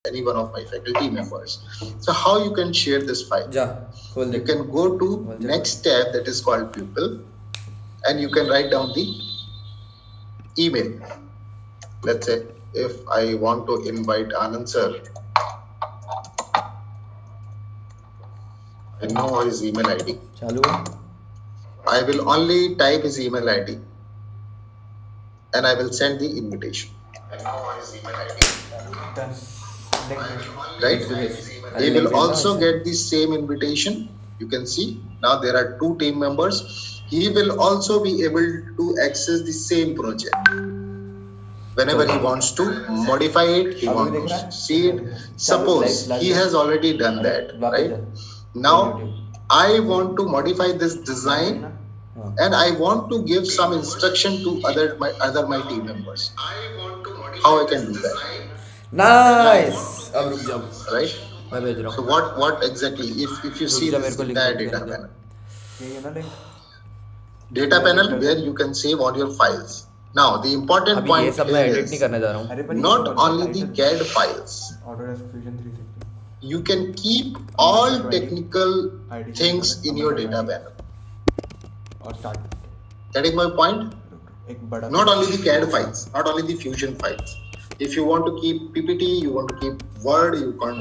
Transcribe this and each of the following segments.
any one of my faculty members. So how you can share this file? You can go to next tab that is called pupil, and you can write down the email. Let's say if I want to invite Anand sir, I know his email ID. I will only type his email ID and I will send the invitation. I know his email ID. Right? They will also get the same invitation. You can see now there are 2 team members. He will also be able to access the same project. Whenever he wants to modify it, he wants to see it. Suppose he has already done that, right? Now I want to modify this design and I want to give some instruction to other my team members. How I can do that? Nice. Right? So what exactly? If you see this entire data panel, where you can save all your files. Now the important point is not only the CAD files. Autodesk Fusion 360. You can keep all technical things in your data panel. Or start. Getting my point? Not only the CAD files, not only the Fusion files. If you want to keep PPT, you want to keep Word, you can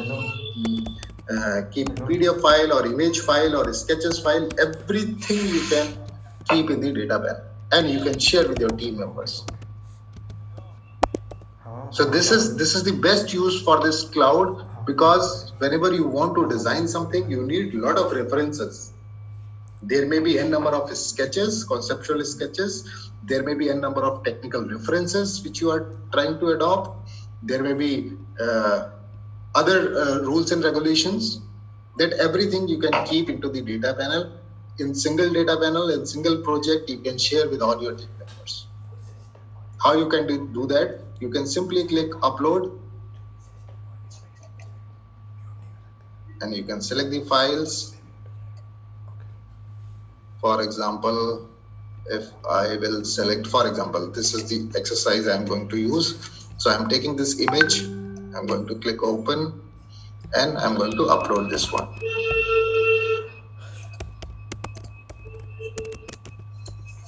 keep PDF file or image file or sketches file, everything you can keep in the data panel and you can share with your team members. So this is the best use for this cloud, because whenever you want to design something, you need a lot of references. There may be n number of sketches, conceptual sketches. There may be n number of technical references which you are trying to adopt. There may be other rules and regulations. That everything you can keep into the data panel. In single data panel, in single project, you can share with all your team members. How you can do that? You can simply click upload and you can select the files. For example, if I will select, for example, this is the exercise I'm going to use. So I'm taking this image, I'm going to click open and I'm going to upload this one.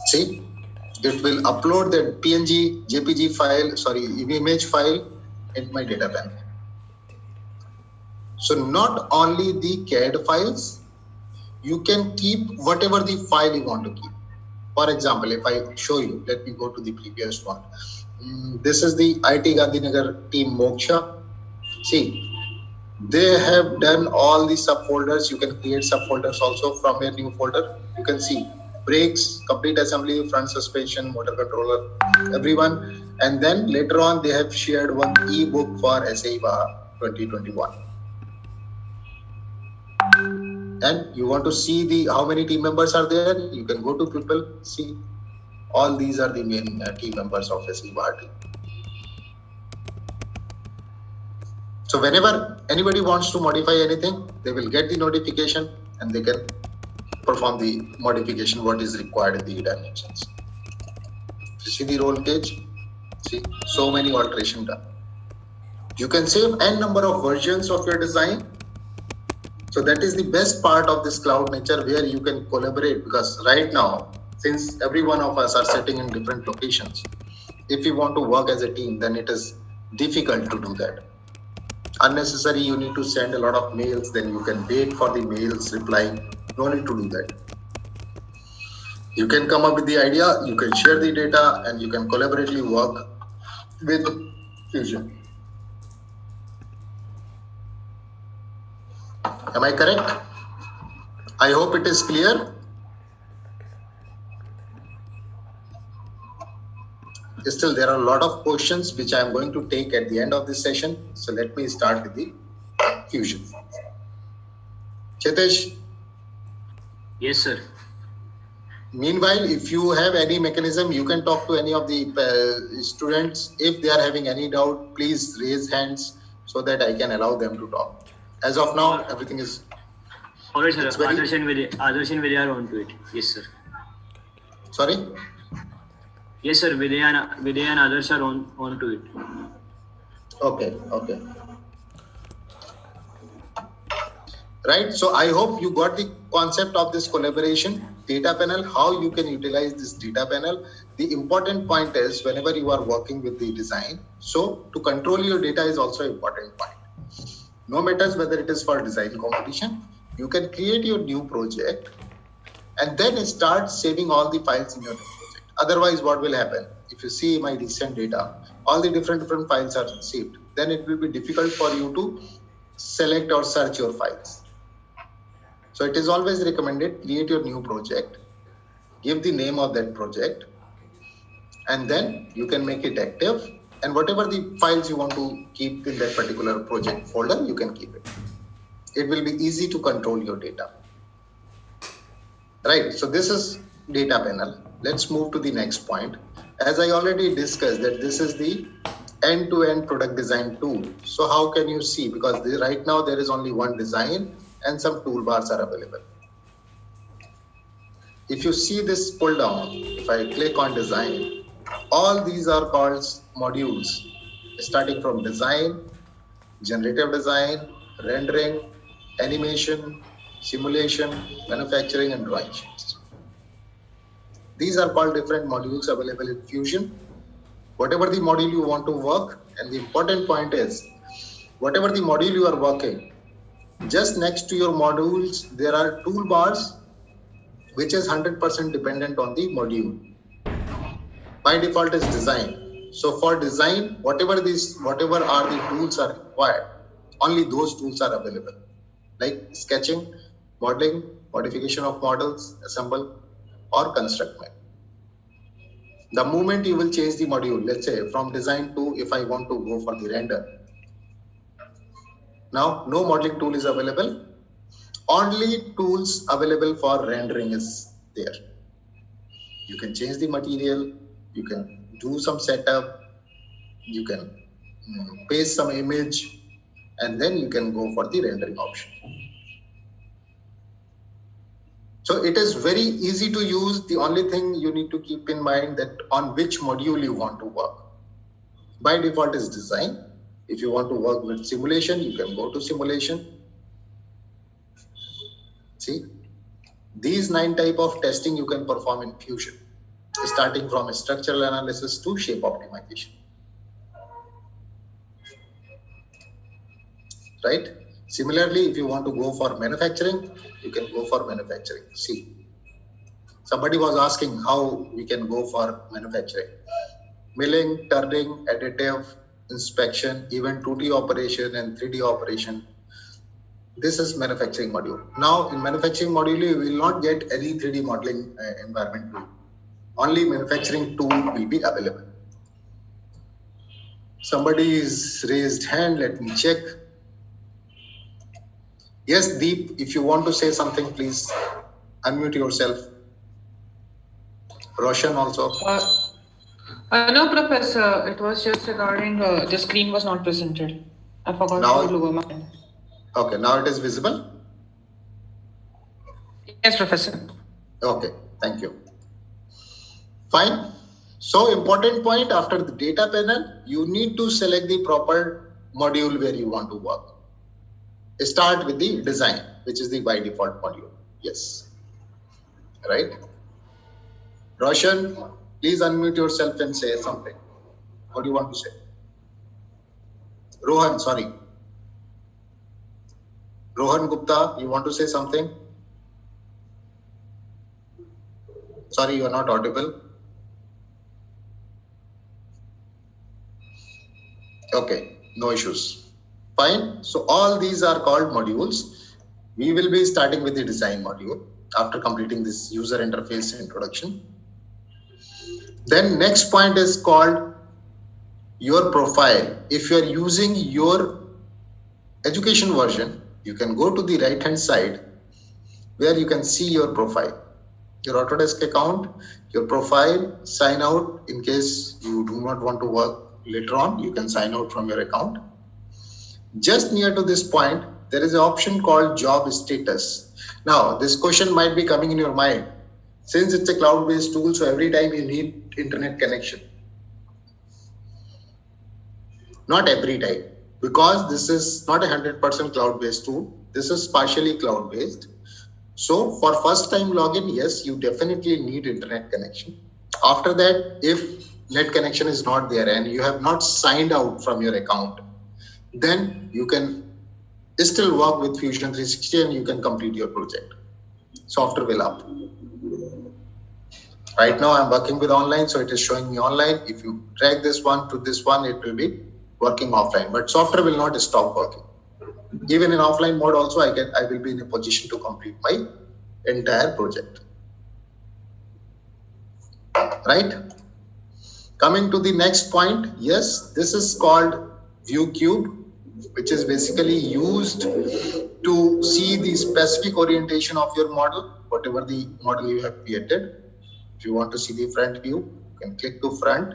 See, it will upload the PNG, JPG file, image file in my data panel. So not only the CAD files, you can keep whatever the file you want to keep. For example, if I show you, let me go to the previous one. This is the IT Gandhinagar team Moksha. See, they have done all the subfolders. You can create subfolders also from a new folder. You can see brakes, complete assembly, front suspension, motor controller, everyone. And then later on, they have shared one ebook for SAIBA 2021. And you want to see how many team members are there, you can go to people, see all these are the main team members of SAIBA team. So whenever anybody wants to modify anything, they will get the notification and they can perform the modification what is required in the dimensions. You see the roll cage, see so many alterations done. You can save n number of versions of your design. So that is the best part of this cloud nature, where you can collaborate, because right now, since every one of us are sitting in different locations, if you want to work as a team, then it is difficult to do that. Unnecessary, you need to send a lot of mails, then you can wait for the mails reply. No need to do that. You can come up with the idea, you can share the data, and you can collaboratively work with Fusion. Am I correct? I hope it is clear. Still, there are a lot of questions which I am going to take at the end of this session. So let me start with the Fusion. Chetesh? Yes, sir. Meanwhile, if you have any mechanism, you can talk to any of the students. If they are having any doubt, please raise hands so that I can allow them to talk. As of now, everything is... Alright, sir. Adarsh and Vidya are on to it. Yes, sir. Sorry? Yes, sir. Vidya and Adarsh are on to it. Okay, okay. right? So I hope you got the concept of this collaboration data panel, how you can utilize this data panel. The important point is whenever you are working with the design, so to control your data is also an important point. No matters whether it is for design competition, you can create your new project and then start saving all the files in your new project. Otherwise, what will happen? If you see my recent data, all the different files are saved. Then it will be difficult for you to select or search your files. So it is always recommended, create your new project, give the name of that project, and then you can make it active. And whatever the files you want to keep in that particular project folder, you can keep it. It will be easy to control your data. Right, so this is data panel. Let's move to the next point. As I already discussed that this is the end-to-end product design tool. So how can you see? Because right now there is only one design and some toolbars are available. If you see this pull down, if I click on design, all these are called modules, starting from design, generative design, rendering, animation, simulation, manufacturing, and drawing sheets. These are called different modules available in Fusion. Whatever the module you want to work, and the important point is, whatever the module you are working, just next to your modules, there are toolbars, which is 100% dependent on the module. By default is design. So for design, whatever are the tools are required, only those tools are available, like sketching, modeling, modification of models, assemble, or construct. The moment you will change the module, let's say from design to if I want to go for the render. Now, no modeling tool is available. Only tools available for rendering is there. You can change the material, you can do some setup, you can paste some image, and then you can go for the rendering option. So it is very easy to use. The only thing you need to keep in mind that on which module you want to work. By default is design. If you want to work with simulation, you can go to simulation. See, these 9 types of testing you can perform in Fusion, starting from structural analysis to shape optimization. Right? Similarly, if you want to go for manufacturing, you can go for manufacturing. See, somebody was asking how we can go for manufacturing. Milling, turning, additive, inspection, even 2D operation and 3D operation. This is manufacturing module. Now in manufacturing module, you will not get any 3D modeling environment tool. Only manufacturing tool will be available. Somebody is raised hand, let me check. Yes, Deep, if you want to say something, please unmute yourself. Roshan also. No, Professor, it was just regarding the screen was not presented. I forgot to lower my hand. Okay, now it is visible? Yes, Professor. Okay, thank you. Fine. So important point, after the data panel, you need to select the proper module where you want to work. Start with the design, which is the by default module. Yes. Right? Roshan, please unmute yourself and say something. What do you want to say? Rohan, sorry. Rohan Gupta, you want to say something? Sorry, you are not audible. Okay, no issues. Fine. So all these are called modules. We will be starting with the design module after completing this user interface introduction. Then next point is called your profile. If you are using your education version, you can go to the right hand side where you can see your profile, your Autodesk account, your profile, sign out in case you do not want to work later on, you can sign out from your account. Just near to this point, there is an option called job status. Now, this question might be coming in your mind. Since it's a cloud-based tool, so every time you need internet connection. Not every time. because this is not a 100% cloud-based tool. This is partially cloud-based. So for first time login, yes, you definitely need internet connection. After that, if net connection is not there and you have not signed out from your account, then you can still work with Fusion 360 and you can complete your project. Software will up. Right now I'm working with online, so it is showing me online. If you drag this one to this one, it will be working offline, but software will not stop working. Even in offline mode also, I will be in a position to complete my entire project. Right? Coming to the next point, yes, this is called view cube, which is basically used to see the specific orientation of your model, whatever the model you have created. If you want to see the front view, you can click to front.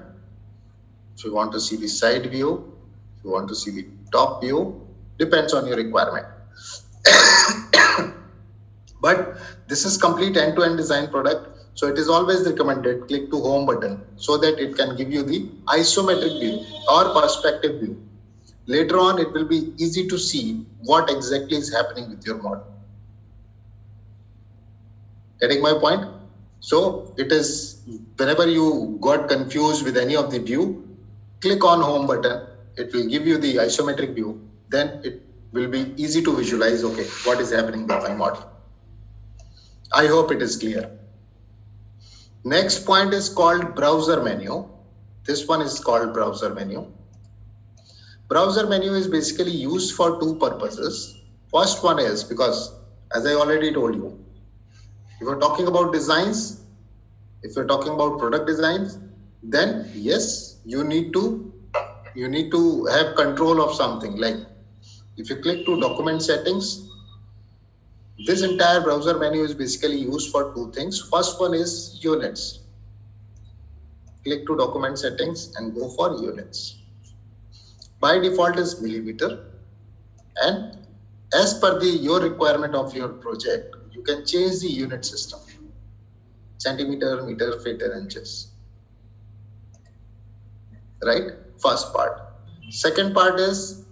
If you want to see the side view, if you want to see the top view, depends on your requirement. But this is complete end-to-end design product. So it is always recommended click to home button so that it can give you the isometric view or perspective view. Later on, it will be easy to see what exactly is happening with your model. Getting my point? So it is, whenever you got confused with any of the view, click on home button. It will give you the isometric view. Then it will be easy to visualize, okay, what is happening with my model. I hope it is clear. Next point is called browser menu. This one is called browser menu. Browser menu is basically used for two purposes. First one is because, as I already told you, if you're talking about designs, if you're talking about product designs, then yes, you need to have control of something. Like if you click to document settings, this entire browser menu is basically used for two things. First one is units. Click to document settings and go for units. By default is millimeter, and as per your requirement of your project, you can change the unit system. Centimeter, meter, feet, and inches. Right? First part. Second part is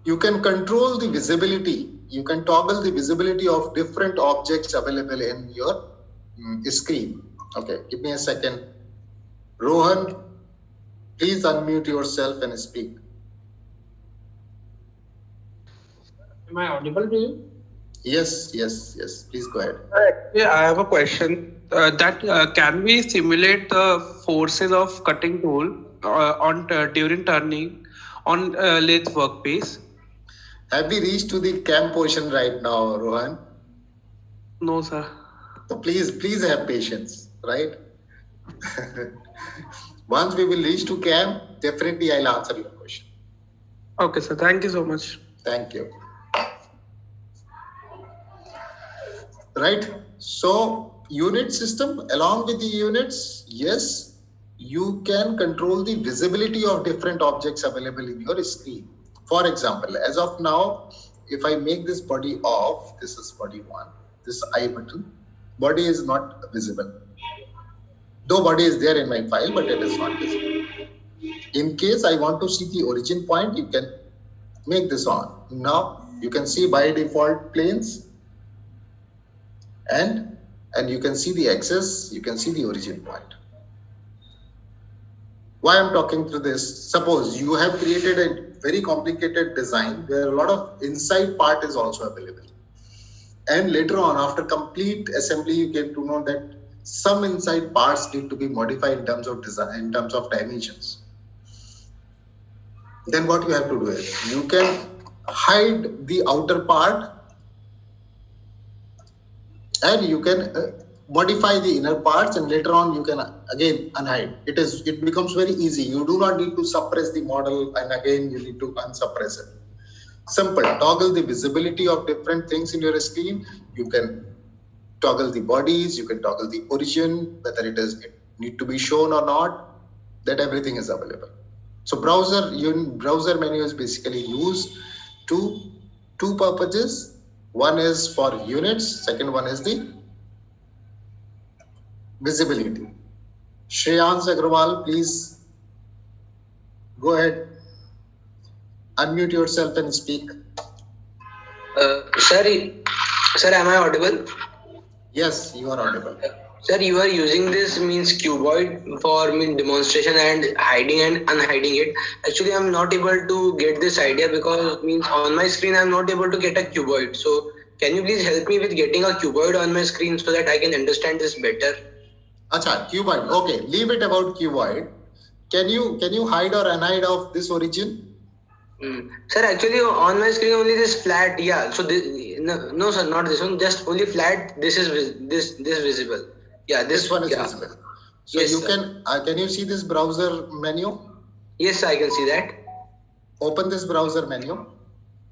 you can control the visibility. You can toggle the visibility of different objects available in your screen. Okay, give me a second. Rohan, please unmute yourself and speak. Am I audible to you? Yes. Please go ahead. Yeah, I have a question. Can we simulate the forces of cutting tool during turning on lathe workpiece? Have we reached to the cam portion right now, Rohan? No, sir. So please have patience, right? Once we will reach to cam, definitely I'll answer your question. Okay, sir. Thank you so much. Thank you. Right. So unit system, along with the units, yes, you can control the visibility of different objects available in your screen. For example, as of now, if I make this body off, this is body 1, this I button, body is not visible. Though body is there in my file, but it is not visible. In case I want to see the origin point, you can make this on. Now you can see by default planes, and you can see the axis, you can see the origin point. Why I'm talking through this? Suppose you have created a very complicated design where a lot of inside part is also available. And later on, after complete assembly, you get to know that some inside parts need to be modified in terms of design, in terms of dimensions. Then what you have to do is you can hide the outer part and you can modify the inner parts, and later on you can again unhide. It becomes very easy. You do not need to suppress the model and again you need to unsuppress it. Simple. Toggle the visibility of different things in your screen. You can toggle the bodies, you can toggle the origin, whether it need to be shown or not, that everything is available. So browser menu is basically used to two purposes. One is for units, second one is the visibility. Shreyans Agrawal, please go ahead. Unmute yourself and speak. Sir, am I audible? Yes, you are audible. Sir, you are using this means cuboid for demonstration and hiding and unhiding it. Actually, I'm not able to get this idea because means on my screen I'm not able to get a cuboid. So can you please help me with getting a cuboid on my screen so that I can understand this better? Acha, cuboid. Okay, leave it about cuboid. Can you hide or unhide of this origin? Sir, actually on my screen only this flat. Yeah. So no, sir, not this one. Just only flat. This is this visible. Yeah, This one is yeah. visible. So Yes, you sir. can you see this browser menu? Yes, I can see that. Open this browser menu.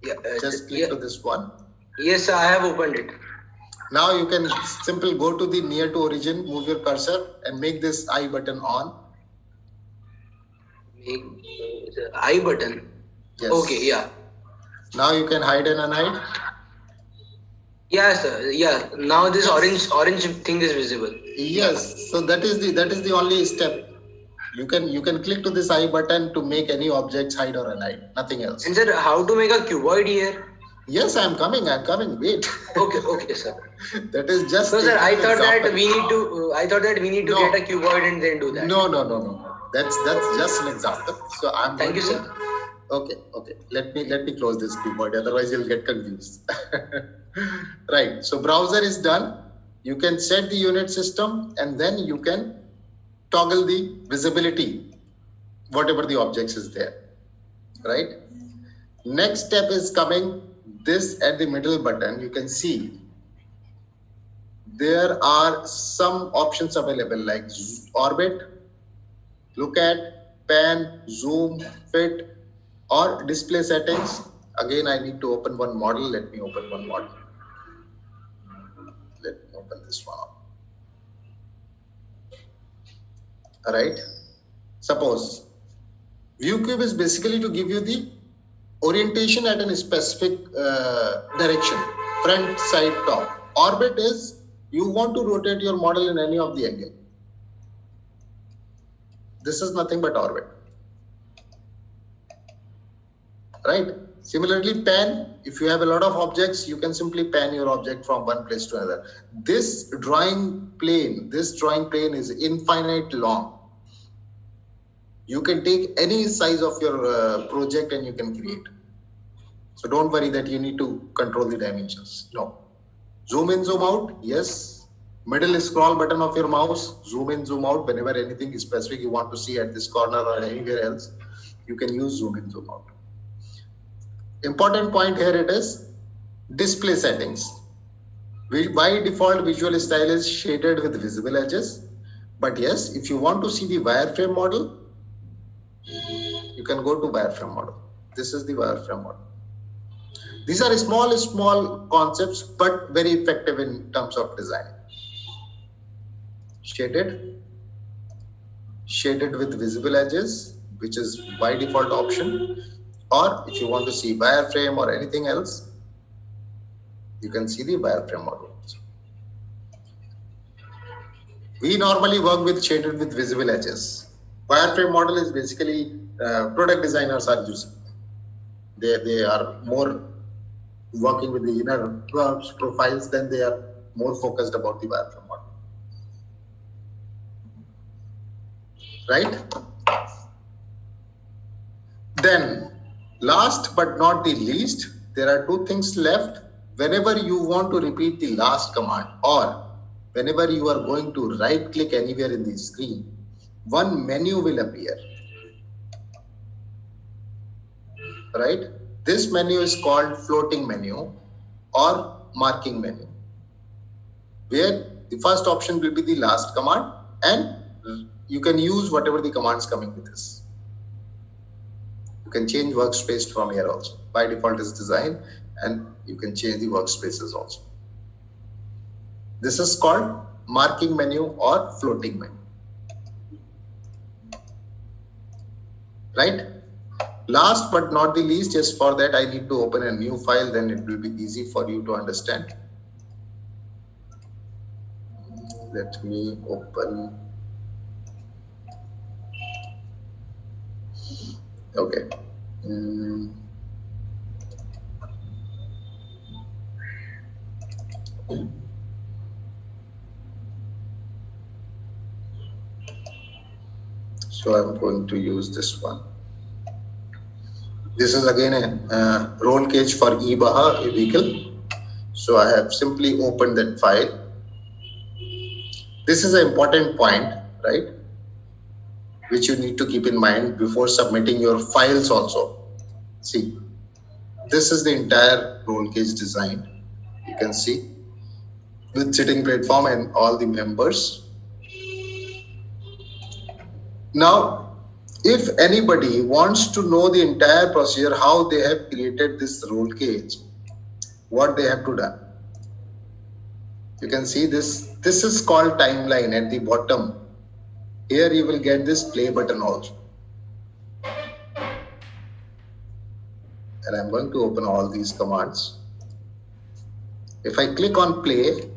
Yeah. Just click yeah. to this one. Yes, sir, I have opened it. Now you can simply go to the near to origin, move your cursor and make this I button on. Make the I button. Yes. Okay, yeah. Now you can hide and unhide. Yeah, sir. Yeah. Now this orange thing is visible. Yes. So that is the only step. You can click to this I button to make any objects hide or unhide. Nothing else. And sir, how to make a cuboid here? Yes, I'm coming. Wait. Okay, sir. That is just. So sir, I taking thought an that example. we need to No. get a cuboid and then do that. No. That's just an example. So I'm. Thank you, going sir. to- Okay. Let me close this keyboard. Otherwise, you'll get confused. Right. So browser is done. You can set the unit system, and then you can toggle the visibility, whatever the objects is there. Right. Next step is coming. This at the middle button, you can see there are some options available like orbit, look at, pan, zoom, fit, or display settings. Again, I need to open one model. Let me open one model. Let me open this one. All right. Suppose view cube is basically to give you the orientation at a specific direction, front, side, top. Orbit is you want to rotate your model in any of the angle. This is nothing but orbit. Right? Similarly, pan, if you have a lot of objects, you can simply pan your object from one place to another. This drawing plane is infinite long. You can take any size of your project and you can create. So don't worry that you need to control the dimensions. No. Zoom in, zoom out. Yes. Middle scroll button of your mouse. Zoom in, zoom out. Whenever anything is specific you want to see at this corner or anywhere else, you can use zoom in, zoom out. Important point here it is display settings. By default, visual style is shaded with visible edges. But yes, if you want to see the wireframe model, you can go to wireframe model. This is the wireframe model. These are small concepts, but very effective in terms of design. Shaded with visible edges, which is by default option. Or if you want to see wireframe or anything else, you can see the wireframe model. We normally work with shaded with visible edges. Wireframe model is basically product designers are using. They are more working with the inner curves, profiles, then they are more focused about the wireframe model. Right? Then, last but not the least, there are two things left. Whenever you want to repeat the last command or whenever you are going to right click anywhere in the screen, one menu will appear. Right? This menu is called floating menu or marking menu, where the first option will be the last command and you can use whatever the commands coming with this. You can change workspace from here also. By default is design and you can change the workspaces also. This is called marking menu or floating menu. Right? Last but not the least, just for that I need to open a new file, then it will be easy for you to understand. Let me open. Okay. So I'm going to use this one. This is again a roll cage for e-Baha, a vehicle. So I have simply opened that file. This is an important point, right? Which you need to keep in mind before submitting your files also. See, this is the entire roll cage design. You can see with sitting platform and all the members. Now, if anybody wants to know the entire procedure, how they have created this roll cage, what they have to do. You can see this. This is called timeline at the bottom. Here you will get this play button also. And I'm going to open all these commands. If I click on play,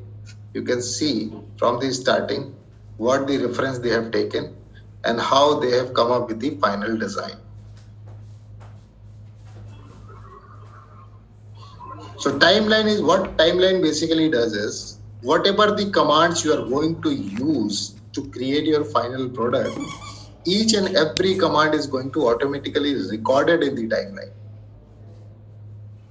you can see from the starting what the reference they have taken and how they have come up with the final design. So timeline is what timeline basically does is whatever the commands you are going to use to create your final product, each and every command is going to automatically recorded in the timeline.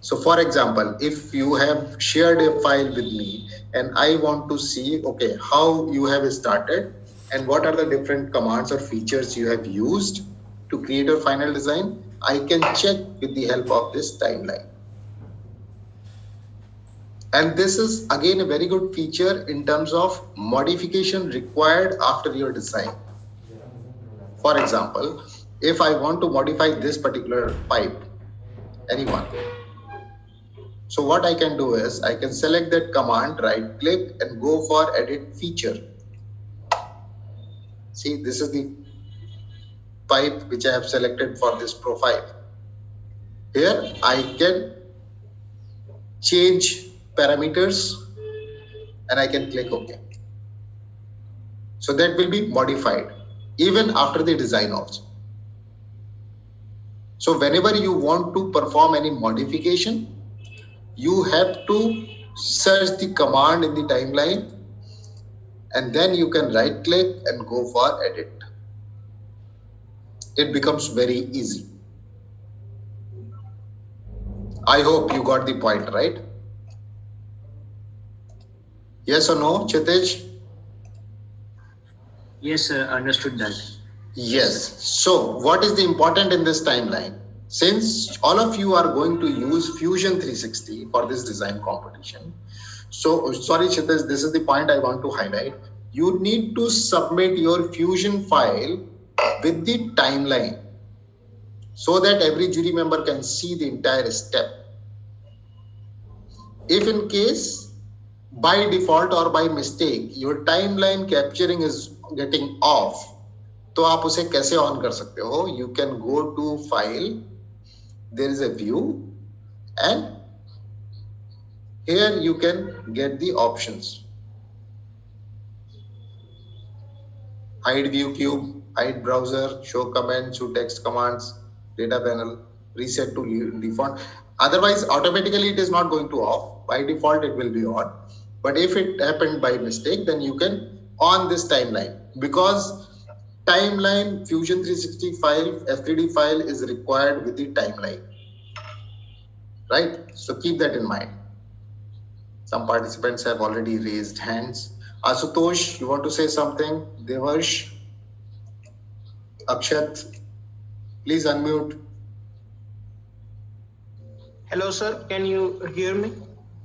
So for example, if you have shared a file with me and I want to see, okay, how you have started and what are the different commands or features you have used to create your final design, I can check with the help of this timeline. And this is again a very good feature in terms of modification required after your design. For example, if I want to modify this particular pipe, anyone. So what I can do is I can select that command, right click and go for edit feature. See, this is the pipe which I have selected for this profile. Here I can change parameters and I can click OK. So that will be modified even after the design also. So whenever you want to perform any modification, you have to search the command in the timeline and then you can right click and go for edit. It becomes very easy. I hope you got the point, right? Yes or no, Chitesh? Yes, sir, understood that. Yes. So what is the important in this timeline? Since all of you are going to use Fusion 360 for this design competition. So sorry, Chitesh, this is the point I want to highlight. You need to submit your Fusion file with the timeline so that every jury member can see the entire step. If in case by default or by mistake your timeline capturing is getting off, तो आप उसे कैसे on कर सकते हो? You can go to file, there is a view and here you can get the options. Hide view cube, hide browser, show comments, show text commands, data panel, reset to default. Otherwise, automatically it is not going to off. By default, it will be on. But if it happened by mistake, then you can on this timeline because timeline Fusion 360 file, FTD file is required with the timeline. Right? So keep that in mind. Some participants have already raised hands. Asutosh, you want to say something? Devarsh, Akshat, please unmute. Hello, sir. Can you hear me?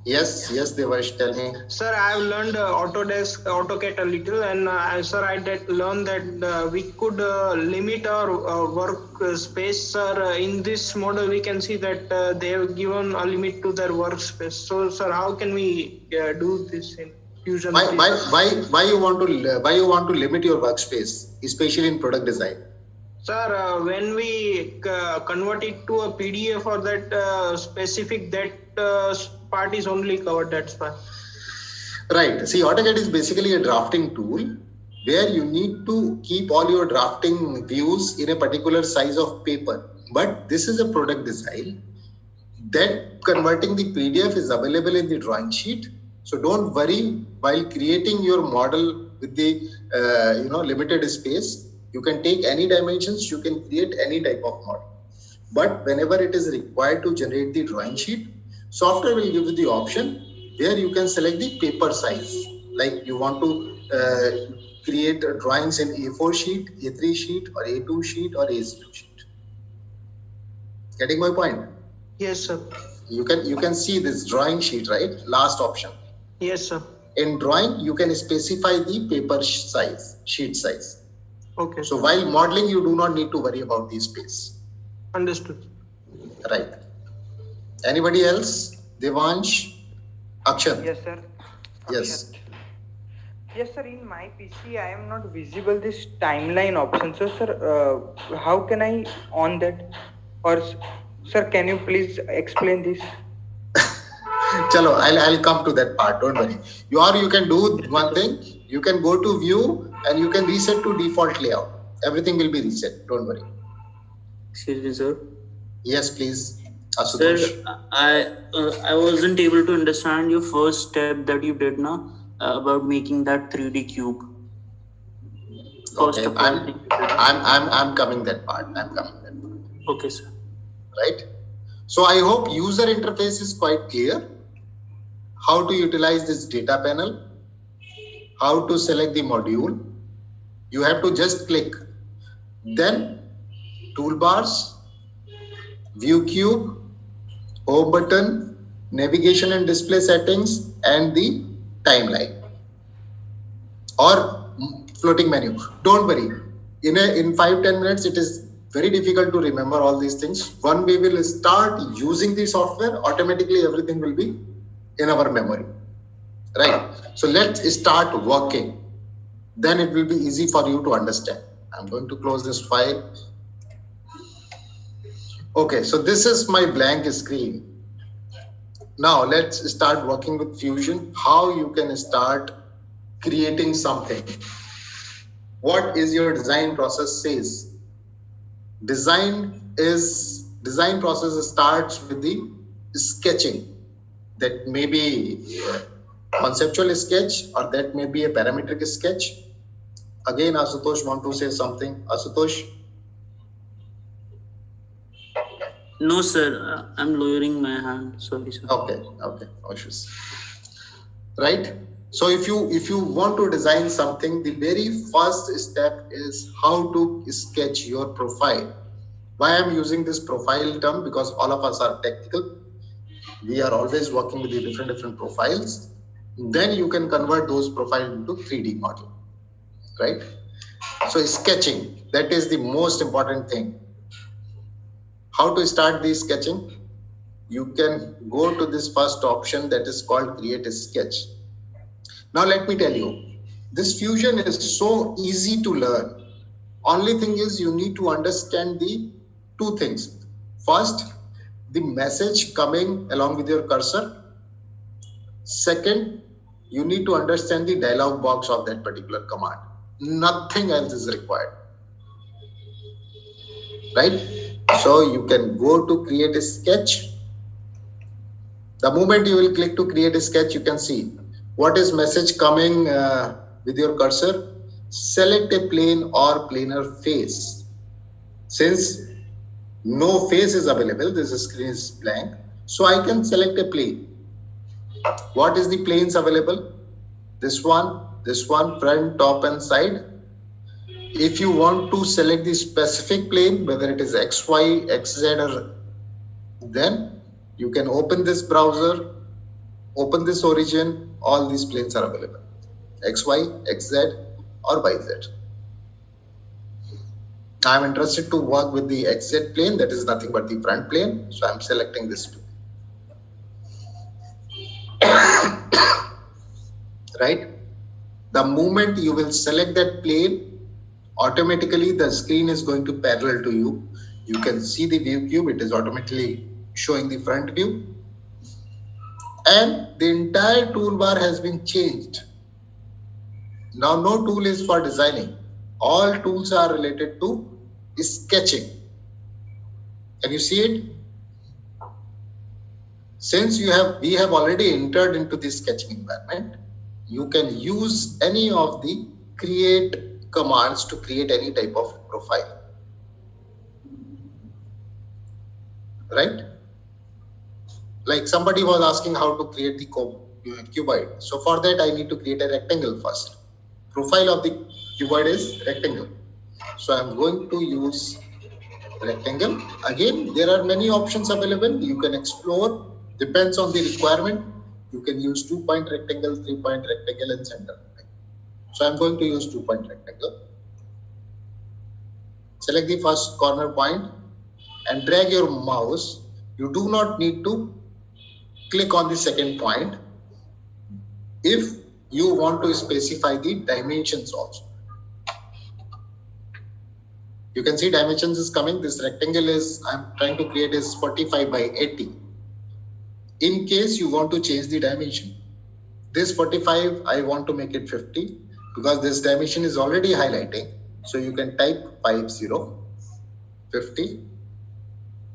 Yes, Devarsh, tell me. Sir, I have learned Autodesk, AutoCAD a little, and sir, I did learn that we could limit our work space. Sir, in this model, we can see that they have given a limit to their workspace. So, sir, how can we do this in Fusion? Why you want to limit your workspace, especially in product design? Sir, when we convert it to a PDF or that specific, that part is only covered, that's why. Right. See, AutoCAD is basically a drafting tool where you need to keep all your drafting views in a particular size of paper. But this is a product design that converting the PDF is available in the drawing sheet. So don't worry while creating your model with the limited space. You can take any dimensions, you can create any type of model. But whenever it is required to generate the drawing sheet, software will give you the option where you can select the paper size. Like you want to create drawings in A4 sheet, A3 sheet, or A2 sheet, or A0 sheet. Getting my point? Yes, sir. You can see this drawing sheet, right? Last option. Yes, sir. In drawing, you can specify the paper size, sheet size. Okay. So while modeling, you do not need to worry about the space. Understood. Right. Anybody else? Devansh? Akshat? Yes, sir. Yes. Akshat. Yes, sir. In my PC, I am not visible this timeline option. So, sir, how can I on that? Or, sir, can you please explain this? Chalo, I'll come to that part. Don't worry. You can do one thing. You can go to view and you can reset to default layout. Everything will be reset. Don't worry. Excuse me, sir. Yes, please. Asutosh. Sir, I wasn't able to understand your first step that you did now about making that 3D cube. First Okay, of all, I'm coming that part. I'm coming that part. okay, sir. Right? So I hope user interface is quite clear. How to utilize this data panel, how to select the module. You have to just click. Then toolbars, view cube, home button, navigation and display settings, and the timeline or floating menu. Don't worry. In 5-10 minutes, it is very difficult to remember all these things. When we will start using the software, automatically everything will be in our memory. Right? So let's start working. Then it will be easy for you to understand. I'm going to close this file. Okay, so this is my blank screen. Now let's start working with Fusion. How you can start creating something. What is your design process says? Design process starts with the sketching. That may be a conceptual sketch or that may be a parametric sketch. Again, Asutosh want to say something. Asutosh? No, sir. I'm lowering my hand. Sorry, sir. Okay, no issues. Right? So if you want to design something, the very first step is how to sketch your profile. Why I'm using this profile term? Because all of us are technical. We are always working with the different profiles. Then you can convert those profiles into 3D model. Right? So sketching, that is the most important thing. How to start the sketching? You can go to this first option that is called create a sketch. Now let me tell you, this Fusion is so easy to learn. Only thing is you need to understand the two things. First, the message coming along with your cursor. Second, you need to understand the dialog box of that particular command. Nothing else is required. Right? So you can go to create a sketch. The moment you will click to create a sketch, you can see what is message coming with your cursor. Select a plane or planar face. Since no face is available, this screen is blank. So I can select a plane. What is the planes available? This one, front, top and side. If you want to select the specific plane, whether it is X, Y, X, Z, or then you can open this browser, open this origin, all these planes are available. X, Y, X, Z or Y, Z. I'm interested to work with the XZ plane, that is nothing but the front plane. So I'm selecting this plane. Right? The moment you will select that plane, automatically the screen is going to parallel to you. You can see the view cube, it is automatically showing the front view. And the entire toolbar has been changed. Now no tool is for designing. All tools are related to sketching. Can you see it? Since we have already entered into the sketching environment, you can use any of the create commands to create any type of profile, right? Like somebody was asking how to create the cuboid. So for that, I need to create a rectangle first. Profile of the cuboid is rectangle. So I'm going to use rectangle. Again, there are many options available. You can explore, depends on the requirement. You can use 2-point rectangle, 3-point rectangle, and center. So I'm going to use 2-point rectangle. Select the first corner point and drag your mouse. You do not need to click on the second point if you want to specify the dimensions also. You can see dimensions is coming. This rectangle is, I'm trying to create is 45 by 80. In case you want to change the dimension, this 45, I want to make it 50 because this dimension is already highlighting. So you can type 50, 50.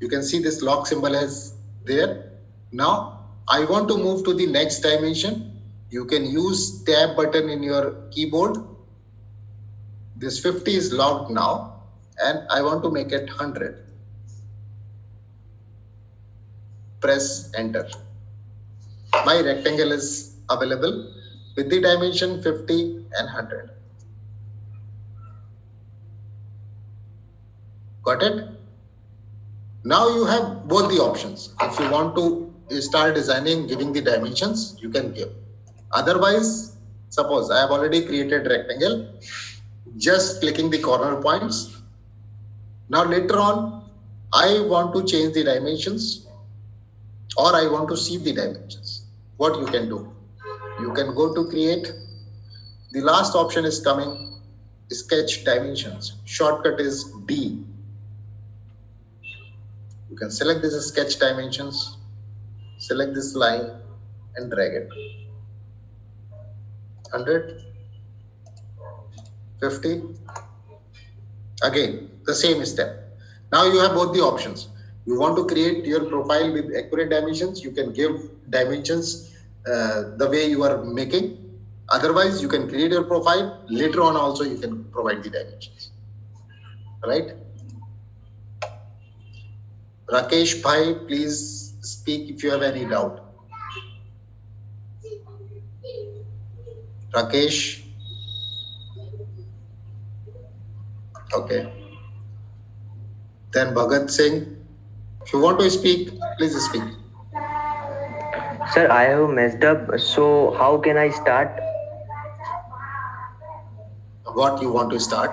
You can see this lock symbol is there. Now I want to move to the next dimension. You can use tab button in your keyboard. This 50 is locked now. And I want to make it 100. Press enter. My rectangle is available with the dimension 50 and 100. Got it? Now you have both the options. If you want to start designing, giving the dimensions, you can give. Otherwise, suppose I have already created rectangle, just clicking the corner points. Now later on, I want to change the dimensions or I want to see the dimensions. What you can do? You can go to create. The last option is coming, sketch dimensions. Shortcut is D. You can select this as sketch dimensions, select this line and drag it. 100, 50. Again, the same step. Now you have both the options. You want to create your profile with accurate dimensions, you can give dimensions the way you are making. Otherwise, you can create your profile. Later on also, you can provide the dimensions. Right? Rakesh Bhai, please speak if you have any doubt. Rakesh. Okay. Then Bhagat Singh, if you want to speak, please speak. Sir, I have messed up. So how can I start? What you want to start?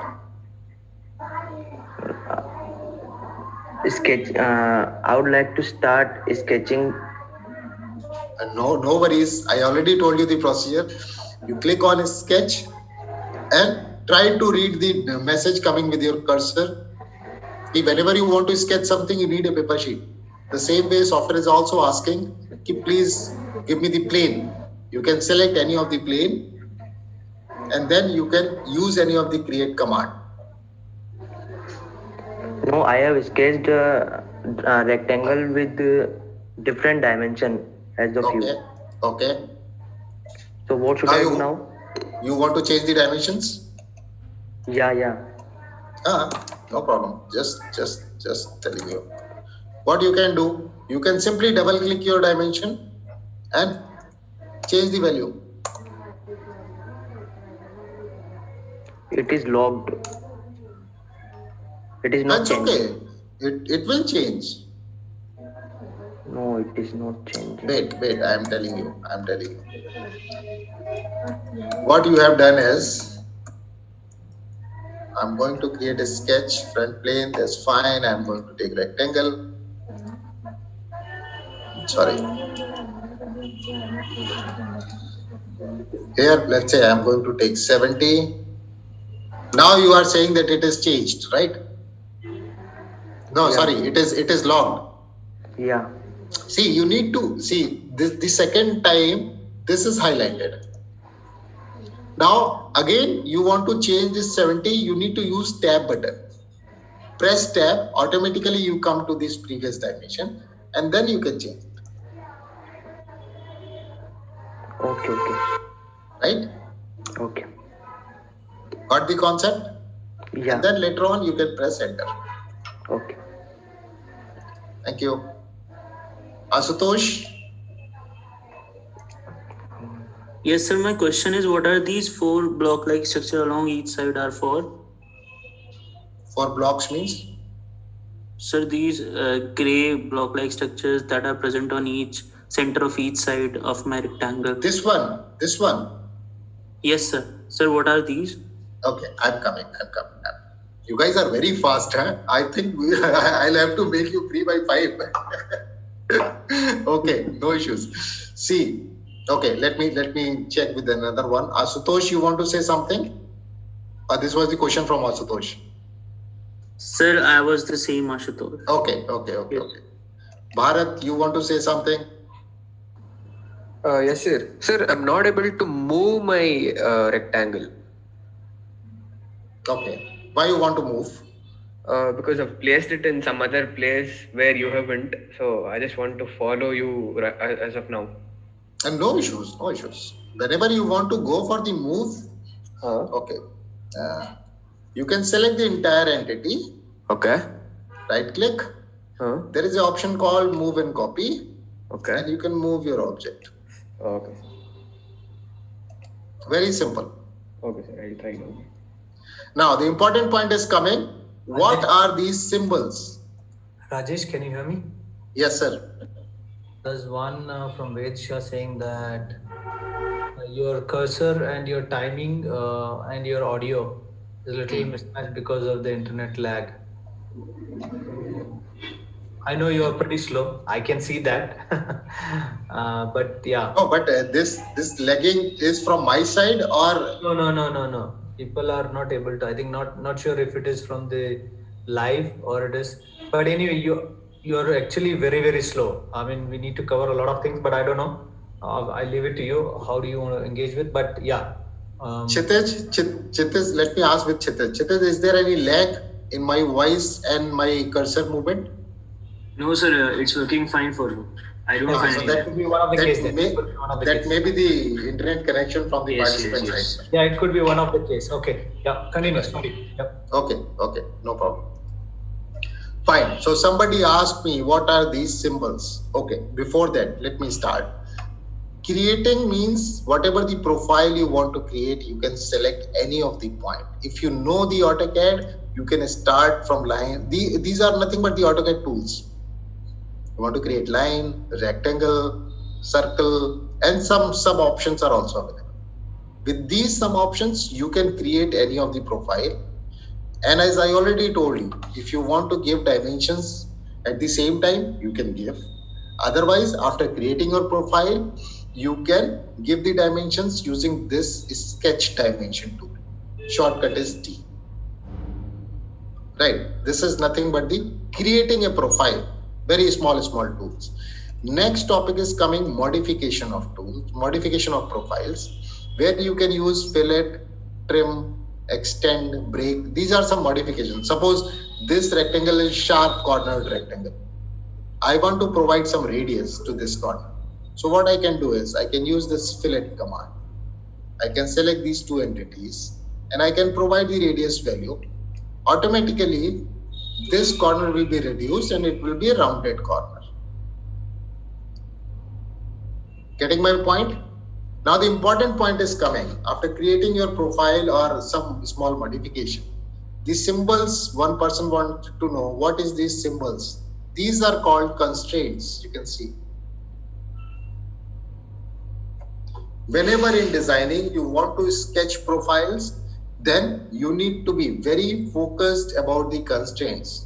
Sketch. I would like to start sketching. No worries. I already told you the procedure. You click on sketch and try to read the message coming with your cursor. If whenever you want to sketch something, you need a paper sheet. The same way software is also asking, please give me the plane. You can select any of the plane and then you can use any of the create command. No, I have sketched a rectangle with different dimension as of you. Okay. So what should I do now? You want to change the dimensions? Yeah. No problem. Just telling you. What you can do, you can simply double click your dimension and change the value. It is locked. It is not changing. That's okay. It will change. No, it is not changing. Wait, I am telling you. What you have done is, I'm going to create a sketch, front plane, that's fine. I'm going to take rectangle. Sorry. Here, let's say I'm going to take 70. Now you are saying that it is changed, right? No, yeah. Sorry, it is logged. Yeah. See, you need to see this the second time this is highlighted. Now again you want to change this 70, you need to use tab button. Press tab, automatically you come to this previous dimension and then you can change it. Okay, okay, right? okay. Got the concept? Yeah, And then later on you can press enter. okay. Thank you. Asutosh, Yes, sir. My question is, what are these 4 block-like structure along each side are for? 4 blocks means? Sir, these gray block-like structures that are present on each center of each side of my rectangle. This one. Yes, sir. Sir, what are these? Okay, I'm coming. You guys are very fast, huh? I think I'll have to make you 3 by 5. Okay, no issues. See, okay, let me check with another one. Asutosh, you want to say something? This was the question from Asutosh. Sir, I was the same Ashutosh. Okay. Bharat, you want to say something? Yes, sir. Sir, I'm not able to move my rectangle Okay. Why you want to move? because I've placed it in some other place where you haven't. So I just want to follow you as of now. And no issues. Whenever you want to go for the move, okay, you can select the entire entity. Okay. Right click. There is an option called move and copy. Okay. And you can move your object. Okay. Very simple. Okay, sir. I'll try now. Now the important point is coming. What are these symbols? Rajesh, can you hear me? Yes, sir. There's one from Vedsha saying that your cursor and your timing and your audio is a little mismatched because of the internet lag. I know you are pretty slow. I can see that. But yeah. Oh, but this lagging is from my side or? No. People are not able to. I think not sure if it is from the live or it is. But anyway, you're actually very, very slow. I mean, we need to cover a lot of things, but I don't know. I leave it to you. How do you want to engage with? But yeah. Chitej, let me ask with Chitej. Chitej, is there any lag in my voice and my cursor movement? No, sir. It's working fine for you. I don't find so any that lag. could be one of the cases. That may be the internet connection from the participant side. Yeah, it could be one of the case. Okay. Yeah. Continue. Yep. Okay. No problem. Fine. So somebody asked me, what are these symbols? Okay. Before that, let me start. Creating means whatever the profile you want to create, you can select any of the point. If you know the AutoCAD, you can start from line. These are nothing but the AutoCAD tools. You want to create line, rectangle, circle, and some sub options are also available. With these sub options, you can create any of the profile. And as I already told you, if you want to give dimensions at the same time, you can give. Otherwise, after creating your profile, you can give the dimensions using this sketch dimension tool. Shortcut is D. Right. This is nothing but the creating a profile. Very small tools. Next topic is coming modification of tools, modification of profiles, where you can use fillet, trim, extend, break. These are some modifications. Suppose this rectangle is sharp cornered rectangle. I want to provide some radius to this corner. So what I can do is I can use this fillet command. I can select these two entities and I can provide the radius value. Automatically, this corner will be reduced and it will be a rounded corner. Getting my point? Now the important point is coming. After creating your profile or some small modification, the symbols, one person wanted to know what is these symbols. These are called constraints, you can see. Whenever in designing you want to sketch profiles, then you need to be very focused about the constraints.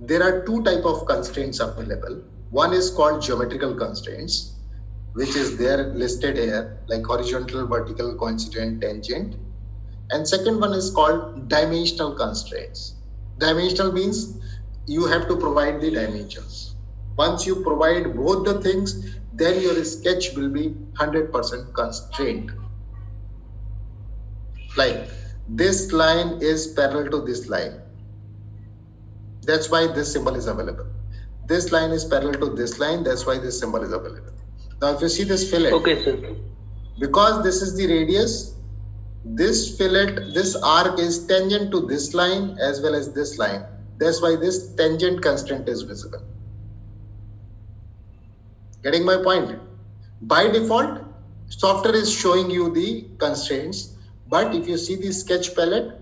There are two types of constraints available. One is called geometrical constraints, which is there listed here, like horizontal, vertical, coincident, tangent. And second one is called dimensional constraints. Dimensional means you have to provide the dimensions. Once you provide both the things, then your sketch will be 100% constrained. Like this line is parallel to this line. That's why this symbol is available. This line is parallel to this line. That's why this symbol is available. Now if you see this fillet, Okay, sir. because this is the radius, this fillet, this arc is tangent to this line as well as this line. That's why this tangent constraint is visible. Getting my point? By default, software is showing you the constraints, but if you see the sketch palette,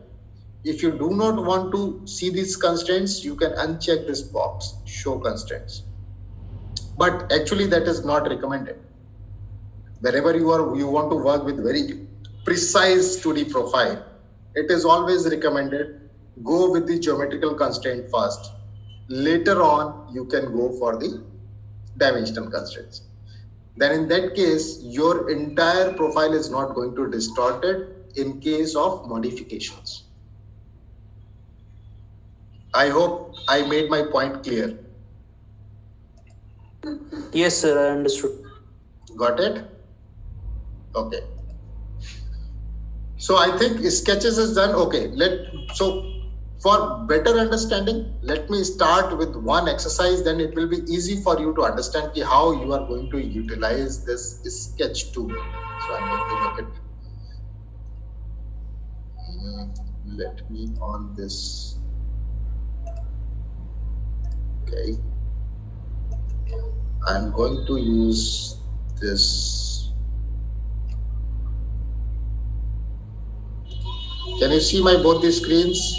if you do not want to see these constraints, you can uncheck this box, show constraints. But actually that is not recommended. Wherever you want to work with very precise 2D profile, it is always recommended go with the geometrical constraint first. Later on, you can go for the dimensional constraints. Then in that case, your entire profile is not going to distorted in case of modifications. I hope I made my point clear. Yes, sir, I understood. Got it? Okay. So I think sketches is done. Okay. So for better understanding, let me start with one exercise. Then it will be easy for you to understand how you are going to utilize this sketch tool. So I'm going to make it. Let me on this. Okay. I'm going to use this. Can you see my both the screens?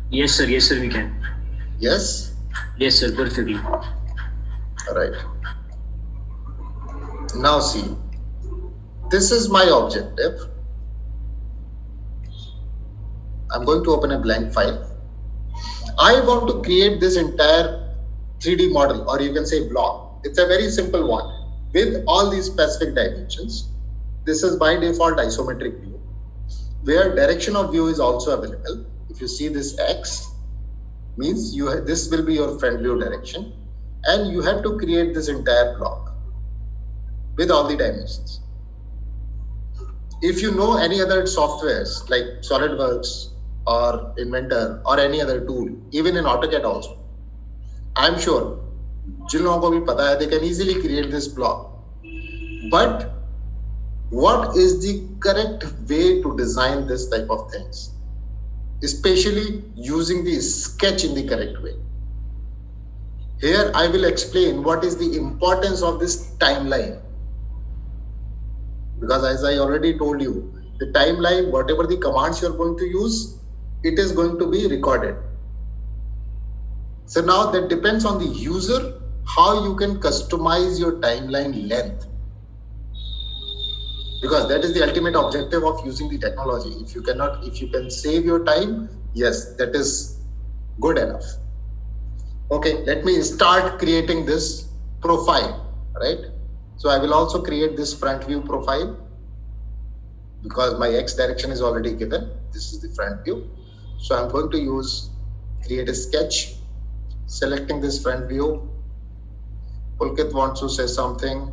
Yes, sir. Yes, sir. We can. Yes. Yes, sir. Perfectly. All right. Now see, this is my objective. I'm going to open a blank file. I want to create this entire 3D model, or you can say block. It's a very simple one with all these specific dimensions. This is by default isometric view, where direction of view is also available. If you see this X, means this will be your front view direction, and you have to create this entire block with all the dimensions. If you know any other softwares like SolidWorks or Inventor or any other tool, even in AutoCAD also, I'm sure जिन लोगों को भी पता है, they can easily create this block. But what is the correct way to design this type of things, especially using the sketch in the correct way? Here I will explain what is the importance of this timeline, because as I already told you, the timeline, whatever the commands you are going to use, it is going to be recorded. So now that depends on the user how you can customize your timeline length, because that is the ultimate objective of using the technology. If you can save your time, yes, that is good enough. Okay, let me start creating this profile, right? So I will also create this front view profile because my X direction is already given. This is the front view. So I'm going to create a sketch, selecting this front view. Pulkit wants to say something.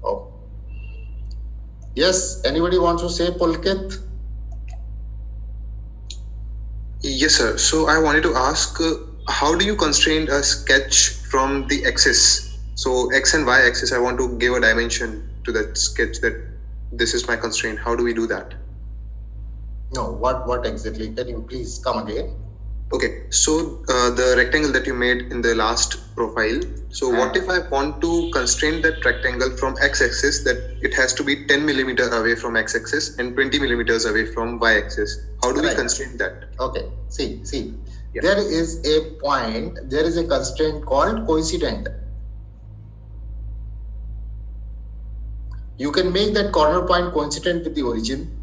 Oh, yes, anybody wants to say, Pulkit? Yes, sir. So I wanted to ask, how do you constrain a sketch from the axis? So X and Y axis, I want to give a dimension to that sketch that this is my constraint. How do we do that? No, what exactly? Can you please come again? Okay, so the rectangle that you made in the last profile. So what if I want to constrain that rectangle from x-axis, that it has to be 10 millimeter away from x-axis and 20 millimeters away from y-axis? How do we constrain that? Okay, see, yeah. There is a point, there is a constraint called coincident. You can make that corner point coincident with the origin,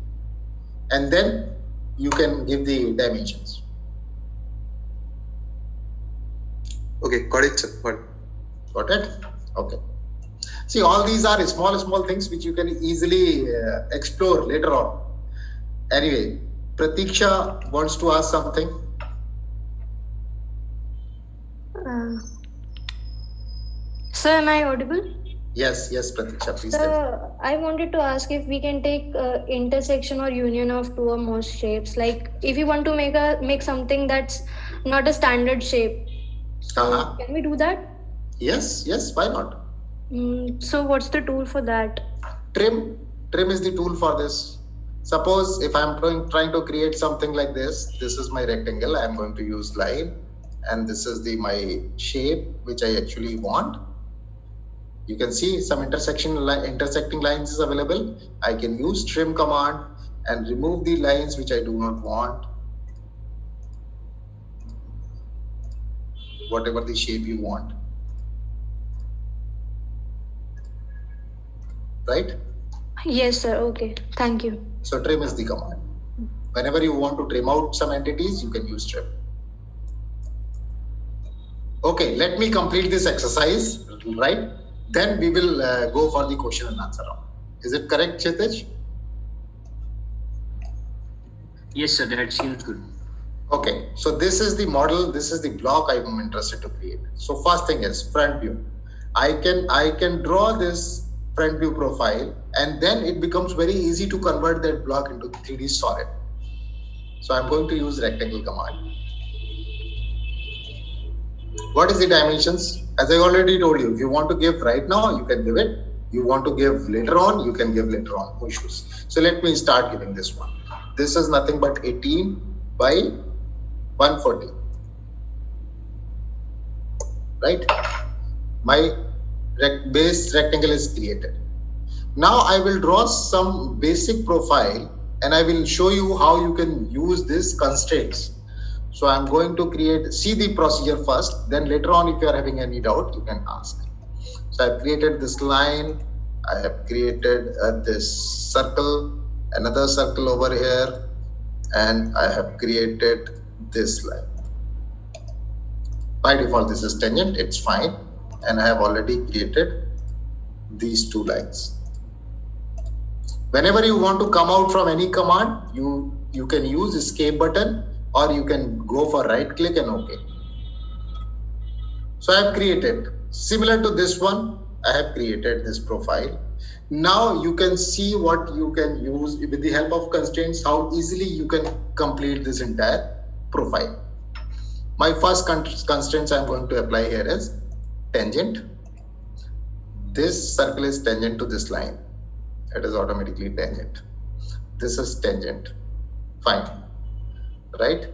and then you can give the dimensions. Okay, got it, sir. Got it? Okay. See, all these are small things which you can easily explore later on. Anyway, Pratiksha wants to ask something. Sir, am I audible? Yes, Pratiksha, please tell me. Sir, I wanted to ask if we can take intersection or union of two or more shapes. Like if you want to make something that's not a standard shape, so can we do that? Yes, why not? So what's the tool for that? Trim is the tool for this. Suppose if I'm trying to create something like this is my rectangle. I'm going to use line, and this is my shape which I actually want. You can see some intersecting lines is available. I can use trim command and remove the lines which I do not want. Whatever the shape you want. Right? Yes, sir. Okay. Thank you. So trim is the command. Whenever you want to trim out some entities, you can use trim. Okay, let me complete this exercise, right? Then we will go for the question and answer round. Is it correct, Kshitij? Yes, sir, that seems good. Okay, so this is the model, this is the block I am interested to create. So first thing is front view. I can draw this front view profile, and then it becomes very easy to convert that block into 3D solid. So I'm going to use rectangle command. What is the dimensions? As I already told you, if you want to give right now, you can give it. You want to give later on, you can give later on, no issues. So let me start giving this one. This is nothing but 18 by 140. Right? My base rectangle is created. Now I will draw some basic profile, and I will show you how you can use these constraints. So I'm going to see the procedure first, then later on if you are having any doubt, you can ask. So I've created this line, I have created this circle, another circle over here, and I have created this line. By default this is tangent, it's fine, and I have already created these two lines. Whenever you want to come out from any command, you can use escape button, or you can go for right click and OK. So I have created, similar to this one, I have created this profile. Now you can see what you can use with the help of constraints, how easily you can complete this entire profile. My first constraints I'm going to apply here is tangent. This circle is tangent to this line. It is automatically tangent. This is tangent. Fine. Right?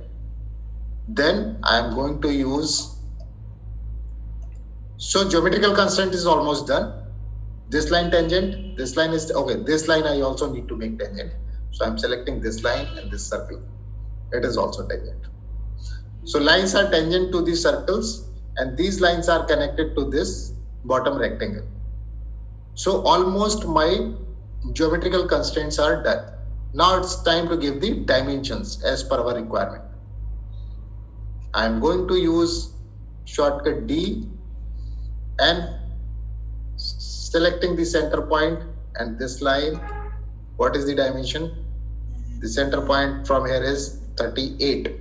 Then I am going to use, so geometrical constraint is almost done. This line tangent, this line is, okay, this line I also need to make tangent. So I'm selecting this line and this circle. It is also tangent. So lines are tangent to these circles, and these lines are connected to this bottom rectangle. So almost my geometrical constraints are done. Now it's time to give the dimensions as per our requirement. I'm going to use shortcut D and selecting the center point and this line. What is the dimension? The center point from here is 38.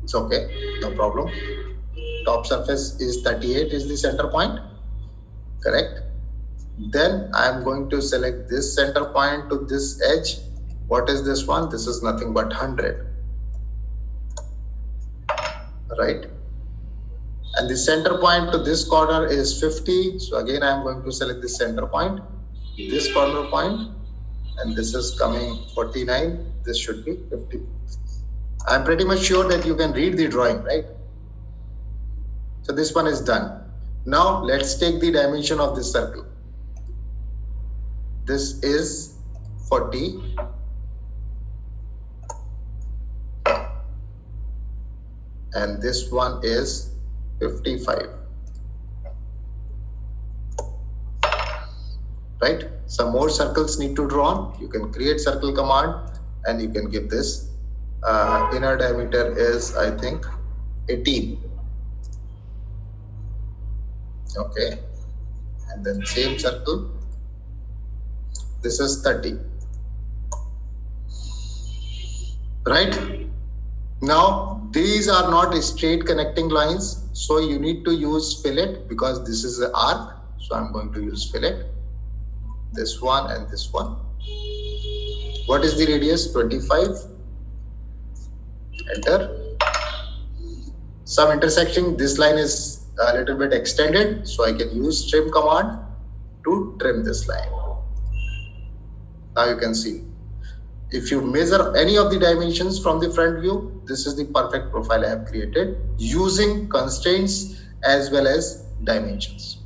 It's okay, no problem. Top surface is 38 is the center point, correct? Then I am going to select this center point to this edge. What is this one? This is nothing but 100, right? And the center point to this corner is 50. So again, I am going to select the center point, this corner point, and this is coming 49. This should be 50. I'm pretty much sure that you can read the drawing, right? So this one is done. Now let's take the dimension of this circle. This is 40. And this one is 55. Right? Some more circles need to draw. You can create circle command and you can give this inner diameter is, I think, 18. Okay. And then same circle. This is 30. Right? Now, these are not straight connecting lines. So you need to use fillet because this is the arc. So I'm going to use fillet. This one and this one. What is the radius? 25. Enter. Some intersecting. This line is a little bit extended, so I can use trim command to trim this line. Now you can see. If you measure any of the dimensions from the front view, this is the perfect profile I have created using constraints as well as dimensions.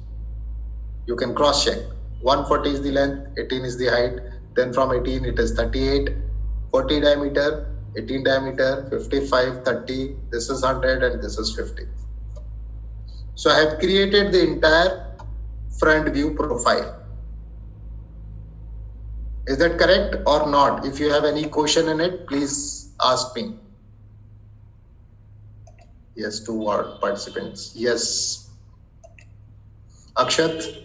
You can cross check. 140 is the length, 18 is the height. Then from 18 it is 38, 40 diameter, 18 diameter, 55, 30. This is 100 and this is 50. So I have created the entire front view profile. Is that correct or not? If you have any question in it, please ask me. Yes, 2 participants. Yes. Akshat,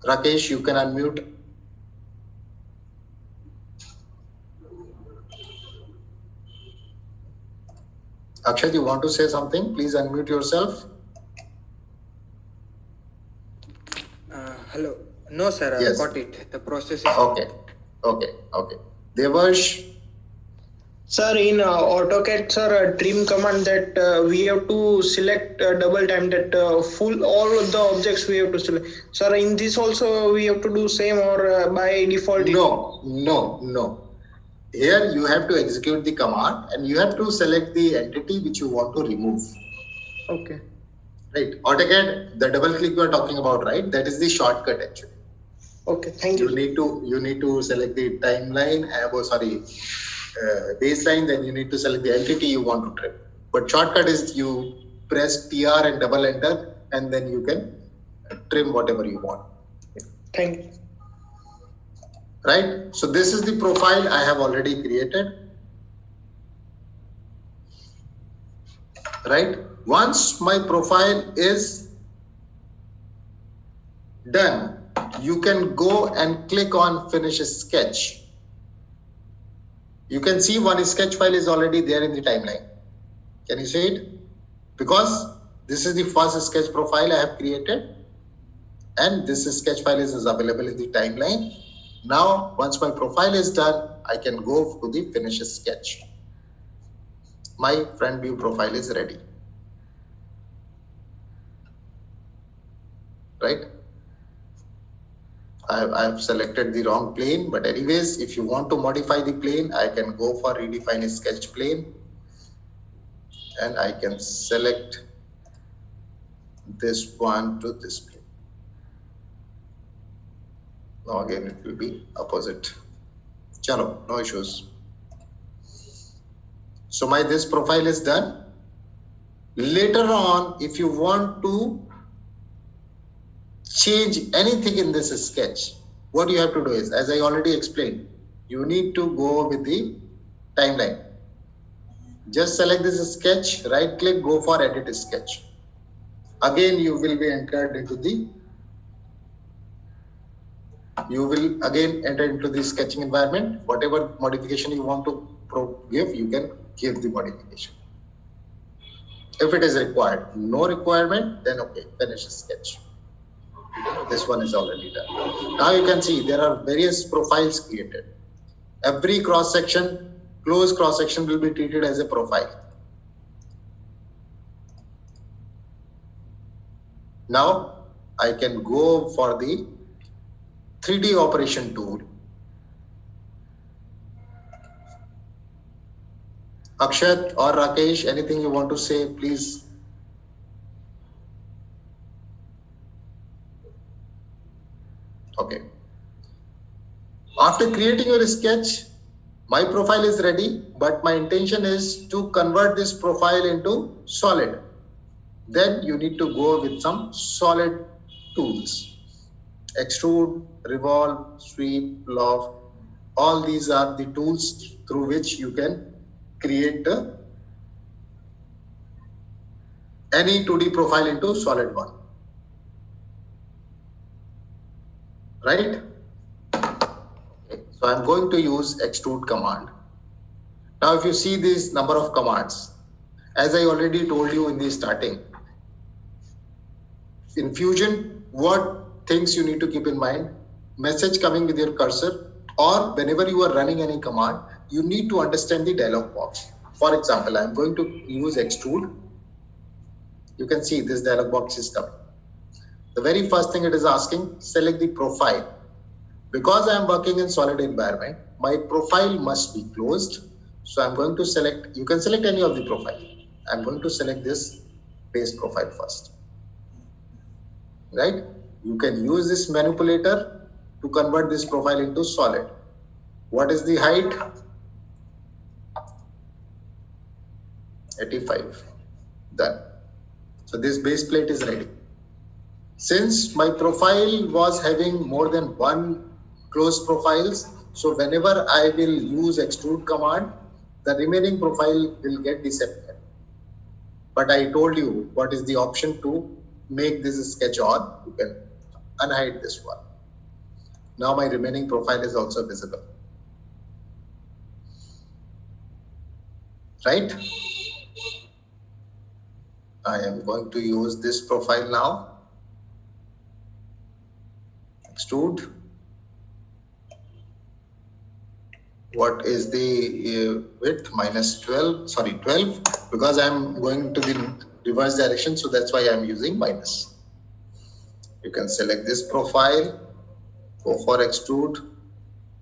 Rakesh, you can unmute. Akshat, you want to say something? Please unmute yourself. Hello. No, sir. Yes. I got it. The process is Okay. Devarsh. Sir, in AutoCAD, sir, trim command that we have to select double time that full all of the objects we have to select. Sir, in this also we have to do same or by default? No. Here you have to execute the command and you have to select the entity which you want to remove. Okay. Right. AutoCAD, the double click we are talking about, right? That is the shortcut actually. Okay, thank you. You need to select the timeline, baseline, then you need to select the entity you want to trim. But shortcut is you press TR and double enter and then you can trim whatever you want. Thank you. Right? So this is the profile I have already created. Right? Once my profile is done, you can go and click on finish sketch. You can see one sketch file is already there in the timeline. Can you see it? Because this is the first sketch profile I have created and this sketch file is available in the timeline. Now, once my profile is done, I can go to the finish sketch. My front view profile is ready. Right? I have selected the wrong plane, but anyways, if you want to modify the plane, I can go for redefine sketch plane and I can select this one to this plane. Now again, it will be opposite. Chalo, no issues. So this profile is done. Later on, if you want to change anything in this sketch, what you have to do is, as I already explained, you need to go with the timeline. Just select this sketch, right click, go for edit sketch. Again, you will be entered into the sketching environment. Whatever modification you want to give, you can give the modification. If it is required, no requirement, then okay, finish sketch. This one is already done. Now you can see there are various profiles created. Every cross section, closed cross section will be treated as a profile. Now I can go for the 3D operation tool. Akshat or Rakesh, anything you want to say, please. Okay. After creating your sketch, my profile is ready, but my intention is to convert this profile into solid. Then you need to go with some solid tools. Extrude, revolve, sweep, loft. All these are the tools through which you can create any 2D profile into solid one. Right? Okay. So I'm going to use extrude command. Now if you see this number of commands, as I already told you in the starting, In Fusion, what things you need to keep in mind? Message coming with your cursor, or whenever you are running any command, you need to understand the dialog box. For example, I'm going to use extrude. You can see this dialog box is coming. The very first thing it is asking, select the profile. Because I am working in solid environment, my profile must be closed. So I'm going to select, you can select any of the profile. I'm going to select this base profile first. Right? You can use this manipulator to convert this profile into solid. What is the height? 85. Done. So this base plate is ready. Since my profile was having more than one closed profiles, so whenever I will use extrude command, the remaining profile will get disappeared. But I told you what is the option to make this sketch on. You can unhide this one. Now my remaining profile is also visible. Right? I am going to use this profile now. Extrude. What is the width? Minus 12, sorry, 12, because I'm going to the reverse direction, so that's why I'm using minus. You can select this profile, go for extrude.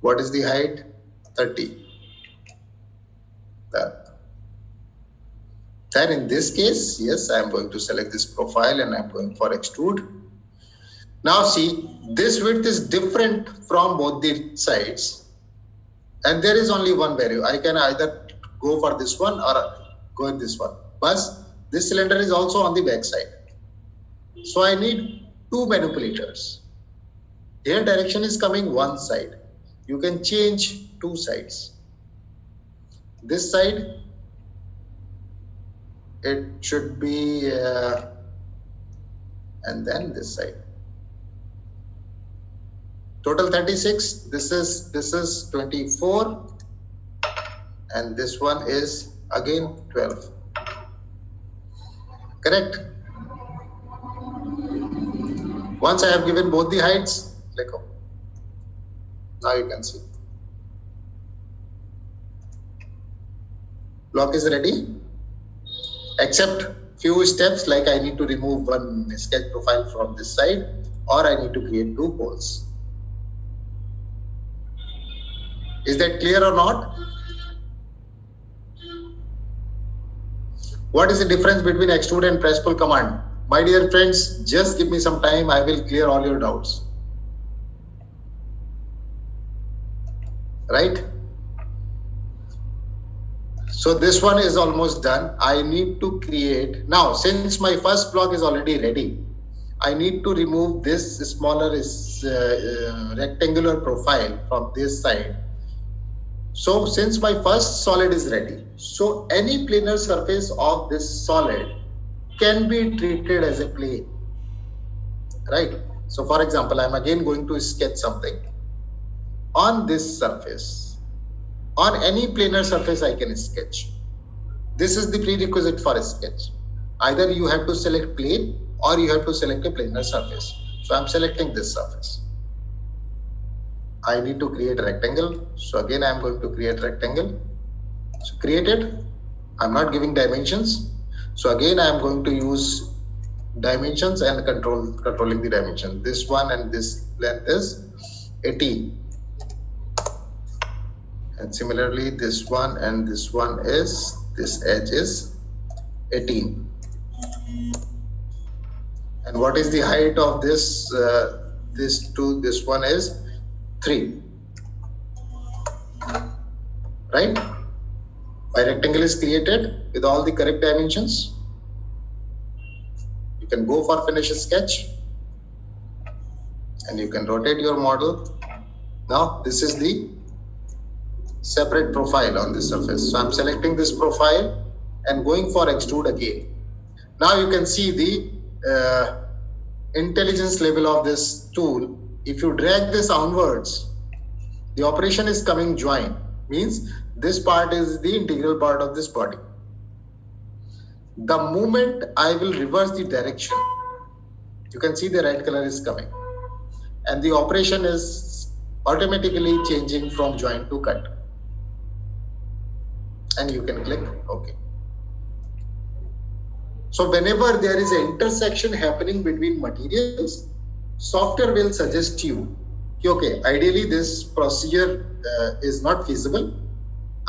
What is the height? 30. Then in this case, yes, I'm going to select this profile and I'm going for extrude. Now see, this width is different from both the sides. And there is only one value. I can either go for this one or go with this one. But this cylinder is also on the back side. So I need two manipulators. Here direction is coming one side. You can change two sides. This side, it should be, and then this side. Total 36. This is 24, and this one is again 12. Correct. Once I have given both the heights, click on. Now you can see. Block is ready, except few steps like I need to remove one sketch profile from this side, or I need to create two holes. Is that clear or not? What is the difference between extrude and press pull command? My dear friends, just give me some time. I will clear all your doubts. Right? So this one is almost done. I need to create. Now, since my first block is already ready, I need to remove this smaller rectangular profile from this side. So since my first solid is ready, so any planar surface of this solid can be treated as a plane, right? So for example, I'm again going to sketch something on this surface. On any planar surface I can sketch. This is the prerequisite for a sketch. Either you have to select plane or you have to select a planar surface. So I'm selecting this surface. I need to create a rectangle. So again, I'm going to create rectangle. So create it. I'm not giving dimensions. So again, I'm going to use dimensions and controlling the dimension. This one and this length is 18. And similarly, this one and this one is, this edge is 18. And what is the height of this, this one is 3. Right? My rectangle is created with all the correct dimensions. You can go for finish sketch and you can rotate your model. Now this is the separate profile on this surface. So I'm selecting this profile and going for extrude again. Now you can see the intelligence level of this tool. If you drag this onwards, the operation is coming join, means this part is the integral part of this body. The moment I will reverse the direction, You can see the red color is coming. And the operation is automatically changing from join to cut. And you can click OK. So whenever there is an intersection happening between materials, software will suggest you, okay, ideally this procedure is not feasible.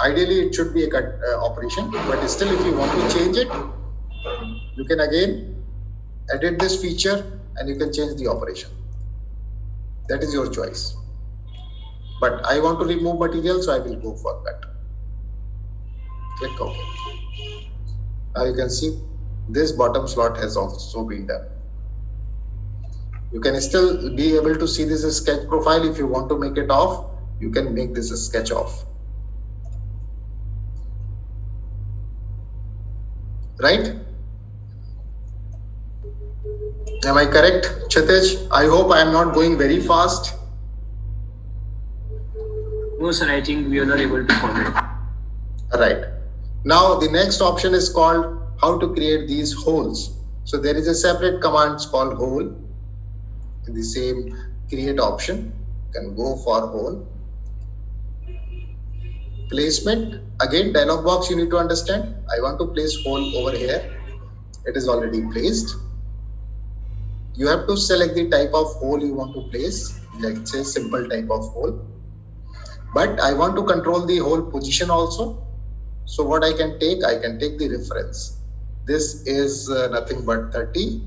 Ideally it should be a cut operation, but still if you want to change it, you can again edit this feature and you can change the operation. That is your choice. But I want to remove material, so I will go for cut. Click OK. Now you can see this bottom slot has also been done. You can still be able to see this sketch profile. If you want to make it off, you can make this a sketch off. Right? Am I correct, Chetej? I hope I am not going very fast. No, sir, I think we are not able to follow. Right. Now the next option is called how to create these holes. So there is a separate command called hole. In the same create option, you can go for hole. Placement, again dialog box you need to understand. I want to place hole over here. It is already placed. You have to select the type of hole you want to place. Let's say simple type of hole. But I want to control the hole position also. So what I can take the reference. This is nothing but 30.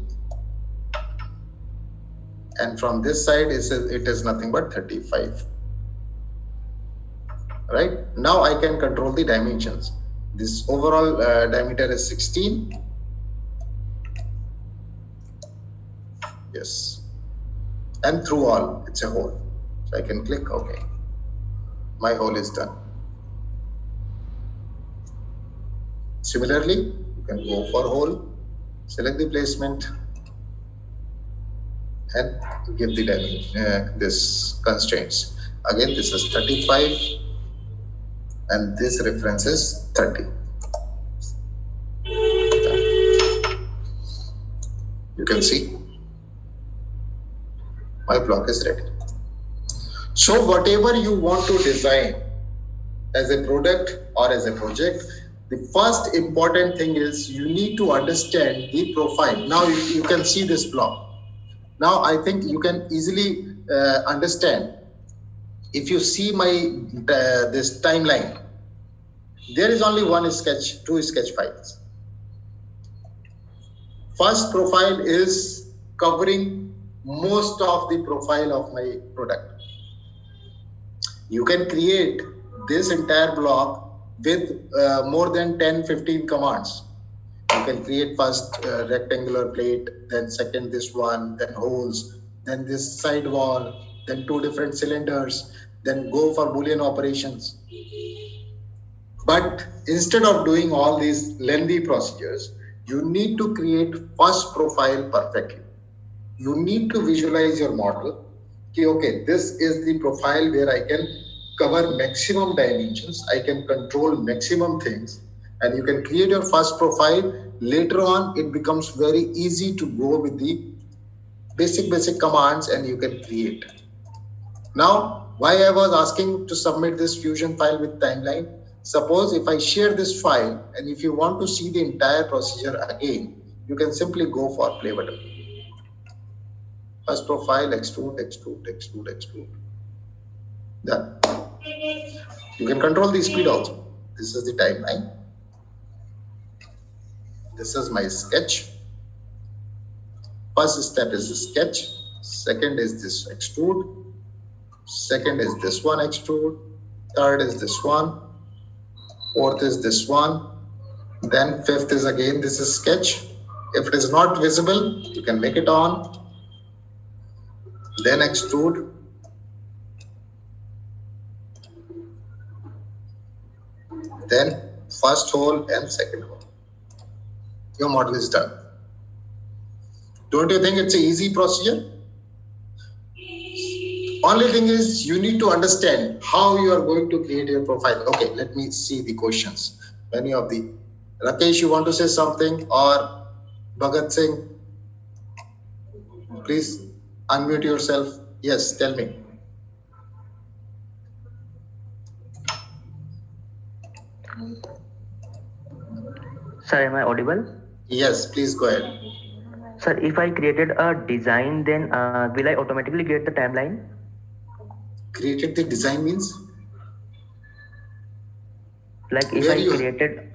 And from this side, it is nothing but 35. Right? Now I can control the dimensions. This overall diameter is 16. Yes. And through all, it's a hole. So I can click OK. My hole is done. Similarly, you can go for hole, select the placement, and give the dimension, this constraints. Again, this is 35, and this reference is 30. You can see my block is ready. So whatever you want to design as a product or as a project, the first important thing is you need to understand the profile. Now you can see this block. Now I think you can easily understand. If you see my this timeline, there is only one sketch, two sketch files. First profile is covering most of the profile of my product. You can create this entire block with more than 10-15 commands. You can create first rectangular plate, then second this one, then holes, then this side wall, then two different cylinders, then go for Boolean operations. But instead of doing all these lengthy procedures, you need to create first profile perfectly. You need to visualize your model. Okay, this is the profile where I can cover maximum dimensions, I can control maximum things, and you can create your first profile. Later on, it becomes very easy to go with the basic commands and you can create. Now, why I was asking to submit this Fusion file with timeline? Suppose if I share this file and if you want to see the entire procedure again, you can simply go for play button. First profile, extrude, extrude, extrude, extrude. Done. You can control the speed also. This is the timeline. This is my sketch. First step is the sketch. Second is this extrude. Second is this one extrude. Third is this one. Fourth is this one. Then fifth is again this is sketch. If it is not visible, you can make it on. Then extrude. Then first hole and second hole. Your model is done. Don't you think it's an easy procedure? Only thing is you need to understand how you are going to create your profile. Okay, let me see the questions. Many of the Rakesh, you want to say something, or Bhagat Singh? Please unmute yourself. Yes, tell me. Sir, am I audible? Yes, please go ahead. Sir, if I created a design, then will I automatically get the timeline? Created the design means? Like if I created...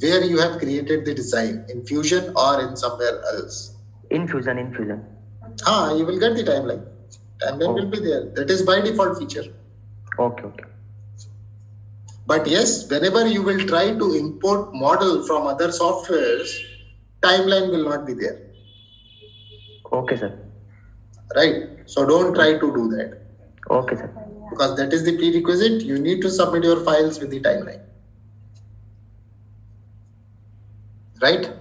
Where you have created the design? In Fusion or in somewhere else? In Fusion. You will get the timeline. Timeline will be there. That is by default feature. Okay. But yes, whenever you will try to import model from other softwares, timeline will not be there. Okay, sir. Right. So don't try to do that. Okay, sir. Because that is the prerequisite. You need to submit your files with the timeline. Right?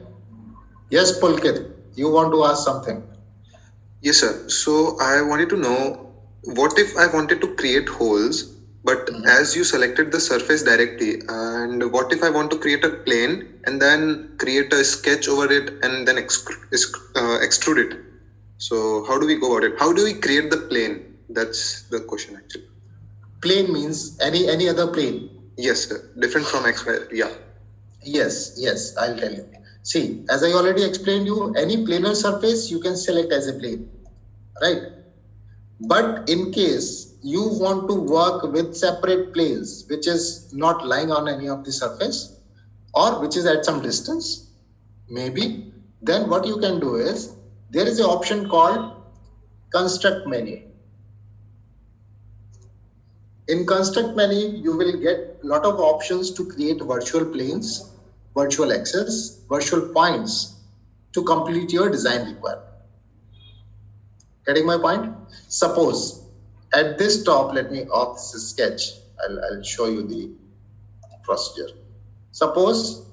Yes, Pulkit, you want to ask something? Yes, sir. So I wanted to know, what if I wanted to create holes, but as you selected the surface directly, and what if I want to create a plane and then create a sketch over it and then extrude it? So how do we go about it? How do we create the plane? That's the question actually. Plane means any other plane? Yes, sir. Different from XY. Yeah. Yes, I'll tell you. See, as I already explained you, any planar surface you can select as a plane, right? But in case you want to work with separate planes, which is not lying on any of the surface or which is at some distance, maybe, then what you can do is, there is an option called construct menu. In construct menu, you will get a lot of options to create virtual planes, virtual axes, virtual points to complete your design requirement. Getting my point? Suppose at this top, let me off this sketch. I'll show you the procedure. Suppose,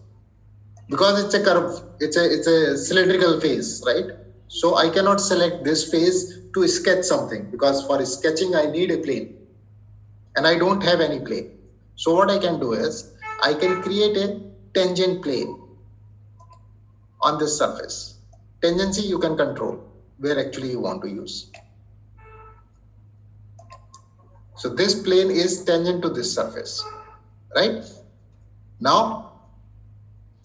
because it's a curve, it's a cylindrical face, right? So I cannot select this face to sketch something, because for sketching I need a plane and I don't have any plane. So what I can do is I can create a tangent plane on this surface. Tangency you can control where actually you want to use. So this plane is tangent to this surface, right? Now,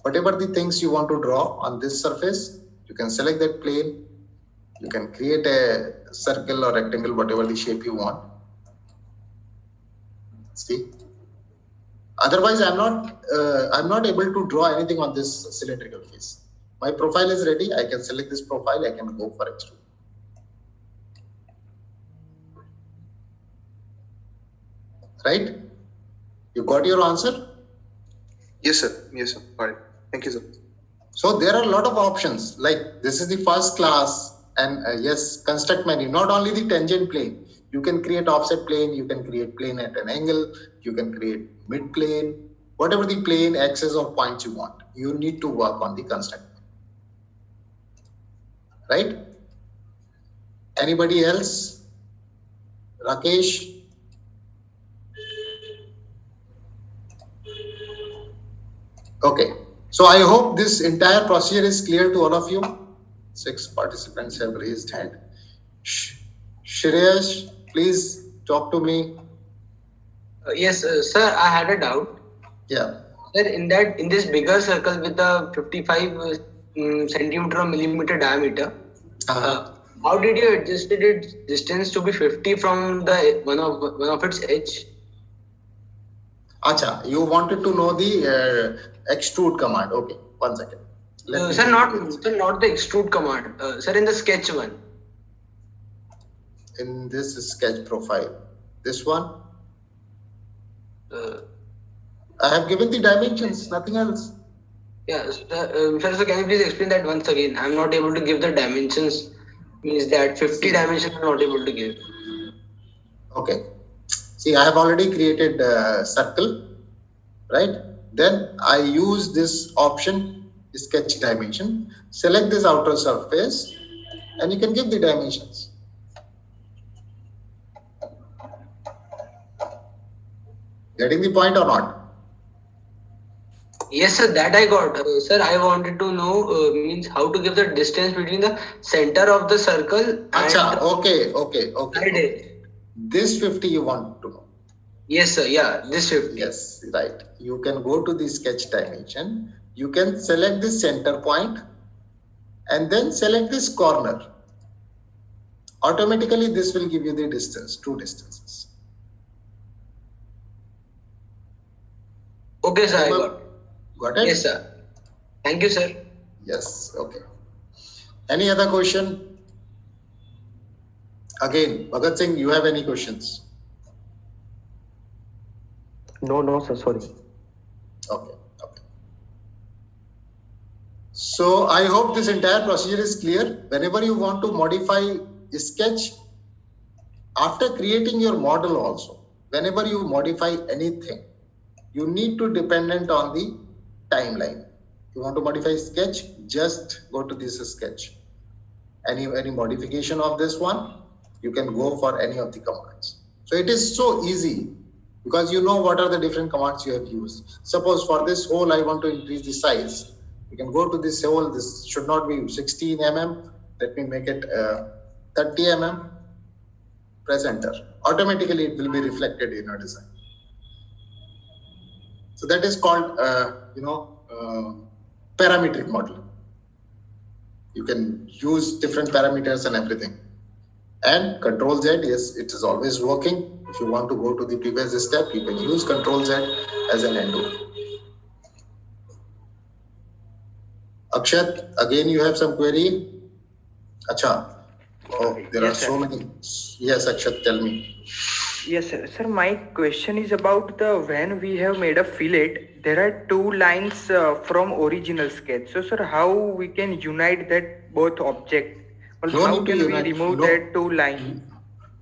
whatever the things you want to draw on this surface, you can select that plane. You can create a circle or rectangle, whatever the shape you want. See? Otherwise, I'm not able to draw anything on this cylindrical face. My profile is ready. I can select this profile. I can go for extrude. Right? You got your answer? Yes, sir. All right. Thank you, sir. So there are a lot of options. Like this is the first class, and yes, construct menu. Not only the tangent plane. You can create offset plane. You can create plane at an angle. You can create mid plane. Whatever the plane, axis, or points you want. You need to work on the construct. Right? Anybody else? Rakesh? Okay. So I hope this entire procedure is clear to all of you. 6 participants have raised hand. Shreyash, please talk to me. Yes, sir, I had a doubt. Yeah. Sir, in this bigger circle with the 55 centimeter or millimeter diameter, how did you adjust its distance to be 50 from the one of its edge? Acha, you wanted to know the extrude command. Okay, 1 second. Sir, not the extrude command. Sir, in the sketch one. In this sketch profile, this one. I have given the dimensions, nothing else. Yes, sir, so can you please explain that once again? I'm not able to give the dimensions. Means that 50 dimensions I'm not able to give. Okay. See, I have already created a circle, right? Then I use this option, sketch dimension, select this outer surface, and you can give the dimensions. Getting the point or not? Yes, sir, that I got. Sir, I wanted to know means how to give the distance between the center of the circle Acha, and okay. This 50 you want to know. Yes, sir. Yeah, this 50. Yes, right. You can go to the sketch dimension. You can select this center point and then select this corner. Automatically, this will give you the distance, two distances. Okay, sir. I got. Got it? Yes, sir. Thank you, sir. Yes. Okay. Any other question? Again, Bhagat Singh, you have any questions? No, sir. Sorry. Okay. So I hope this entire procedure is clear. Whenever you want to modify a sketch, after creating your model also, whenever you modify anything, you need to dependent on the timeline. You want to modify sketch, just go to this sketch. Any modification of this one, you can go for any of the commands. So it is so easy because you know what are the different commands you have used. Suppose for this hole, I want to increase the size. You can go to this hole. This should not be 16 mm. Let me make it 30 mm. Press enter. Automatically, it will be reflected in your design. So that is called, parametric model. You can use different parameters and everything. And Control Z, yes, it is always working. If you want to go to the previous step, you can use Control Z as an undo. Akshat, again you have some query? Acha. Oh, there are so many. Yes, Akshat, tell me. Yes, sir. Sir, my question is about when we have made a fillet, there are two lines from original sketch. So, sir, how we can unite that both object? Or No how need to can we unite. remove No. that two line?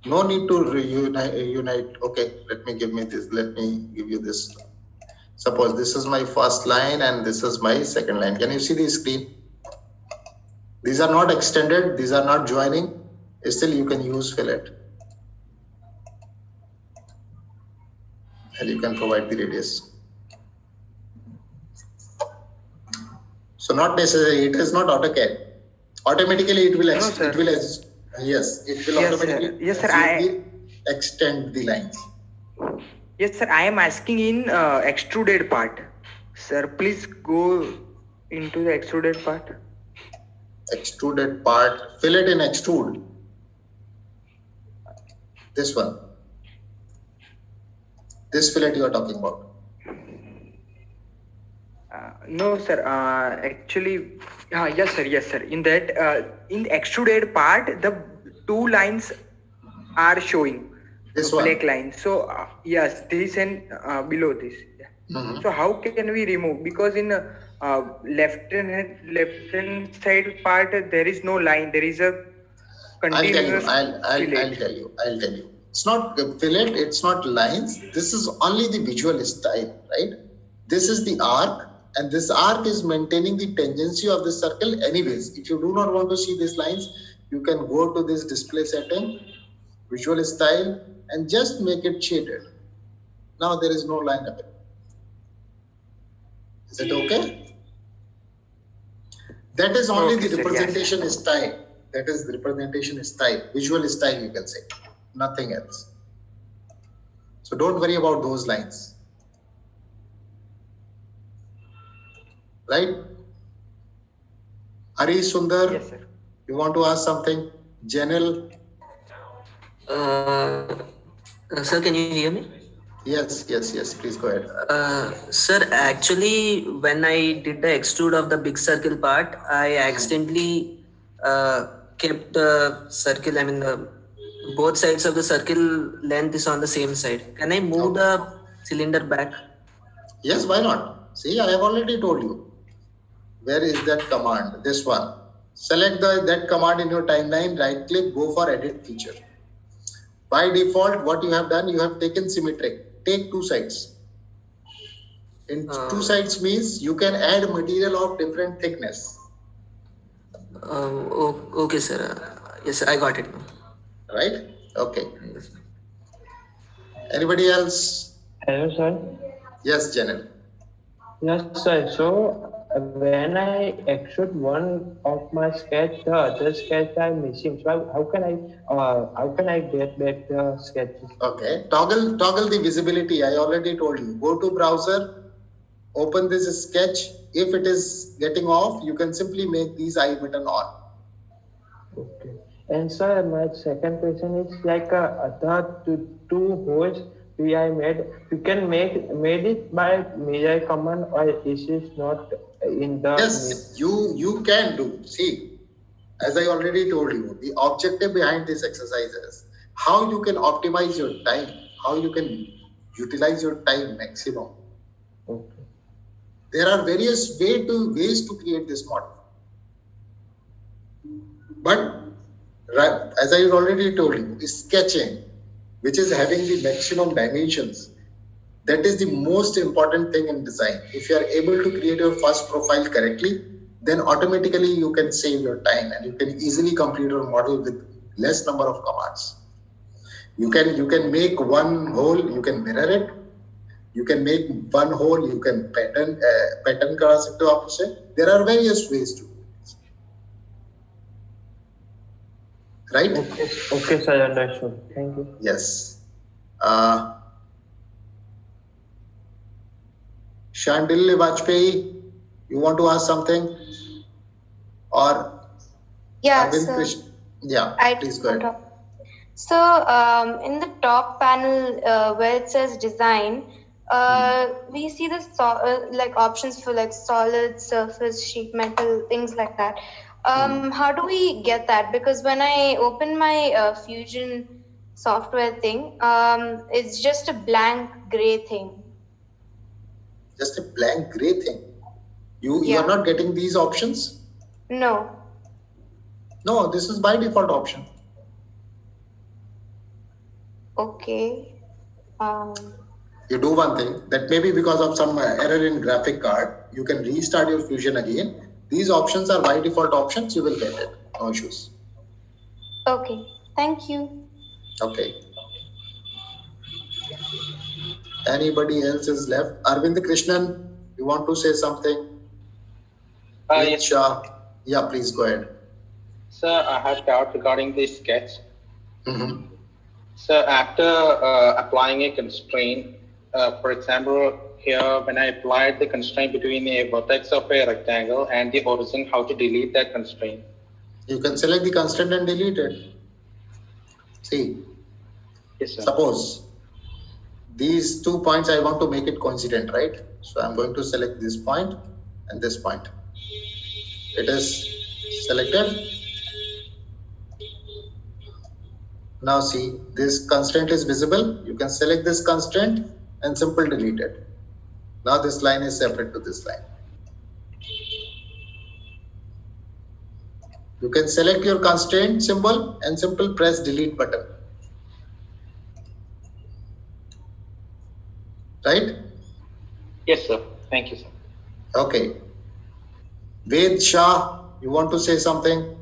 No need to unite. Okay, let me give you this. Suppose this is my first line and this is my second line. Can you see the screen? These are not extended. These are not joining. Still, you can use fillet. And you can provide the radius. So not necessarily, it is not AutoCAD. Automatically it will Yes, sir, automatically extend the lines. Yes, sir. I am asking in extruded part. Sir, please go into the extruded part. Extruded part, fillet in extrude. This one. This fillet you are talking about. No, sir. Actually, yes, sir. In that, in the extruded part, the two lines are showing. This black line. So yes, this and below this. Yeah. Mm-hmm. So how can we remove? Because in left hand side part there is no line. There is a continuous. I'll tell you. It's not fillet. It's not lines. This is only the visual style, right? This is the arc, and this arc is maintaining the tangency of the circle. Anyways, if you do not want to see these lines, you can go to this display setting, visual style, and just make it shaded. Now there is no line up. Is it okay? That is only the representation style. That is the representation style, visual style you can say, nothing else. So don't worry about those lines. Right? Hari Sundar, yes, sir. You want to ask something? Janil? Sir, can you hear me? Yes, please go ahead. Sir, actually, when I did the extrude of the big circle part, I accidentally kept the circle, both sides of the circle length is on the same side. Can I move the cylinder back? Yes, why not? See, I have already told you. Where is that command? This one. Select that command in your timeline, right click, go for edit feature. By default, what you have done, you have taken symmetric. Take two sides. In two sides means you can add material of different thickness. Okay, sir. Yes, I got it. Right? Okay. Anybody else? Hello, sir. Yes, Janil. Yes, sir. So when I extrude one of my sketch, the other sketch I'm missing. So how can I get back the sketches? Okay, toggle the visibility. I already told you. Go to browser, open this sketch. If it is getting off, you can simply make these I button on. Okay. And sir, my second question is like the two holes I made. You can made it by measure command, or this is not in the. Yes, you can do. See, as I already told you, the objective behind this exercise is how you can optimize your time, how you can utilize your time maximum. Okay. There are various ways to create this model. But as I already told you, sketching, which is having the maximum dimensions, that is the most important thing in design. If you are able to create your first profile correctly, then automatically you can save your time and you can easily complete your model with less number of commands. You can make one hole, you can mirror it. You can make one hole, you can pattern करा सकते हो आप उसे. There are various ways to. Right? Okay, sir, understood. Thank you. Yes. Shandil Vajpayee, you want to ask something? Or Yeah, Arvind sir. Krishna? Yeah, please go ahead. So in the top panel where it says design, we see the like options for like solid, surface, sheet metal, things like that. How do we get that? Because when I open my Fusion software thing, it's just a blank gray thing. Just a blank gray thing. You are not getting these options? No. No, this is by default option. Okay. You do one thing, that maybe because of some error in graphic card, you can restart your Fusion again. These options are by default options, you will get it. No issues. Okay. Thank you. Okay. Anybody else is left? Arvind Krishnan, you want to say something? Yes. Shah. Yeah, please go ahead. Sir, I have doubt regarding this sketch. Mm-hmm. So after applying a constraint, for example, here when I applied the constraint between a vertex of a rectangle and the origin, how to delete that constraint? You can select the constraint and delete it. See, yes, sir. Suppose these 2 points I want to make it coincident, right? So I'm going to select this point and this point. It is selected. Now see, this constraint is visible. You can select this constraint and simple delete it. Now this line is separate to this line. You can select your constraint symbol and simple press delete button. Right? Yes, sir. Thank you, sir. Okay. Ved Shah, you want to say something?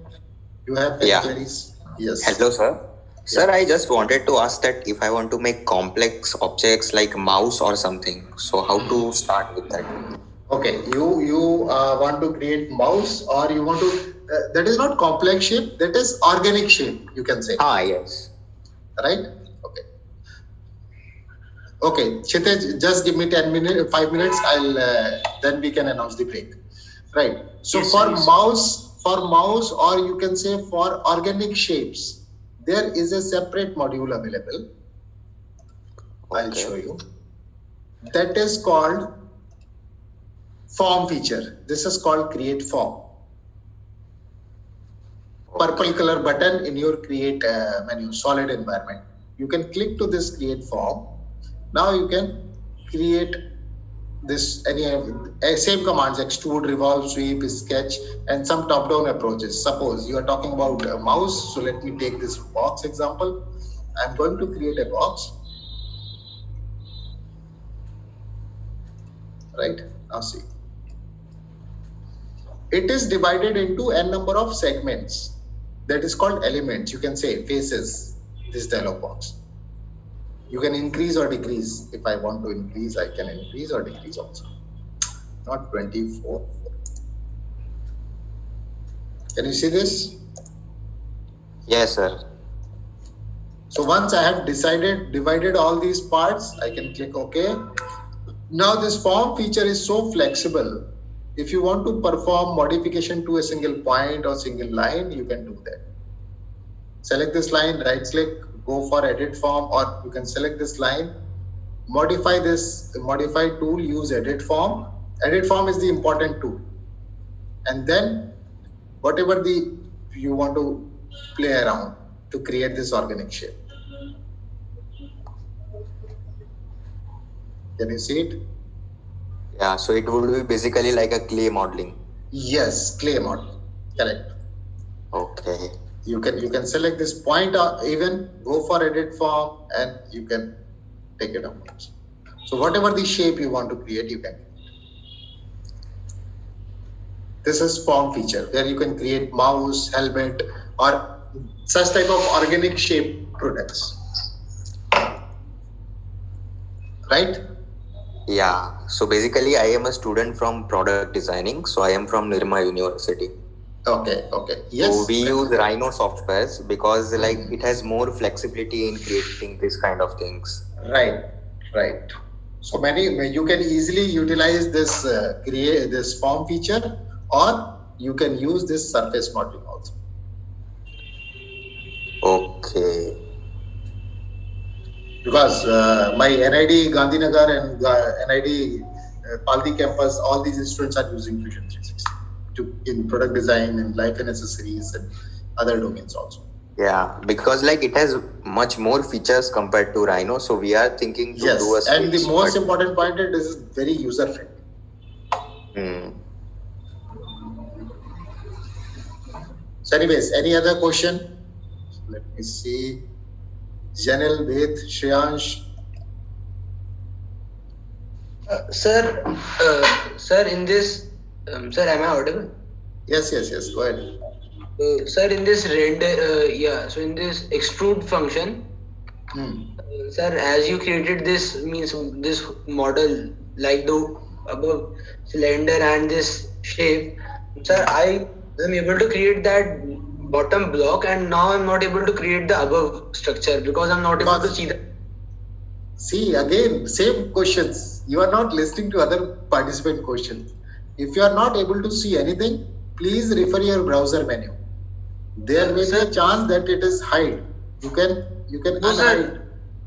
You have any queries? Yes. Hello, sir. Sir, I just wanted to ask that if I want to make complex objects like mouse or something, so how to start with that? Okay, you want to create mouse, or you want to, that is not complex shape, that is organic shape, you can say. Ah, yes. Right? Okay. Okay, Kshitij, just give me 5 minutes, then we can announce the break. Right. So Yes, for yes. mouse, or you can say for organic shapes, there is a separate module available. I'll show you. That is called form feature. This is called create form. Purple color button in your create menu, solid environment. You can click to this create form. Now you can create this same commands: extrude, revolve, sweep, sketch, and some top-down approaches. Suppose you are talking about a mouse, so let me take this box example. I'm going to create a box. Right, now see. It is divided into n number of segments. That is called elements. You can say faces, this dialog box. You can increase or decrease. If I want to increase, I can increase or decrease also. not 24. Can you see this? Yes, sir. So once I have divided all these parts, I can click OK. Now this form feature is so flexible. If you want to perform modification to a single point or single line, you can do that. Select this line, right click, go for edit form, or you can select this line, modify tool, use edit form. Edit form is the important tool. And then whatever you want to play around to create this organic shape. Can you see it? Yeah, so it would be basically like a clay modeling. Yes, clay model. Correct. Okay. You can select this point or even go for edit form and you can take it upwards. So whatever the shape you want to create, you can. This is form feature where you can create mouse, helmet, or such type of organic shape products. Right? Yeah. So basically, I am a student from product designing. So I am from Nirma University. Okay. Yes. So we use Rhino softwares because like it has more flexibility in creating this kind of things. Right. So you can easily utilize this create this form feature, or you can use this surface modeling also. Okay. Because my NID Gandhinagar and NID Paldi campus, all these students are using Fusion 360 in product design and life and accessories and other domains also. Yeah, because like it has much more features compared to Rhino, so we are thinking to do a switch. And the most important point is this is very user friendly. So anyways, any other question? Let me see. Janil, Ved, Shreyansh. Sir, in this, sir, am I audible? Yes. Go ahead. Sir, in this so in this extrude function, sir, as you created this this model like the above cylinder and this shape, sir, I am able to create that bottom block, and now I'm not able to create the above structure because I'm not able to see that. See, again, same questions. You are not listening to other participant questions. If you are not able to see anything, please refer your browser menu. There may be a chance that it is hide. You can unhide.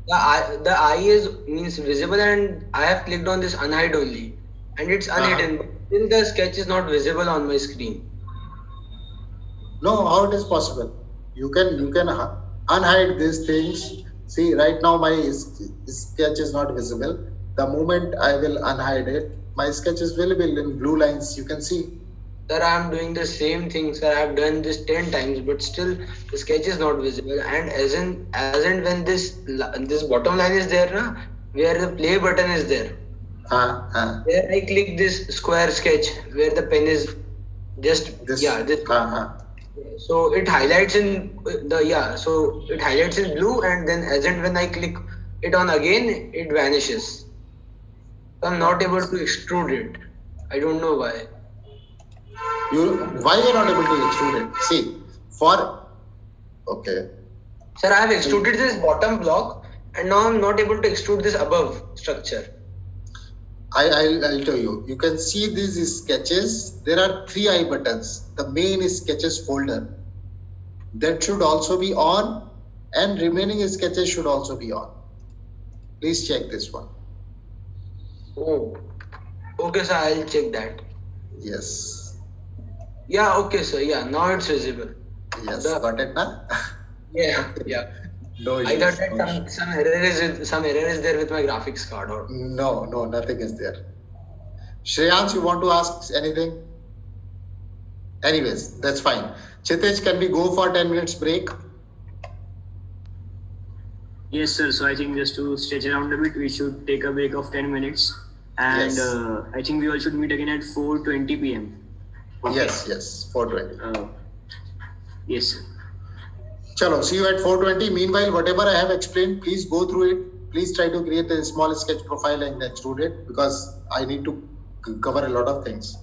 The eye means visible, and I have clicked on this unhide only, and it's unhidden. Still, the sketch is not visible on my screen. No, how it is possible? You can unhide these things. See, right now my sketch is not visible. The moment I will unhide it, my sketch is visible in blue lines. You can see. Sir, I am doing the same thing, sir. I have done this 10 times, but still the sketch is not visible. And as in when this bottom line is there, where the play button is there, where I click this square sketch where the pen is just this. So it highlights in so it highlights in blue, and then as and when I click it on again, it vanishes. So I'm not able to extrude it. I don't know why. Why you're not able to extrude it? See, Sir, I have extruded this bottom block, and now I'm not able to extrude this above structure. I'll tell you. You can see these sketches. There are 3 eye buttons. The main sketches folder that should also be on, and remaining sketches should also be on. Please check this one. Oh, okay, sir. I'll check that. Yes. Yeah. Okay, sir. Yeah. Now it's visible. Yes. Got it, na? Yeah. No I thought that some error is there with my graphics card. Or no, nothing is there. Shreyansh, you want to ask anything? Anyways, that's fine. Chitesh, can we go for 10 minutes break? Yes, sir. So I think just to stretch around a bit, we should take a break of 10 minutes. And I think we all should meet again at 4:20 p.m. Okay. Yes, 4:20. Yes, sir. Chalo, see you at 4:20. Meanwhile, whatever I have explained, please go through it. Please try to create a small sketch profile and extrude it, because I need to cover a lot of things.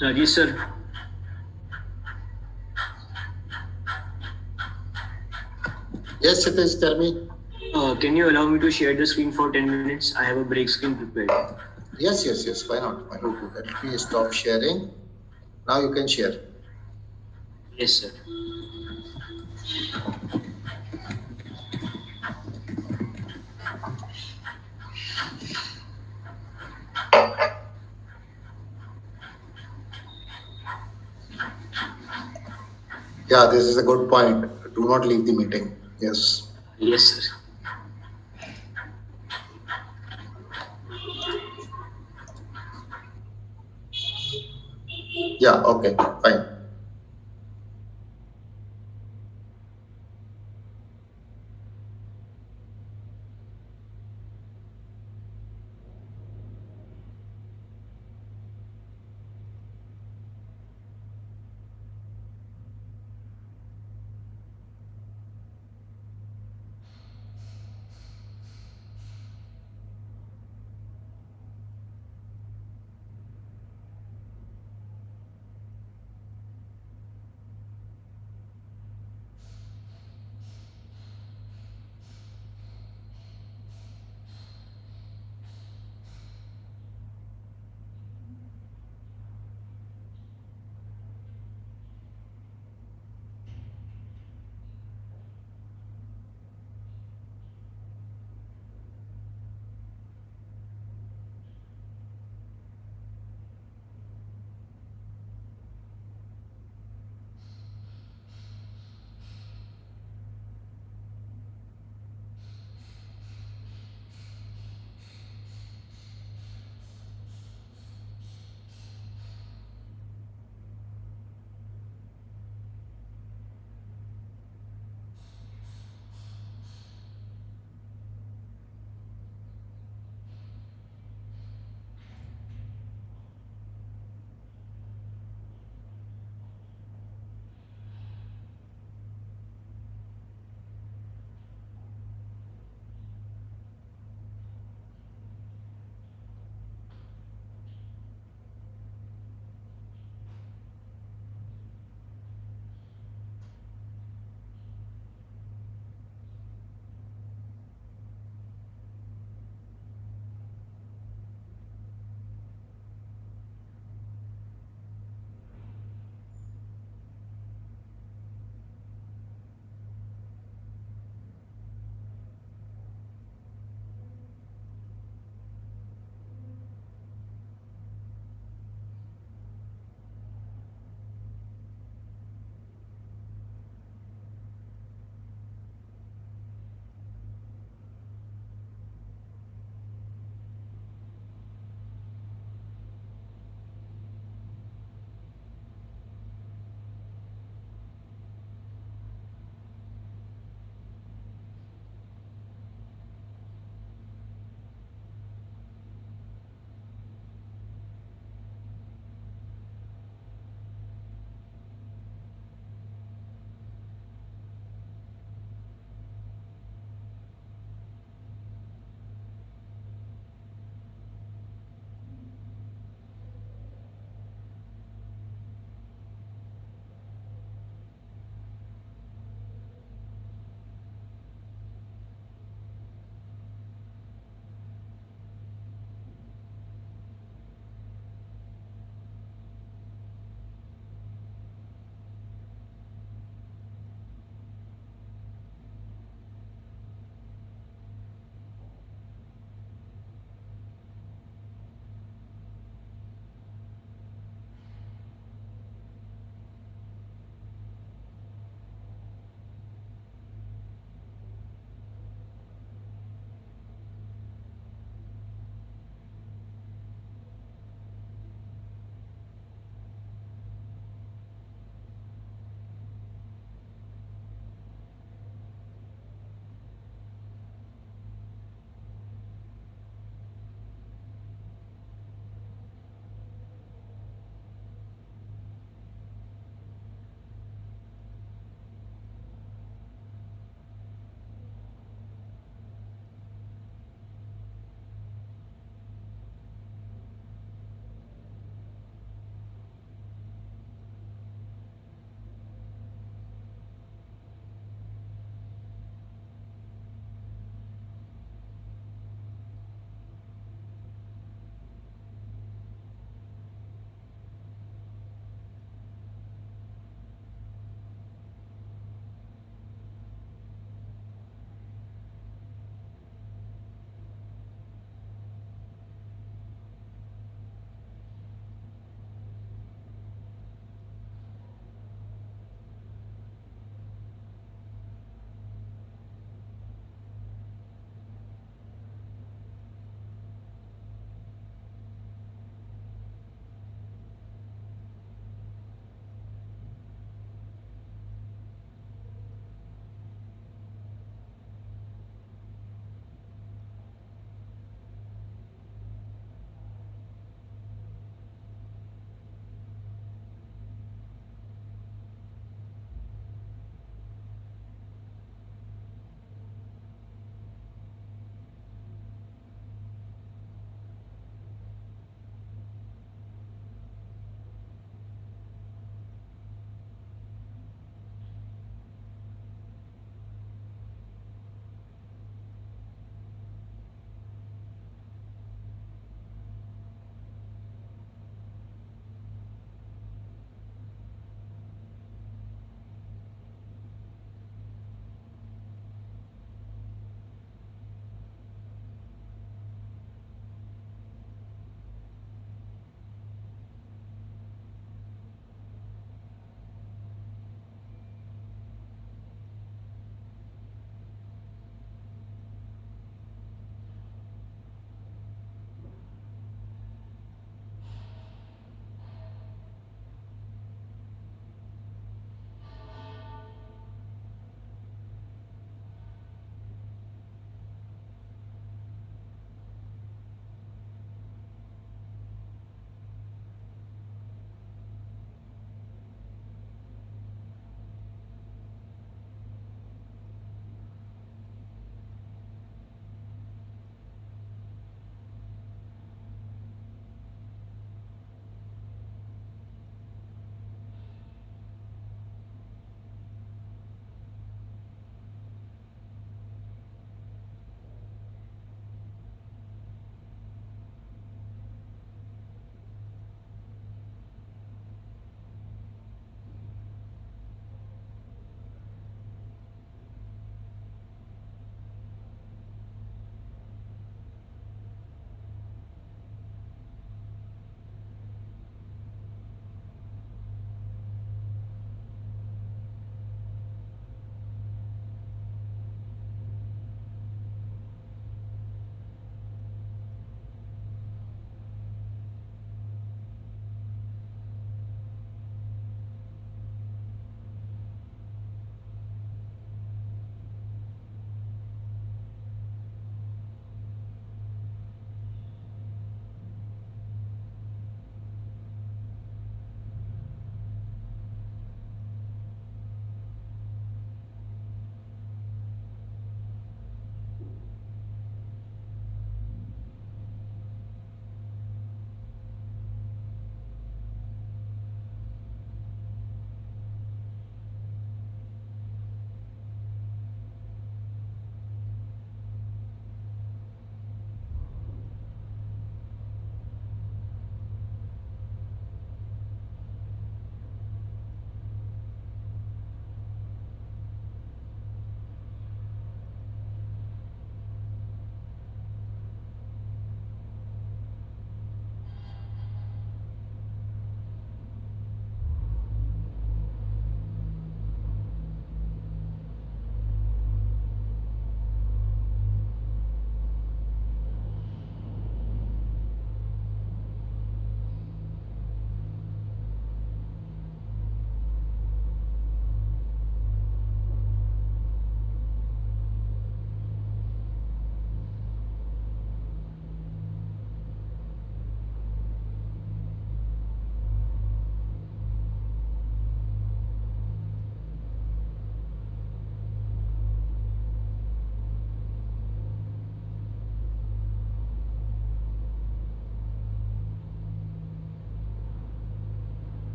Rajesh sir. Yes, Satish, tell me. Can you allow me to share the screen for 10 minutes? I have a break screen prepared. Yes. Why not? Why not? Let me stop sharing. Now you can share. Yes, sir. Yeah, this is a good point. Do not leave the meeting. Yes. Yes, sir. Yeah, okay, fine.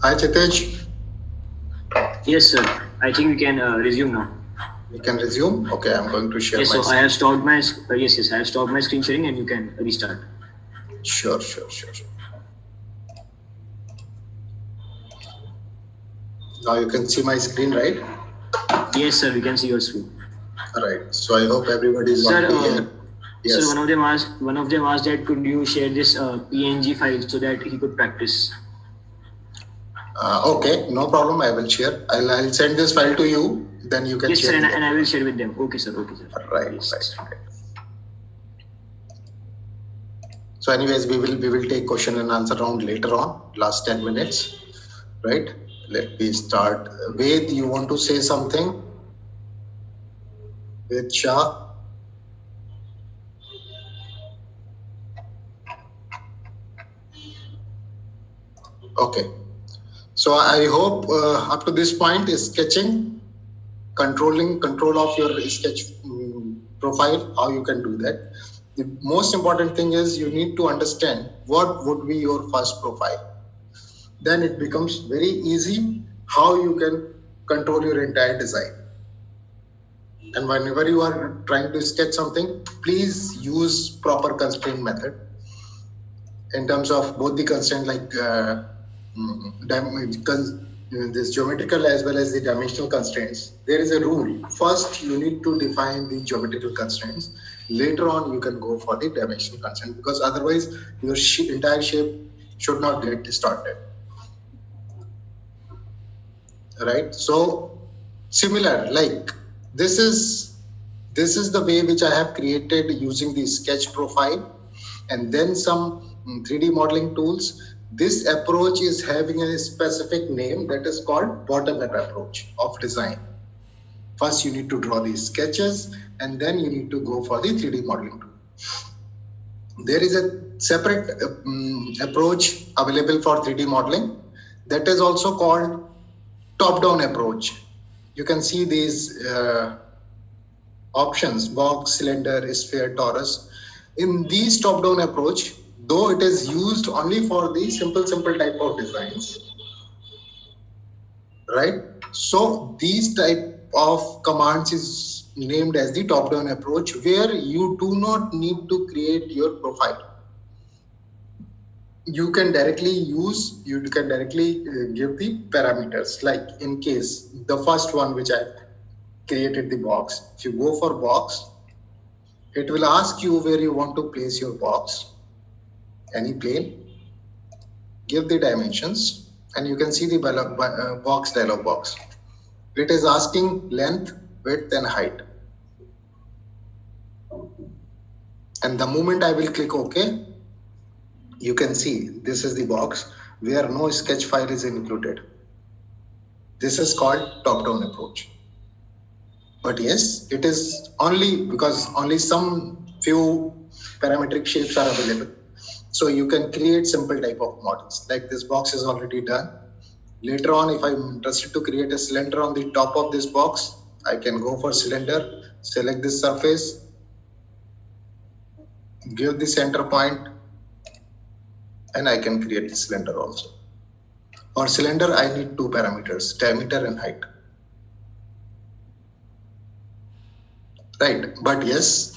Hi, Chitesh. Yes, sir. I think we can resume now. We can resume. Okay, I'm going to share Yes, my so screen. I have stopped my yes. I have stopped my screen sharing, and you can restart. Sure. Now you can see my screen, right? Yes, sir. We can see your screen. All right. So I hope everybody is Sir, here. Yes. Sir, one of them asked that could you share this PNG file so that he could practice. Okay, no problem. I will share. I'll send this file to you. Then you can Yes, share. sir, and I will share with them. Okay, sir. Right. So, anyways, we will take question and answer round later on. Last 10 minutes, right? Let me start. Ved, you want to say something? Ved Shah. Okay. So I hope up to this point is sketching, control of your sketch profile, how you can do that. The most important thing is you need to understand what would be your first profile. Then it becomes very easy how you can control your entire design. And whenever you are trying to sketch something, please use proper constraint method in terms of both the constraint like this geometrical as well as the dimensional constraints. There is a rule. First, you need to define the geometrical constraints. Later on, you can go for the dimensional constraint because otherwise your entire shape should not get distorted. Right? So similar, like this is the way which I have created using the sketch profile and then some 3D modeling tools. This approach is having a specific name that is called bottom-up approach of design. First, you need to draw these sketches and then you need to go for the 3D modeling tool. There is a separate approach available for 3D modeling that is also called top-down approach. You can see these options: box, cylinder, sphere, torus. In these top-down approach, though it is used only for the simple type of designs, right? So these type of commands is named as the top-down approach, where you do not need to create your profile. You can directly give the parameters. Like in case the first one which I created the box, if you go for box, it will ask you where you want to place your box, any plane, give the dimensions, and you can see the box dialog box. It is asking length, width, and height. And the moment I will click OK, you can see this is the box where no sketch file is included. This is called top-down approach. But yes, it is only because only some few parametric shapes are available. So you can create simple type of models. Like this box is already done. Later on, if I'm interested to create a cylinder on the top of this box, I can go for cylinder, select this surface, give the center point, and I can create the cylinder also. For cylinder, I need two parameters, diameter and height. Right, but yes,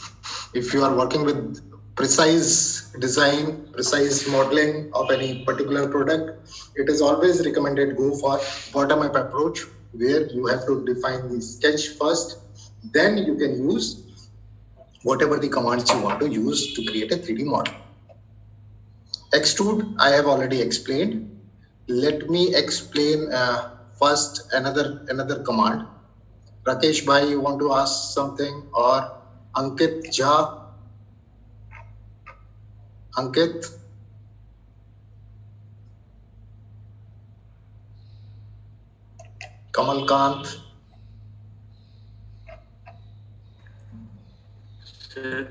if you are working with precise design, precise modeling of any particular product, it is always recommended go for bottom-up approach, where you have to define the sketch first, then you can use whatever the commands you want to use to create a 3D model. Extrude, I have already explained. Let me explain first another command. Rakesh Bhai, you want to ask something, or Ankit Jha? Ankit? Kamal Kant? Sir.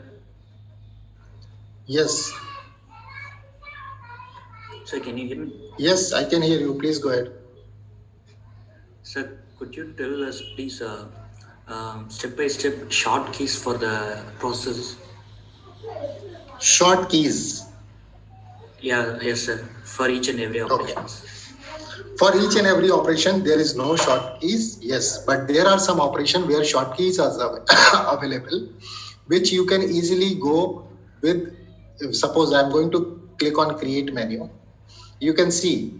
Yes. Sir, can you hear me? Yes, I can hear you. Please go ahead. Sir, could you tell us, please, step by step short keys for the process? Short keys? Yeah, yes, sir. For each and every operations. For each and every operation, there is no shortkeys, yes, but there are some operations where shortkeys are available, which you can easily go with. If suppose I'm going to click on create menu, you can see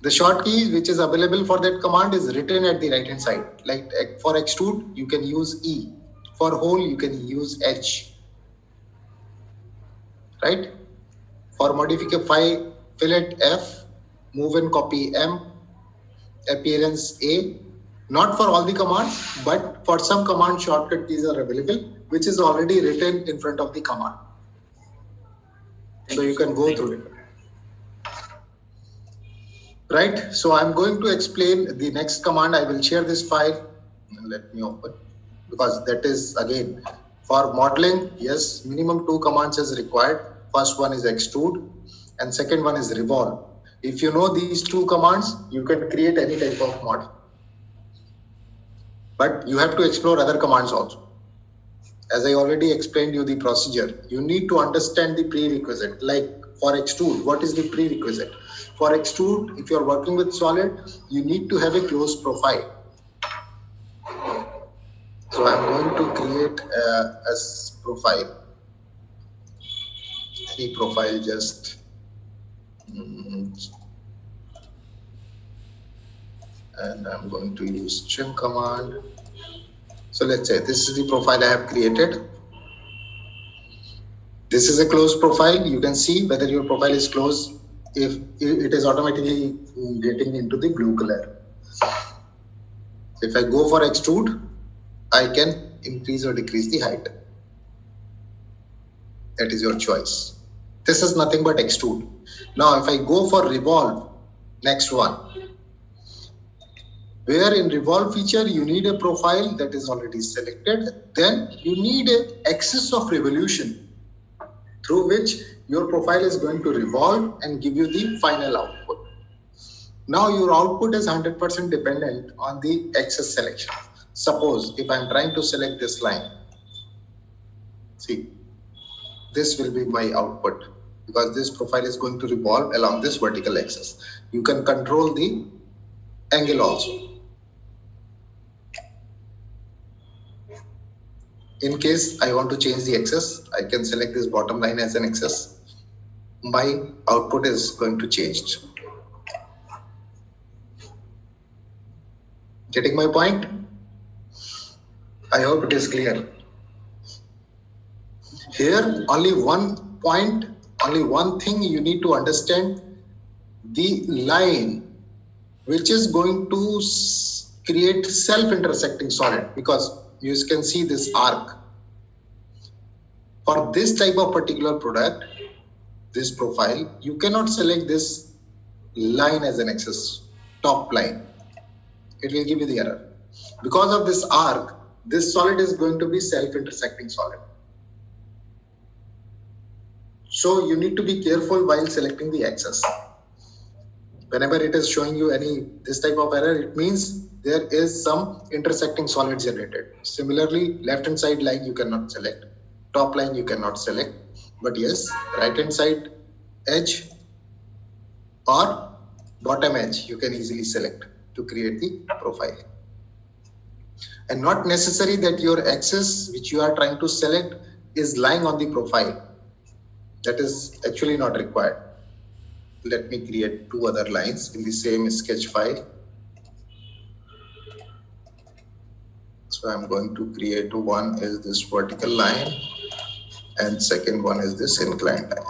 the shortkey which is available for that command is written at the right hand side. Like for extrude, you can use E. For hole, you can use H. Right? For modify fillet F, move and copy M, appearance A. Not for all the commands, but for some command shortcut keys are available, which is already written in front of the command. So you can go through it. Right, so I'm going to explain the next command. I will share this file. Let me open, because that is again for modeling. Yes, minimum 2 commands is required. First one is extrude and second one is revolve. If you know these 2 commands, you can create any type of model. But you have to explore other commands also. As I already explained you the procedure, you need to understand the prerequisite. Like for extrude, what is the prerequisite? For extrude, if you are working with solid, you need to have a closed profile. So I'm going to create a profile. Any profile, just and I'm going to use trim command. So let's say this is the profile I have created. This is a closed profile. You can see whether your profile is closed if it is automatically getting into the blue color. If I go for extrude, I can increase or decrease the height. That is your choice. This is nothing but extrude. Now if I go for revolve, next one, where in revolve feature you need a profile that is already selected, then you need an axis of revolution through which your profile is going to revolve and give you the final output. Now your output is 100% dependent on the axis selection. Suppose if I'm trying to select this line, see, this will be my output because this profile is going to revolve along this vertical axis. You can control the angle also. In case I want to change the axis, I can select this bottom line as an axis. My output is going to change. Getting my point? I hope it is clear. Here, only one point, only one thing you need to understand: the line which is going to create self-intersecting solid, because you can see this arc. For this type of particular product, this profile, you cannot select this line as an axis, top line. It will give you the error. Because of this arc, this solid is going to be self-intersecting solid. So you need to be careful while selecting the axis. Whenever it is showing you this type of error, it means there is some intersecting solid generated. Similarly, left hand side line you cannot select, top line you cannot select, but yes, right hand side edge or bottom edge you can easily select to create the profile. And not necessary that your axis which you are trying to select is lying on the profile. That is actually not required. Let me create 2 other lines in the same sketch file. So I'm going to create one is this vertical line and second one is this inclined line.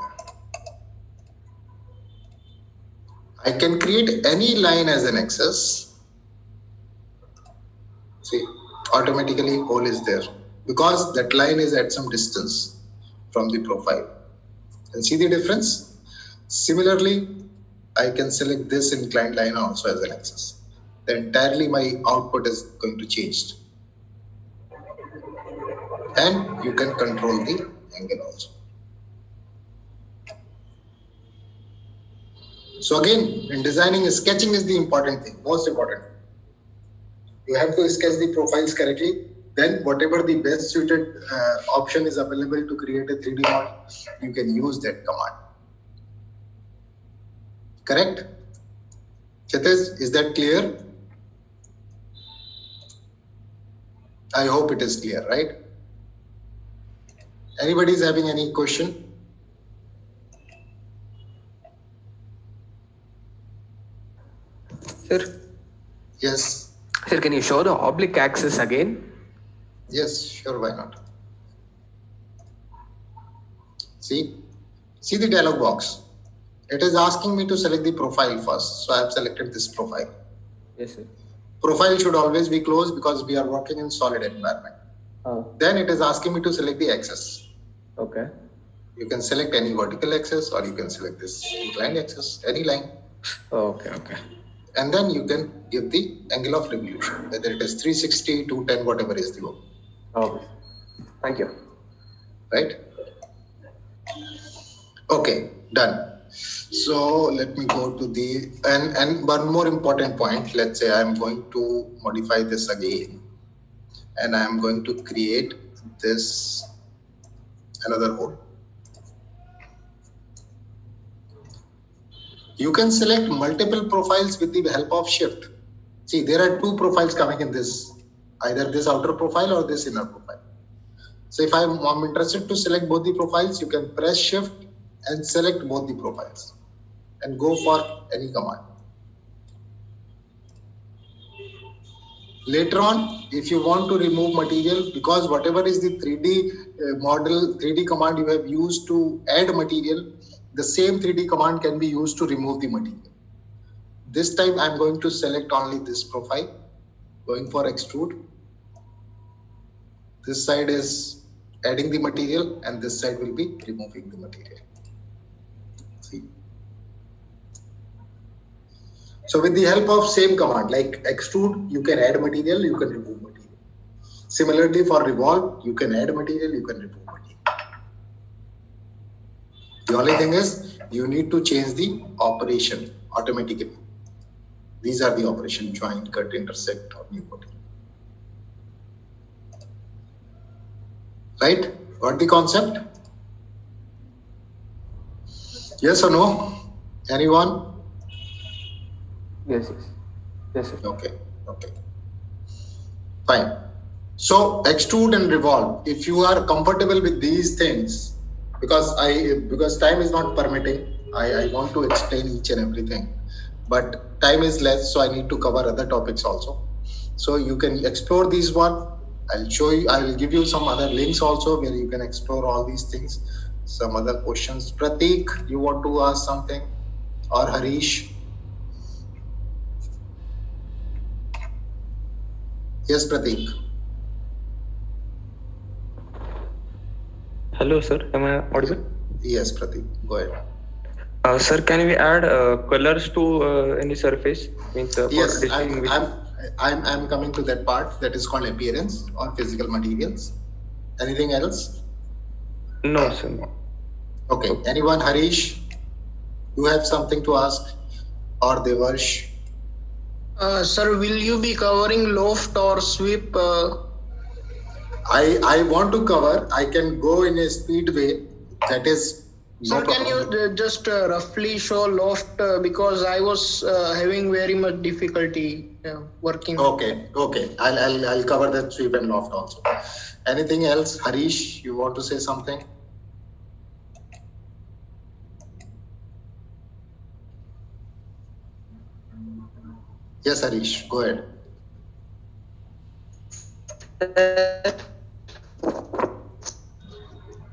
I can create any line as an axis. See, automatically hole is there because that line is at some distance from the profile. And see the difference? Similarly, I can select this inclined line also as an axis. Then entirely my output is going to change. And you can control the angle also. So again, in designing, sketching is the important thing, most important. You have to sketch the profiles correctly. Then whatever the best suited option is available to create a 3D model, you can use that command. Correct? Kshitij, is that clear? I hope it is clear, right? Anybody is having any question? Sir? Yes. Sir, can you show the oblique axis again? Yes, sure, why not? See the dialog box. It is asking me to select the profile first. So I have selected this profile. Yes, sir. Profile should always be closed because we are working in solid environment. Then it is asking me to select the axis. Okay. You can select any vertical axis or you can select this inclined axis, any line. Okay. And then you can give the angle of revolution, whether it is 360, 210, whatever is the one. Okay. Thank you. Right? Okay, done. So let me go to the, and one more important point. Let's say I'm going to modify this again. And I'm going to create this another hole. You can select multiple profiles with the help of shift. See, there are two profiles coming in this, either this outer profile or this inner profile. So if I'm interested to select both the profiles, you can press shift and select both the profiles and go for any command. Later on, if you want to remove material, because whatever is the 3D model, 3D command you have used to add material, the same 3D command can be used to remove the material. This time I'm going to select only this profile, going for extrude. This side is adding the material and this side will be removing the material. See? So with the help of same command like extrude, you can add material, you can remove material. Similarly for revolve, you can add material, you can remove material. The only thing is you need to change the operation automatically. These are the operation: join, cut, intersect, or new material. Right? Got the concept? Yes or no? Anyone? Yes. Sir. Okay. Fine. So extrude and revolve. If you are comfortable with these things, because time is not permitting, I want to explain each and everything, but time is less, so I need to cover other topics also. So you can explore these one. I'll show you. I will give you some other links also where you can explore all these things. Some other questions. Prateek, you want to ask something, or Harish? Yes, Prateek. Hello, sir. Am I audible? Yes, Prateek. Go ahead. Sir, can we add colors to any surface? Yes, I'm coming to that part. That is called appearance or physical materials. Anything else? No, sir. No. Okay. Anyone? Harish, you have something to ask, or Devarsh? Sir, will you be covering loft or sweep? I want to cover. I can go in a speedway. That is. Sir, can you just roughly show loft because I was having very much difficulty working. Okay. I'll cover that sweep and loft also. Anything else? Harish, you want to say something? Yes, Harish, go ahead.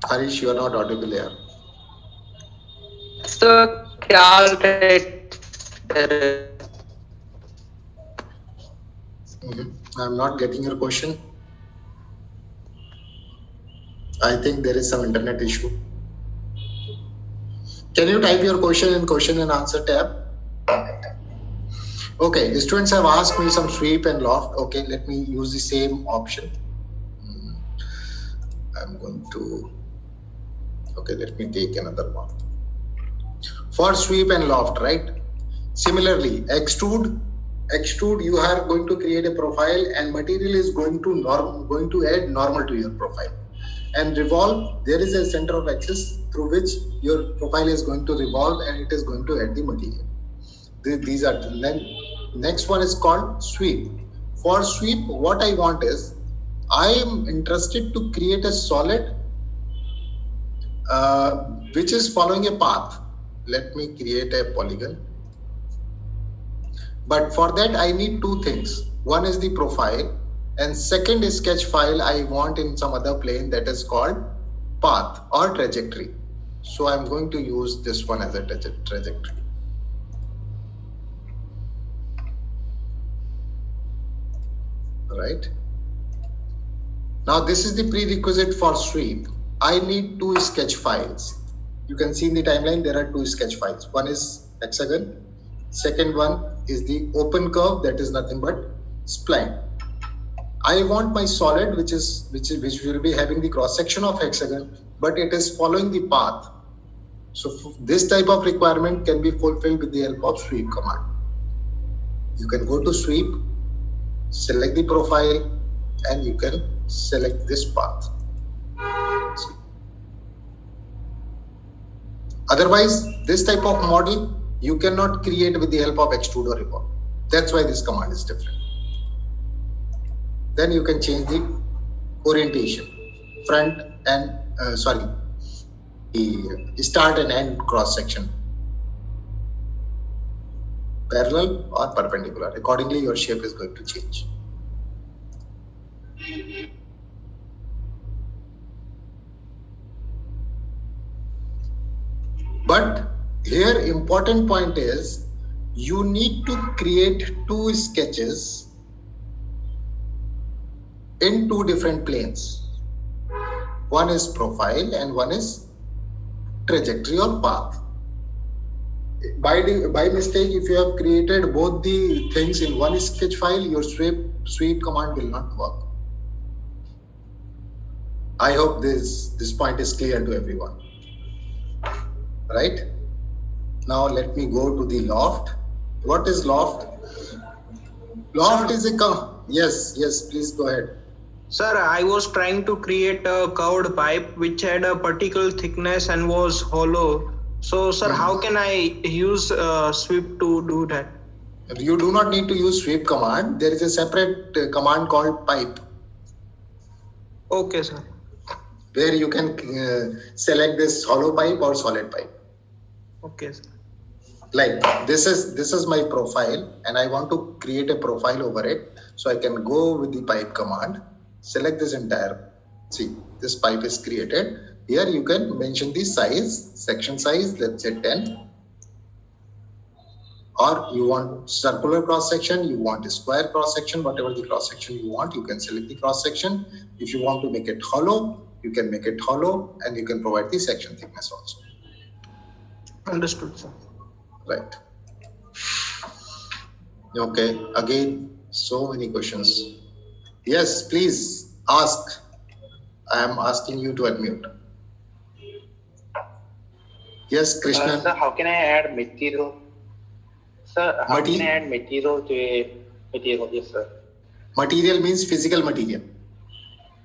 Harish, you are not audible here. So, I'm not getting your question. I think there is some internet issue. Can you type your question in question and answer tab? Okay, the students have asked me some sweep and loft. Okay, let me use the same option. I'm going to, okay, let me take another one. For sweep and loft, right? Similarly, extrude, you are going to create a profile and material is going to add normal to your profile. And revolve, there is a center of axis through which your profile is going to revolve and it is going to add the material. These are then next one is called sweep. For sweep, what I want is I am interested to create a solid which is following a path. Let me create a polygon. But for that I need two things. One is the profile and second is sketch file I want in some other plane that is called path or trajectory. So I'm going to use this one as a trajectory. Right. Now this is the prerequisite for sweep. I need two sketch files. You can see in the timeline there are two sketch files. One is hexagon. Second one is the open curve, that is nothing but spline. I want my solid which will be having the cross section of hexagon, but it is following the path. So this type of requirement can be fulfilled with the help of sweep command. You can go to sweep, select the profile, and you can select this path. Otherwise, this type of model you cannot create with the help of extrude or revolve. That's why this command is different. Then you can change the orientation, front and the start and end cross section, parallel or perpendicular. Accordingly, your shape is going to change. But here important point is you need to create two sketches in two different planes. One is profile and one is trajectory or path. By mistake, if you have created both the things in one sketch file, your sweep command will not work. I hope this point is clear to everyone. Right? Now let me go to the loft. What is loft? Loft is a yes, please go ahead. Sir, I was trying to create a curved pipe which had a particular thickness and was hollow. So, sir, how can I use sweep to do that? You do not need to use sweep command. There is a separate command called pipe. Okay, sir. Where you can select this hollow pipe or solid pipe. Okay, sir. Like this is my profile and I want to create a profile over it. So I can go with the pipe command, select this entire, see this pipe is created. Here you can mention the size, section size, let's say 10. Or you want circular cross section, you want a square cross section, whatever the cross section you want, you can select the cross section. If you want to make it hollow, you can make it hollow and you can provide the section thickness also. Understood, sir. Right. Okay, again, so many questions. Yes, please ask. I am asking you to unmute. Yes, Krishna. Sir, how can I add material? Sir, how can I add material to a material? Yes, sir. Material means physical material.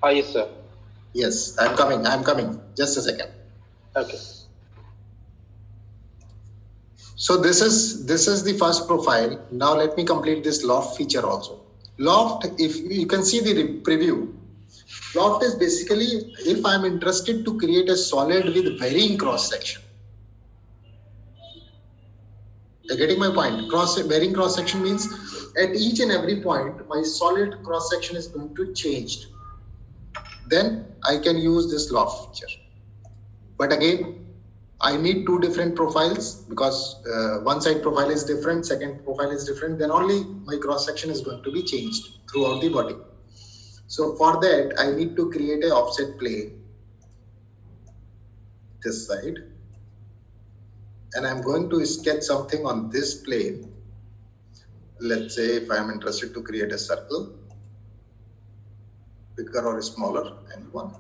Oh, yes, sir. Yes, I'm coming. Just a second. Okay. So this is the first profile. Now let me complete this loft feature also. Loft, if you can see the preview, loft is basically if I'm interested to create a solid with varying cross section. You're getting my point? Varying cross section means at each and every point, my solid cross section is going to change. Then I can use this loft feature. But again, I need two different profiles because one side profile is different, second profile is different. Then only my cross section is going to be changed throughout the body. So for that, I need to create a offset plane this side. And I'm going to sketch something on this plane. Let's say if I'm interested to create a circle, bigger or smaller, and one.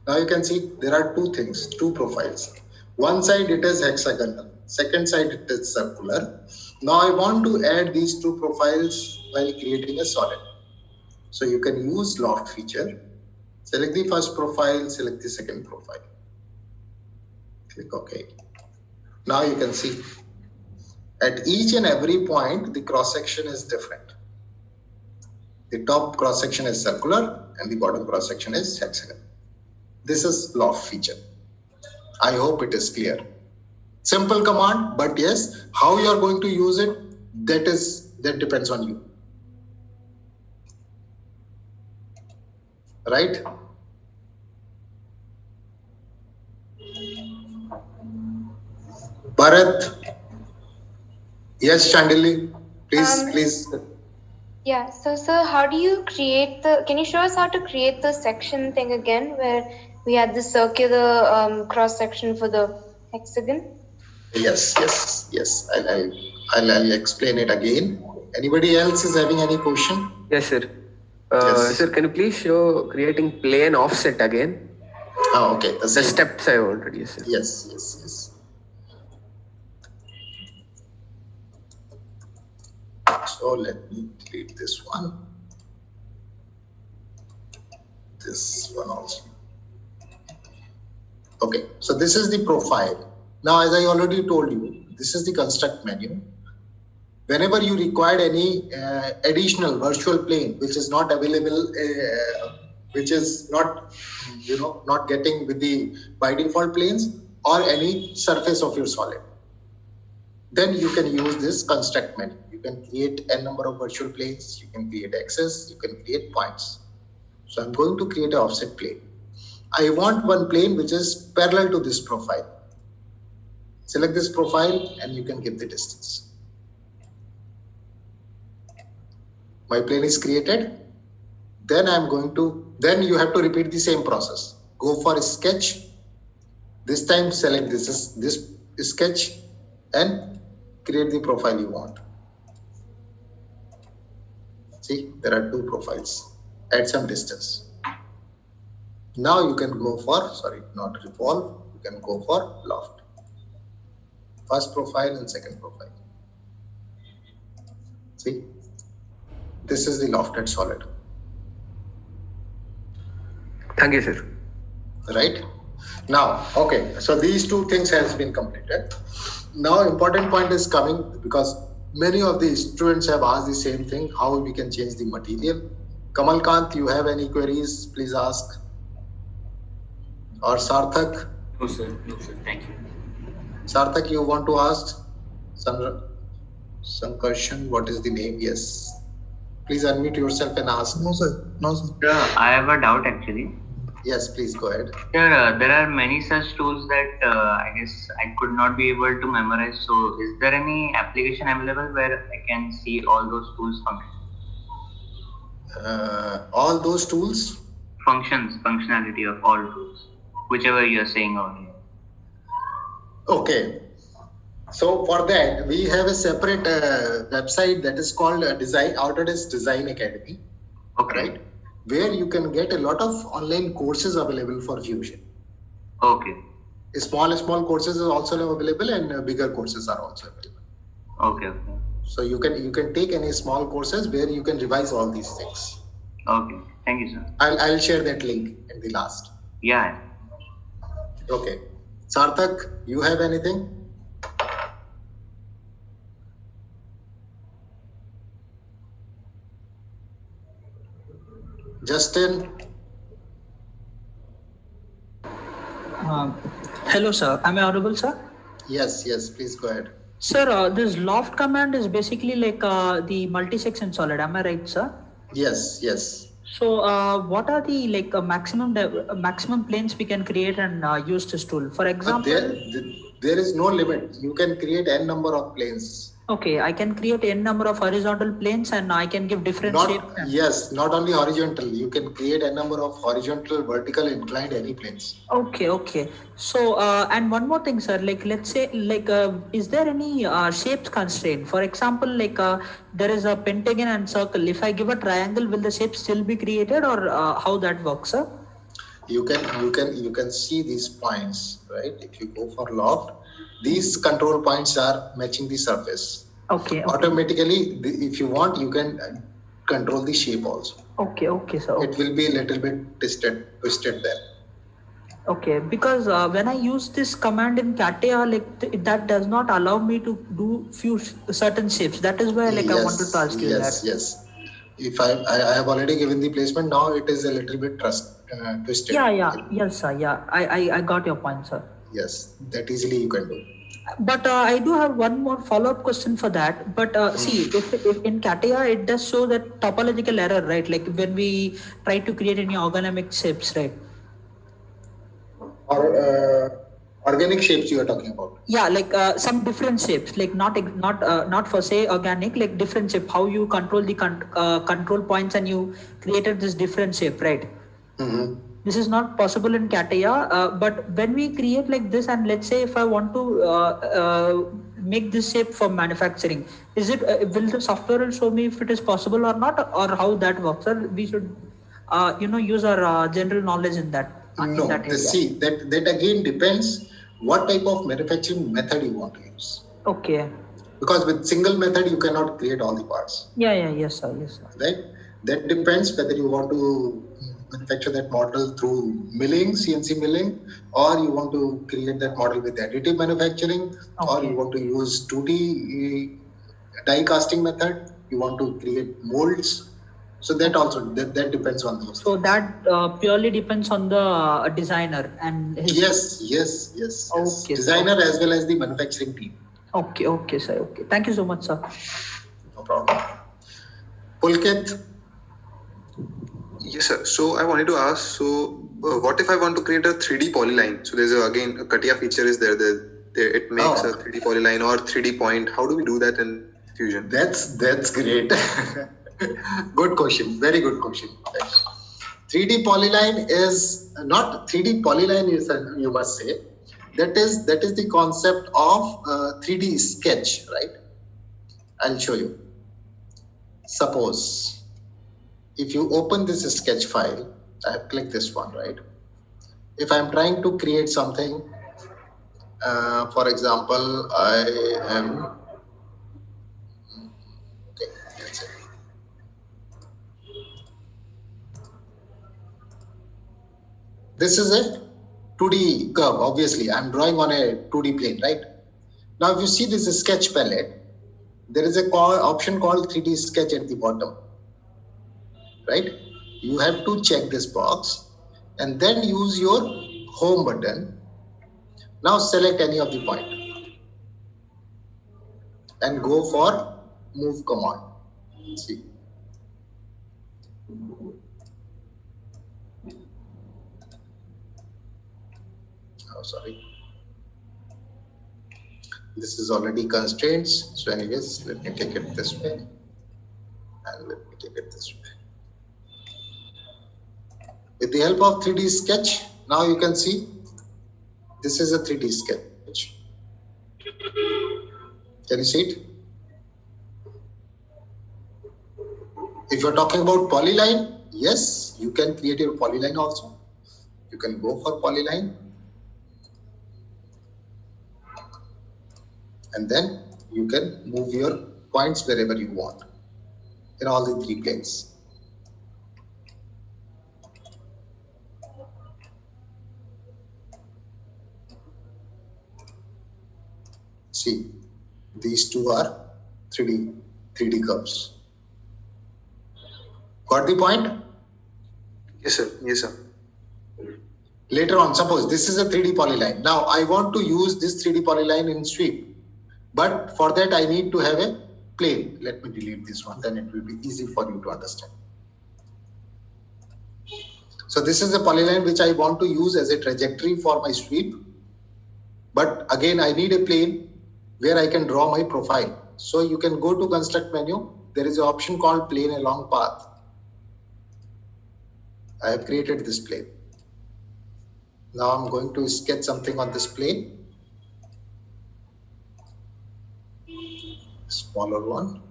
Now you can see there are two things, two profiles. One side it is hexagonal, second side it is circular. Now I want to add these two profiles while creating a solid. So you can use loft feature. Select the first profile, select the second profile. Click OK. Now you can see At each and every point, the cross section is different. The top cross section is circular and the bottom cross section is hexagon. This is loft feature. I hope it is clear. Simple command, but yes, how you are going to use it, that depends on you. Right? Bharat? Yes, Chandili, please. Yeah, so sir, how do you create can you show us how to create the section thing again where we had the circular cross section for the hexagon? Yes. I'll explain it again. Anybody else is having any question? Yes, sir. Yes. Sir, can you please show creating plane offset again? Oh, okay. The steps I wanted, yes, sir. Yes. So let me delete this one. This one also. Okay, so this is the profile. Now, as I already told you, this is the construct menu. Whenever you require any additional virtual plane, which is not available, which is not, not getting with the by default planes or any surface of your solid, then you can use this construct menu. You can create n number of virtual planes, you can create axes, you can create points. So I'm going to create an offset plane. I want one plane which is parallel to this profile. Select this profile and you can give the distance. My plane is created. Then you have to repeat the same process. Go for a sketch. This time select this sketch and create the profile you want. See, there are two profiles. Add some distance. Now you can go for, not revolve, you can go for loft. First profile and second profile. See, this is the lofted solid. Thank you, sir. Right? Now, okay, so these two things has been completed. Now important point is coming because many of the students have asked the same thing, how we can change the material. Kamal Kant, you have any queries, please ask. Or Sarthak? No sir, thank you. Sarthak, you want to ask some question? What is the name? Yes. Please unmute yourself and ask. No, sir. Sir, I have a doubt actually. Yes, please go ahead. Sir, there are many such tools that I guess I could not be able to memorize. So, is there any application available where I can see all those tools function? All those tools? Functionality of all tools, whichever you are saying over here. Okay. So for that, we have a separate website that is called Autodesk Design Academy. Okay. Right? Where you can get a lot of online courses available for Fusion. Okay. Small courses are also available and bigger courses are also available. Okay. So you can take any small courses where you can revise all these things. Okay. Thank you, sir. I'll share that link in the last. Yeah. Okay. Sarthak, you have anything? Justin? Hello, sir. Am I audible, sir? Yes, please go ahead. Sir, this loft command is basically like the multi-section solid. Am I right, sir? Yes. So, what are the maximum planes we can create and use this tool? For example, there is no limit. You can create n number of planes. Okay, I can create n number of horizontal planes and I can give different shapes. Yes, not only horizontal. You can create a number of horizontal, vertical, inclined, any planes. Okay. So, and one more thing, sir, like let's say, is there any shapes constraint? For example, there is a pentagon and circle. If I give a triangle, will the shape still be created or how that works, sir? You can see these points, right? If you go for loft, these control points are matching the surface. Okay. Automatically, if you want, you can control the shape also. Okay, sir. It will be a little bit twisted there. Okay, because when I use this command in CATIA, like that does not allow me to do few certain shapes. That is why like I wanted to ask you that. Yes. If I have already given the placement, now it is a little bit twisted. Yes, sir. Yeah, I got your point, sir. Yes, that easily you can do. But I do have one more follow-up question for that. But see, if in CATIA it does show that topological error, right? Like when we try to create any organic shapes, right? Or organic shapes you are talking about? Yeah, like some different shapes, like not for say organic, like different shape. How you control the control points and you created this different shape, right? This is not possible in CATIA, but when we create like this, and let's say if I want to make this shape for manufacturing, is it will the software will show me if it is possible or not, or how that works? Or we should use our general knowledge in that. No, see that again depends what type of manufacturing method you want to use. Okay. Because with single method you cannot create all the parts. Yes sir. Right? That depends whether you want to manufacture that model through milling, CNC milling, or you want to create that model with additive manufacturing, or you want to use 2D die casting method, you want to create molds. So that also that depends on those. So that purely depends on the designer and his. Yes. Okay. Designer as well as the manufacturing team. Okay, sir. Okay. Thank you so much, sir. No problem. Pulkit. Yes, sir. So I wanted to ask, what if I want to create a 3D polyline? So there's again a CATIA feature is there. It makes a 3D polyline or 3D point. How do we do that in Fusion? That's great. Good question. Very good question. 3D polyline is not 3D polyline is you must say. That is the concept of 3D sketch, right? I'll show you. Suppose if you open this sketch file, I have clicked this one, right? If I'm trying to create something, for example, I am, okay, that's it. This is a 2D curve, obviously. I'm drawing on a 2D plane, right? Now, if you see this sketch palette, there is a option called 3D sketch at the bottom, right? You have to check this box and then use your home button. Now select any of the point and go for move command. See. Oh, sorry. This is already constraints. So anyways, let me take it this way. And let me take it this way. With the help of 3D sketch, now you can see this is a 3D sketch. Can you see it? If you're talking about polyline, yes, you can create your polyline also. You can go for polyline. And then you can move your points wherever you want in all the 3 planes. See, these two are 3D curves. Got the point? Yes, sir. Later on, suppose this is a 3D polyline. Now I want to use this 3D polyline in sweep. But for that, I need to have a plane. Let me delete this one, then it will be easy for you to understand. So this is a polyline which I want to use as a trajectory for my sweep. But again, I need a plane where I can draw my profile. So you can go to construct menu. There is an option called plane along path. I have created this plane. Now I'm going to sketch something on this plane. Smaller one,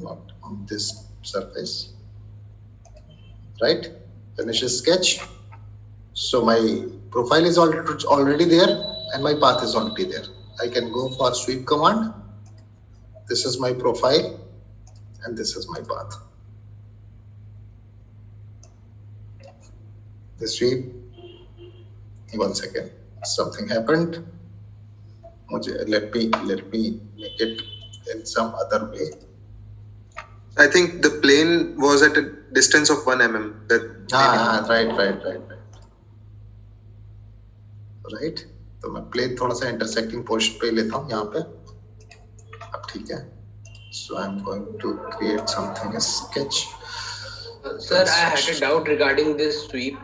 not on this surface, right? Finish a sketch. So my profile is already there and my path is already there. I can go for sweep command. This is my profile and this is my path. the sweep. 1 second, something happened. Let me make it in some other way. I think the plane was at a distance of 1 mm. Right. तो मैं plane थोड़ा सा intersecting portion पे लेता हूँ यहाँ पे. अब ठीक है. So I'm going to create something, a sketch. Sir, I had a doubt regarding this sweep.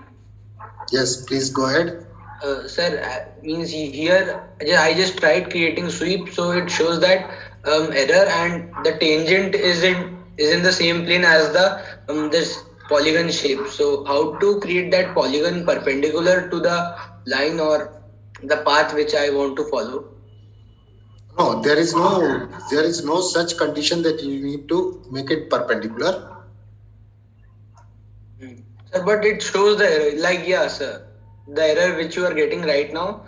Yes, please go ahead. Sir, means here I just tried creating sweep, so it shows that error and the tangent is in the same plane as the this polygon shape. So how to create that polygon perpendicular to the line or the path which I want to follow? No, there is no such condition that you need to make it perpendicular. Sir, but it shows the error. Like, yeah, sir, the error which you are getting right now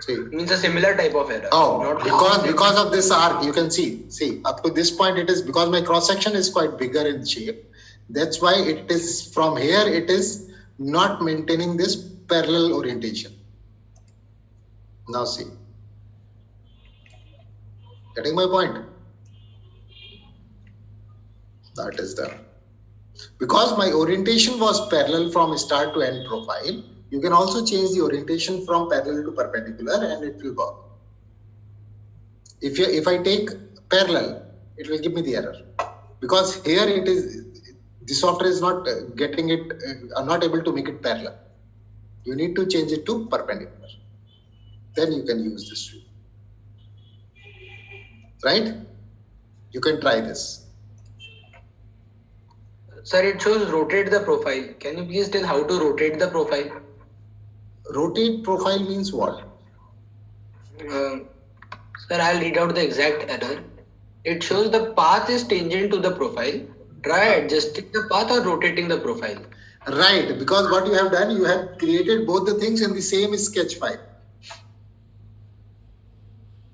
means a similar type of error. Oh, because of this arc, you can see up to this point it is, because my cross section is quite bigger in shape. That's why it is from here it is not maintaining this parallel orientation. Now see, getting my point? That is done. Because my orientation was parallel from start to end profile, you can also change the orientation from parallel to perpendicular and it will work. If I take parallel, it will give me the error. Because here it is, the software is not getting it, not able to make it parallel. You need to change it to perpendicular. Then you can use this tool. Right? You can try this. Sir, it shows rotate the profile. Can you please tell how to rotate the profile? Rotate profile means what? Sir, I'll read out the exact error. It shows the path is tangent to the profile. Try adjusting the path or rotating the profile. Right, because what you have done, you have created both the things in the same sketch file.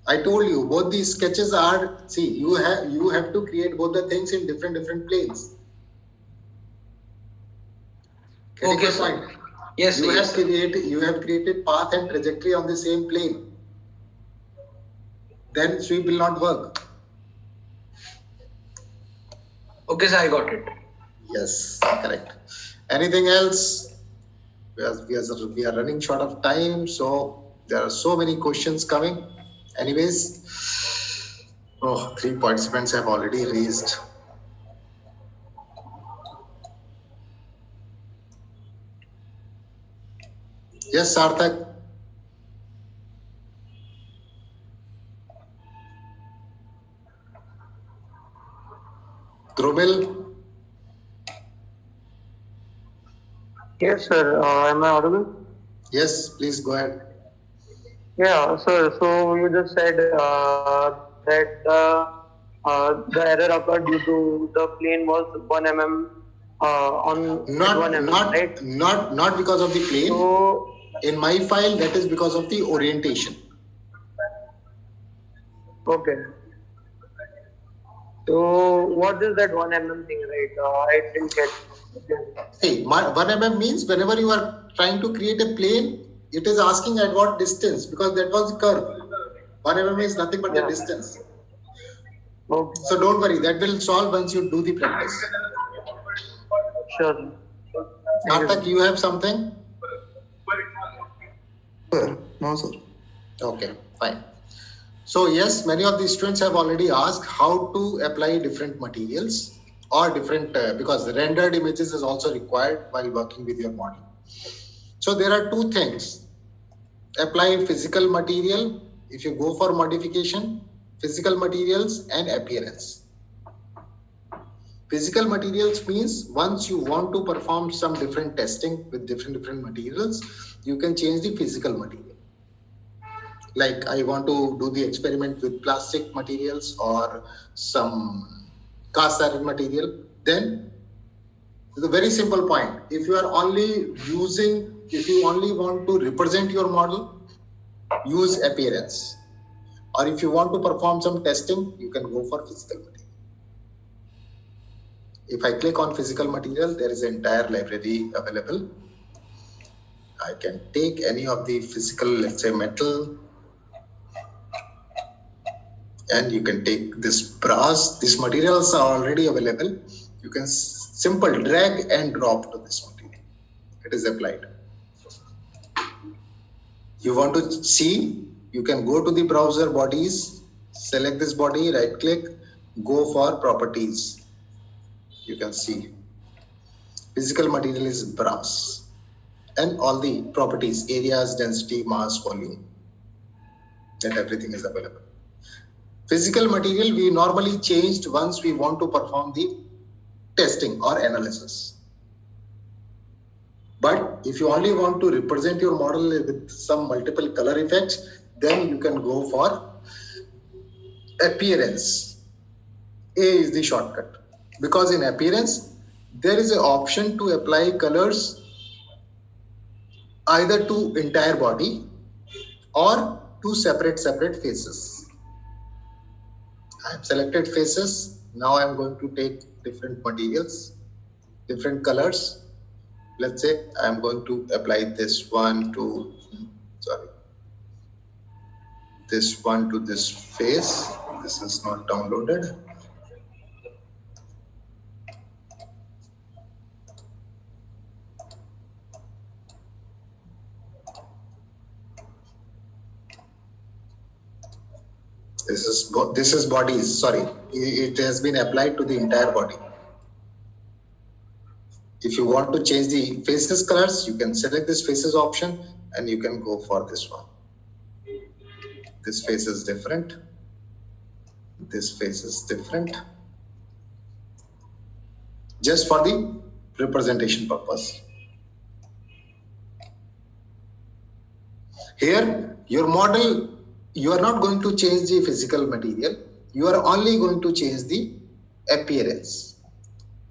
I told you, both these sketches are, see, you have to create both the things in different planes. Okay, sir. Yes, you have created path and trajectory on the same plane. Then sweep will not work. Okay, sir, I got it. Yes, correct. Anything else? We are running short of time, so there are so many questions coming. Anyways, 3 participants have already raised. Yes, Sarthak. Drumil. Yes, sir. Am I audible? Yes, please go ahead. Yeah, sir. So you just said that the error occurred due to the plane was 1 mm on not 1 mm, right? Not because of the plane. So, in my file, that is because of the orientation. Okay. So what is that 1 mm thing, right? I didn't get. See, 1 mm means whenever you are trying to create a plane, it is asking at what distance, because that was the curve. 1 mm is nothing but the distance. Okay. So don't worry, that will solve once you do the practice. Sure. Sarthak, you have something? No, sir. Okay, fine. So yes, many of the students have already asked how to apply different materials or different, because the rendered images is also required while working with your model. So there are 2 things. Apply physical material, if you go for modification, physical materials and appearance. Physical materials means once you want to perform some different testing with different materials, you can change the physical material. Like I want to do the experiment with plastic materials or some cast iron material, then it's a very simple point. If you only want to represent your model, use appearance. Or if you want to perform some testing, you can go for physical material. If I click on physical material, there is an entire library available. I can take any of the physical, let's say metal, and you can take this brass. These materials are already available. You can simple drag and drop to this material. It is applied. You want to see, you can go to the browser bodies, select this body, right click, go for properties. You can see physical material is brass and all the properties, areas, density, mass, volume, and everything is available. Physical material we normally changed once we want to perform the testing or analysis. But if you only want to represent your model with some multiple color effects, then you can go for appearance. A is the shortcut. Because in appearance, there is an option to apply colors either to entire body or to separate faces. I have selected faces. Now I am going to take different materials, different colors. Let's say I am going to apply this one to this face. This is not downloaded. This is bodies. Sorry, it has been applied to the entire body. If you want to change the faces colors, you can select this faces option and you can go for this one. This face is different. This face is different. Just for the representation purpose. Here, your model, you are not going to change the physical material. You are only going to change the appearance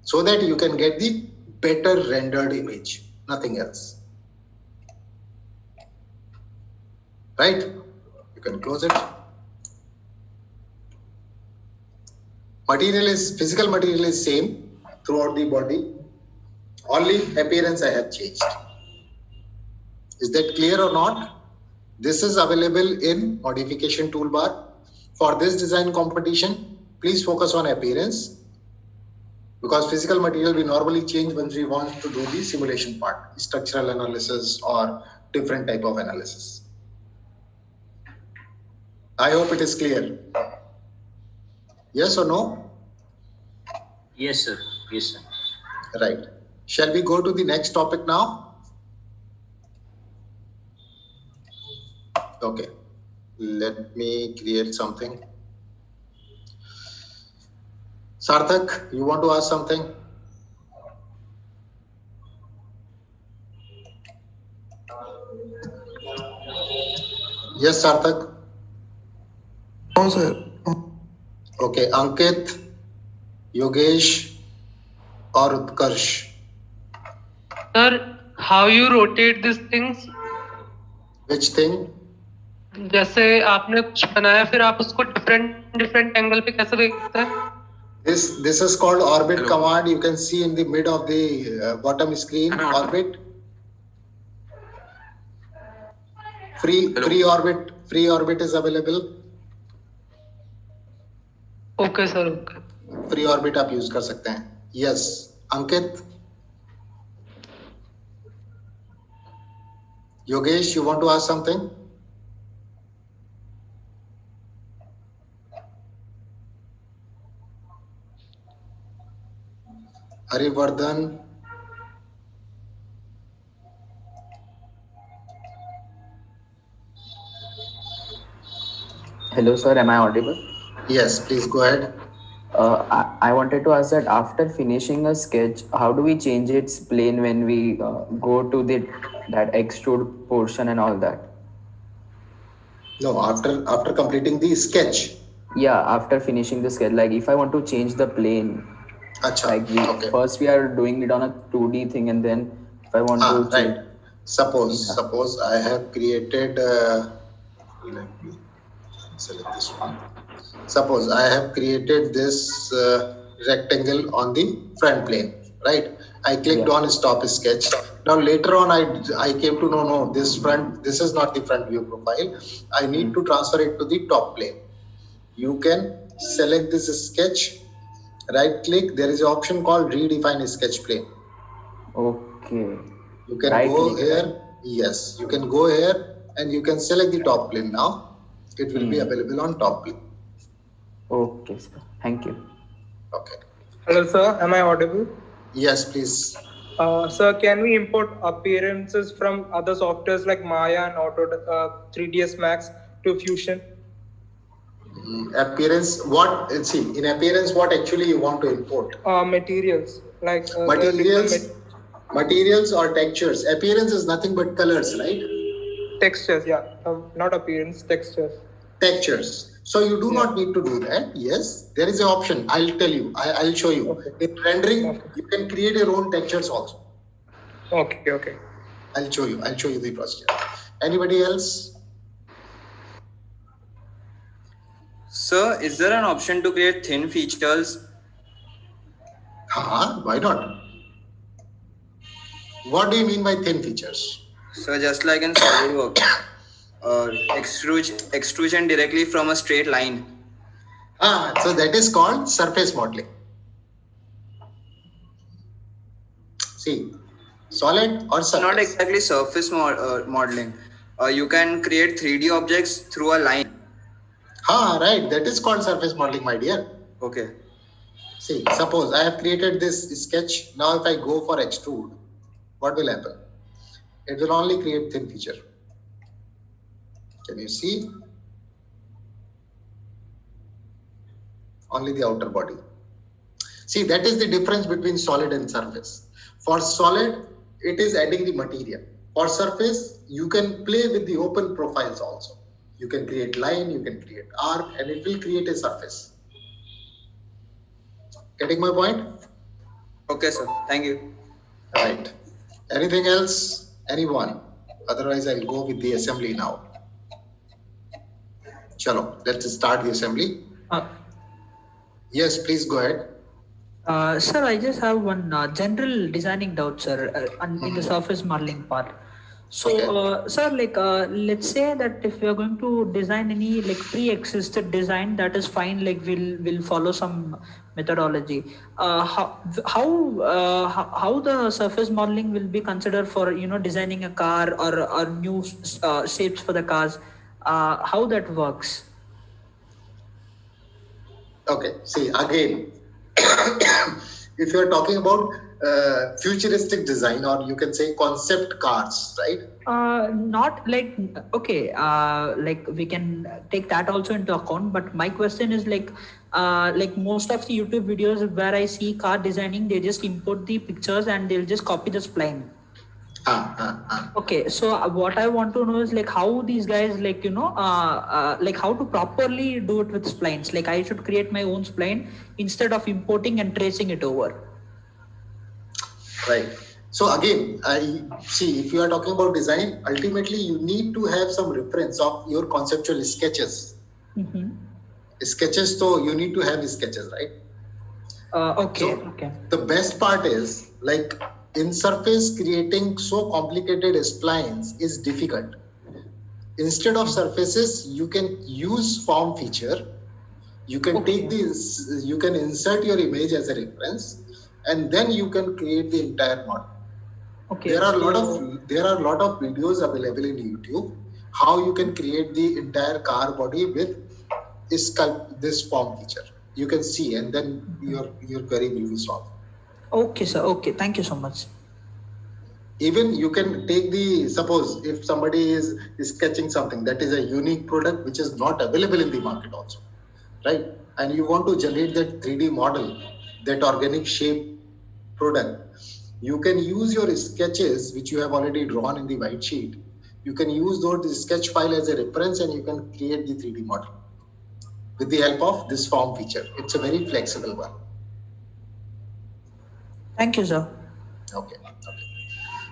so that you can get the better rendered image, nothing else. Right? You can close it. Physical material is same throughout the body. Only appearance I have changed. Is that clear or not? This is available in modification toolbar. For this design competition, please focus on appearance, because physical material we normally change when we want to do the simulation part, structural analysis or different type of analysis. I hope it is clear. Yes or no? Yes, sir. Yes, sir. Right. Shall we go to the next topic now? Okay. Let me create something. Sarthak, you want to ask something? Yes, Sarthak. No, sir. Okay, Ankit, Yogesh, or Utkarsh? Sir, how you rotate these things? Which thing? जैसे आपने कुछ बनाया फिर आप उसको different angle पे कैसे देखते हैं? This is called orbit command. You can see in the mid of the bottom screen, orbit. Free orbit is available. Okay, sir. Okay. Free orbit आप use कर सकते हैं. Yes, Ankit. Yogesh, you want to ask something? Harivardhan. Hello, sir. Am I audible? Yes, please go ahead. I wanted to ask that after finishing a sketch, how do we change its plane when we go to that extrude portion and all that? No, after completing the sketch. Yeah, after finishing the sketch, like if I want to change the plane, okay. First we are doing it on a 2D thing, and then if I want to change, right. Suppose I have created. Let me select this one. Suppose I have created this rectangle on the front plane, right? I clicked on stop sketch. Now later on, I came to know, no, this is not the front view profile. I need to transfer it to the top plane. You can select this sketch, right click, there is an option called redefine sketch plane. Okay. You can Right go click, here, right? yes, you can go here and you can select the top plane now. It will be available on top plane. Okay, sir. Thank you. Okay. Hello, sir. Am I audible? Yes, please. Sir, can we import appearances from other softwares like Maya and 3ds Max to Fusion? Appearance, what? See, in appearance, what actually you want to import? Materials, like materials or textures. Appearance is nothing but colors, right? Textures, yeah. Not appearance, textures. Textures. So you do not need to do that. Yes, there is an option. I'll tell you. I'll show you. Okay. In rendering, you can create your own textures also. Okay. I'll show you the procedure. Anybody else? Sir, is there an option to create thin features? Why not? What do you mean by thin features? So just like in SolidWorks, extrusion directly from a straight line. So that is called surface modeling. See, solid or surface? Not exactly surface modeling. You can create 3D objects through a line. Right. That is called surface modeling, my dear. Okay. See, suppose I have created this sketch. Now if I go for extrude, what will happen? It will only create thin feature. Can you see? Only the outer body. See, that is the difference between solid and surface. For solid, it is adding the material. For surface, you can play with the open profiles also. You can create line, you can create arc, and it will create a surface. Getting my point? Okay, sir. Thank you. Right. Anything else? Anyone? Otherwise, I'll go with the assembly now. Chalo, let's start the assembly. Yes, please go ahead. Sir, I just have one general designing doubt, sir, in the surface modeling part. So, sir, let's say that if we are going to design any pre-existed design, that is fine. We'll follow some methodology. How the surface modeling will be considered for designing a car or new shapes for the cars? How that works? Okay. See, again, if you are talking about futuristic design, or you can say concept cars, right? Not okay, we can take that also into account, but my question is most of the YouTube videos where I see car designing, they just import the pictures and they'll just copy the spline. Okay, so what I want to know is how these guys how to properly do it with splines. I should create my own spline instead of importing and tracing it over. Right. So again, I see, if you are talking about design, ultimately you need to have some reference of your conceptual sketches. Sketches, so you need to have sketches, right? Okay. The best part is in surface, creating so complicated splines is difficult. Instead of surfaces, you can use form feature. You can take this, you can insert your image as a reference, and then you can create the entire model. Okay. There are a lot of videos available in YouTube how you can create the entire car body with this form feature. You can see, and then your query will be solved. Okay, sir. Okay, thank you so much. Even you can take suppose if somebody is sketching something that is a unique product which is not available in the market also, right? And you want to generate that 3D model, that organic shape product, you can use your sketches which you have already drawn in the white sheet. You can use those sketch file as a reference and you can create the 3D model with the help of this form feature. It's a very flexible one. Thank you, sir. Okay.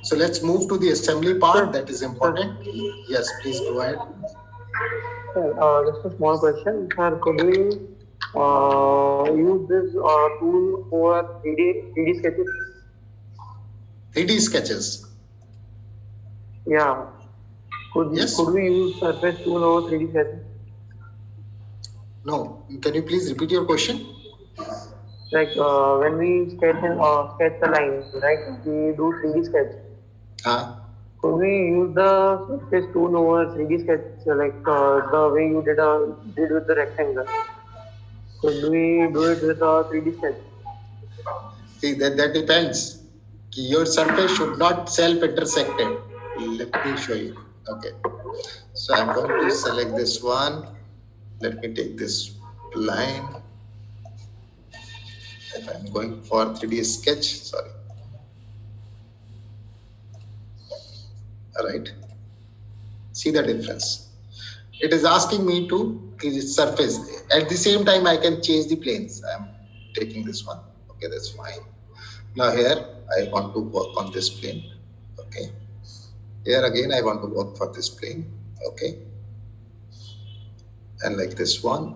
So let's move to the assembly part. That is important. Yes, please go ahead. Just a small question. Sir, could we use this tool for 3D sketches? 3D sketches. Yeah. Could we use surface tool over 3D sketch? No. Can you please repeat your question? Like when we sketch the line, right? We do 3D sketch. Could we use the surface tool over 3D sketch, like the way you did with the rectangle? Could we do it with a 3D sketch? See, that depends. Your surface should not self-intersected. Let me show you. Okay. So I'm going to select this one. Let me take this line. If I'm going for 3D sketch, sorry. All right. See the difference. It is asking me to create surface. At the same time, I can change the planes. I'm taking this one. Okay, that's fine. Now here, I want to work on this plane. Okay. Here again, I want to work for this plane. Okay. And like this one.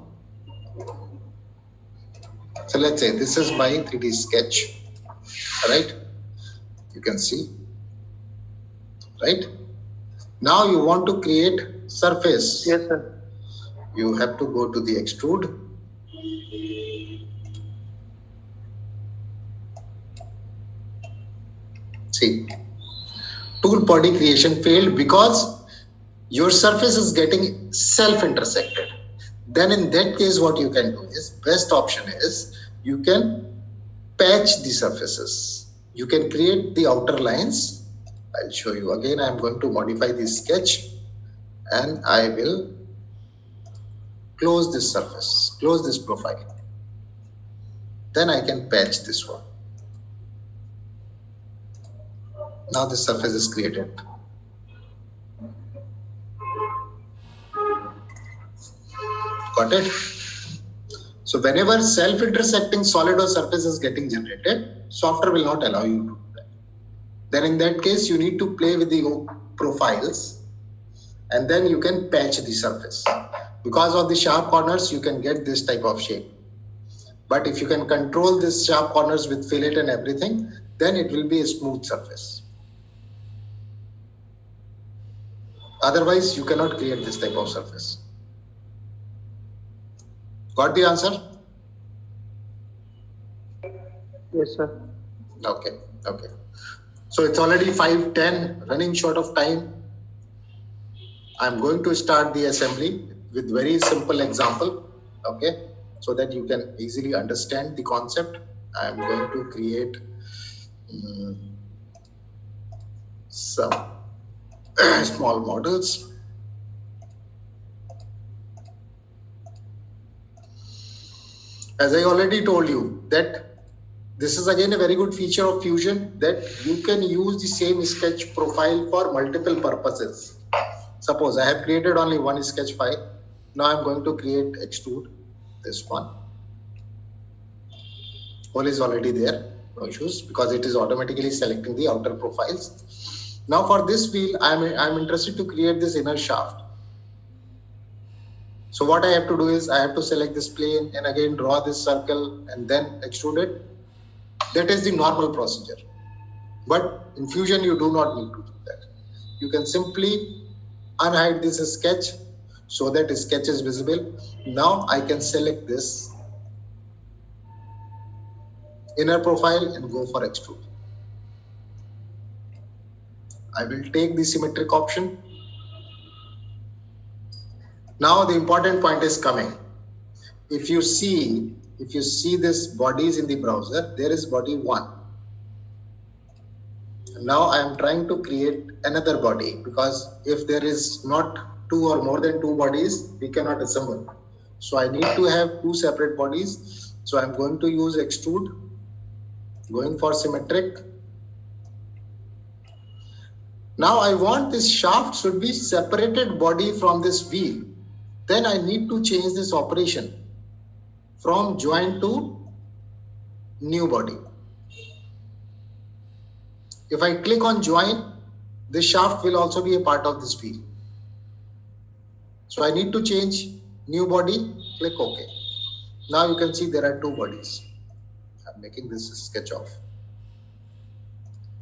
So let's say this is my 3D sketch. All right. You can see. Right. Now you want to create surface. Yes, sir. You have to go to the extrude. See, tool body creation failed because your surface is getting self-intersected. Then in that case, what you can do is, best option is, you can patch the surfaces. You can create the outer lines. I'll show you again. I'm going to modify this sketch and I will close this surface, close this profile. Then I can patch this one. Now this surface is created. Got it? So whenever self-intersecting solid or surface is getting generated, software will not allow you to do that. Then in that case, you need to play with the profiles and then you can patch the surface. Because of the sharp corners, you can get this type of shape. But if you can control this sharp corners with fillet and everything, then it will be a smooth surface. Otherwise, you cannot create this type of surface. Got the answer? Yes, sir. Okay. Okay. So it's already 5:10, running short of time. I'm going to start the assembly with very simple example. Okay. So that you can easily understand the concept. I'm going to create some small models. As I already told you that this is again a very good feature of Fusion, that you can use the same sketch profile for multiple purposes. Suppose I have created only one sketch file. Now I'm going to create extrude this one. Hole is already there, no issues, because it is automatically selecting the outer profiles. Now for this wheel, I'm interested to create this inner shaft. So what I have to do is I have to select this plane and again draw this circle and then extrude it. That is the normal procedure. But in Fusion, you do not need to do that. You can simply unhide this sketch so that the sketch is visible. Now I can select this inner profile and go for extrude. I will take the symmetric option. Now the important point is coming. If you see this bodies in the browser, there is body 1. Now I am trying to create another body, because if there is not 2 or more than 2 bodies, we cannot assemble. So I need to have 2 separate bodies. So I'm going to use extrude, going for symmetric. Now I want this shaft should be separated body from this wheel. Then I need to change this operation from join to new body. If I click on join, this shaft will also be a part of this wheel. So I need to change new body, click OK. Now you can see there are 2 bodies. I'm making this sketch off.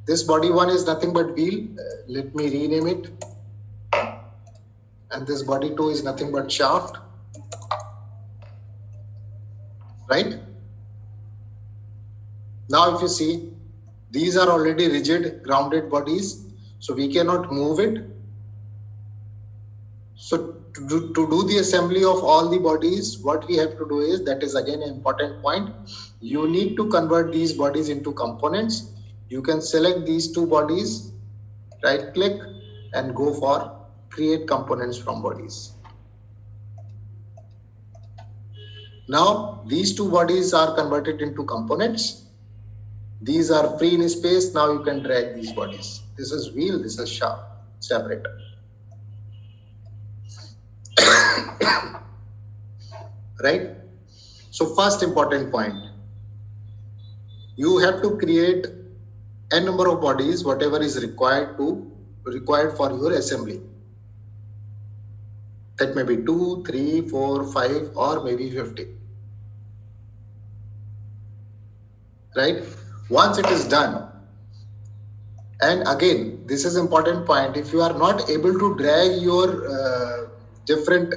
This body 1 is nothing but wheel. Let me rename it. And this body 2 is nothing but shaft. Right? Now if you see, these are already rigid, grounded bodies, so we cannot move it. So to do the assembly of all the bodies, what we have to do is, that is again an important point, you need to convert these bodies into components. You can select these two bodies, right click and go for create components from bodies. Now these two bodies are converted into components. These are free in space. Now you can drag these bodies. This is wheel, this is shaft, separate. Right? So first important point, you have to create n number of bodies, whatever is required for your assembly. That may be 2, 3, 4, 5 or maybe 50. Right? Once it is done, and again this is important point, if you are not able to drag your different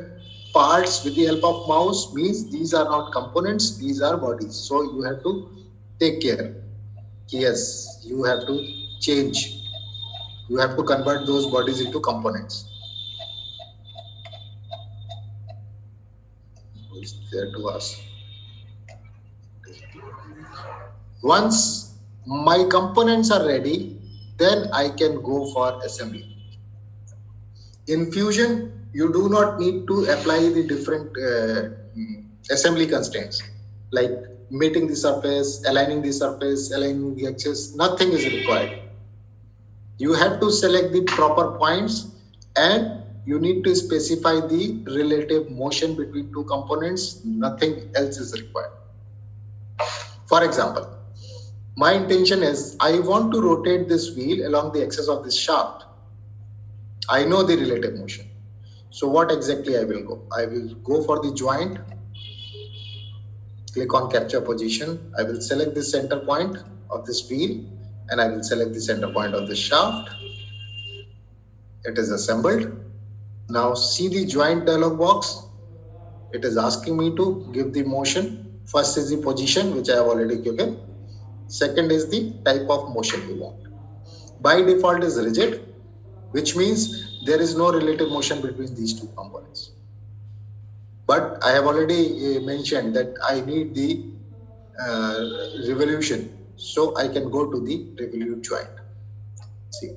parts with the help of mouse, means these are not components, these are bodies. So you have to take care. Yes, you have to change. You have to convert those bodies into components. Who is there to ask? Once my components are ready, then I can go for assembly. In Fusion, you do not need to apply the different assembly constraints like meeting the surface, aligning the axis. Nothing is required. You have to select the proper points and you need to specify the relative motion between two components. Nothing else is required. For example, my intention is I want to rotate this wheel along the axis of this shaft. I know the relative motion. So what exactly I will go? I will go for the joint, click on capture position. I will select the center point of this wheel and I will select the center point of the shaft. It is assembled. Now see the joint dialog box. It is asking me to give the motion. First is the position, which I have already given. Second is the type of motion you want. By default is rigid, which means there is no relative motion between these two components. But I have already mentioned that I need the revolution, so I can go to the revolute joint. See.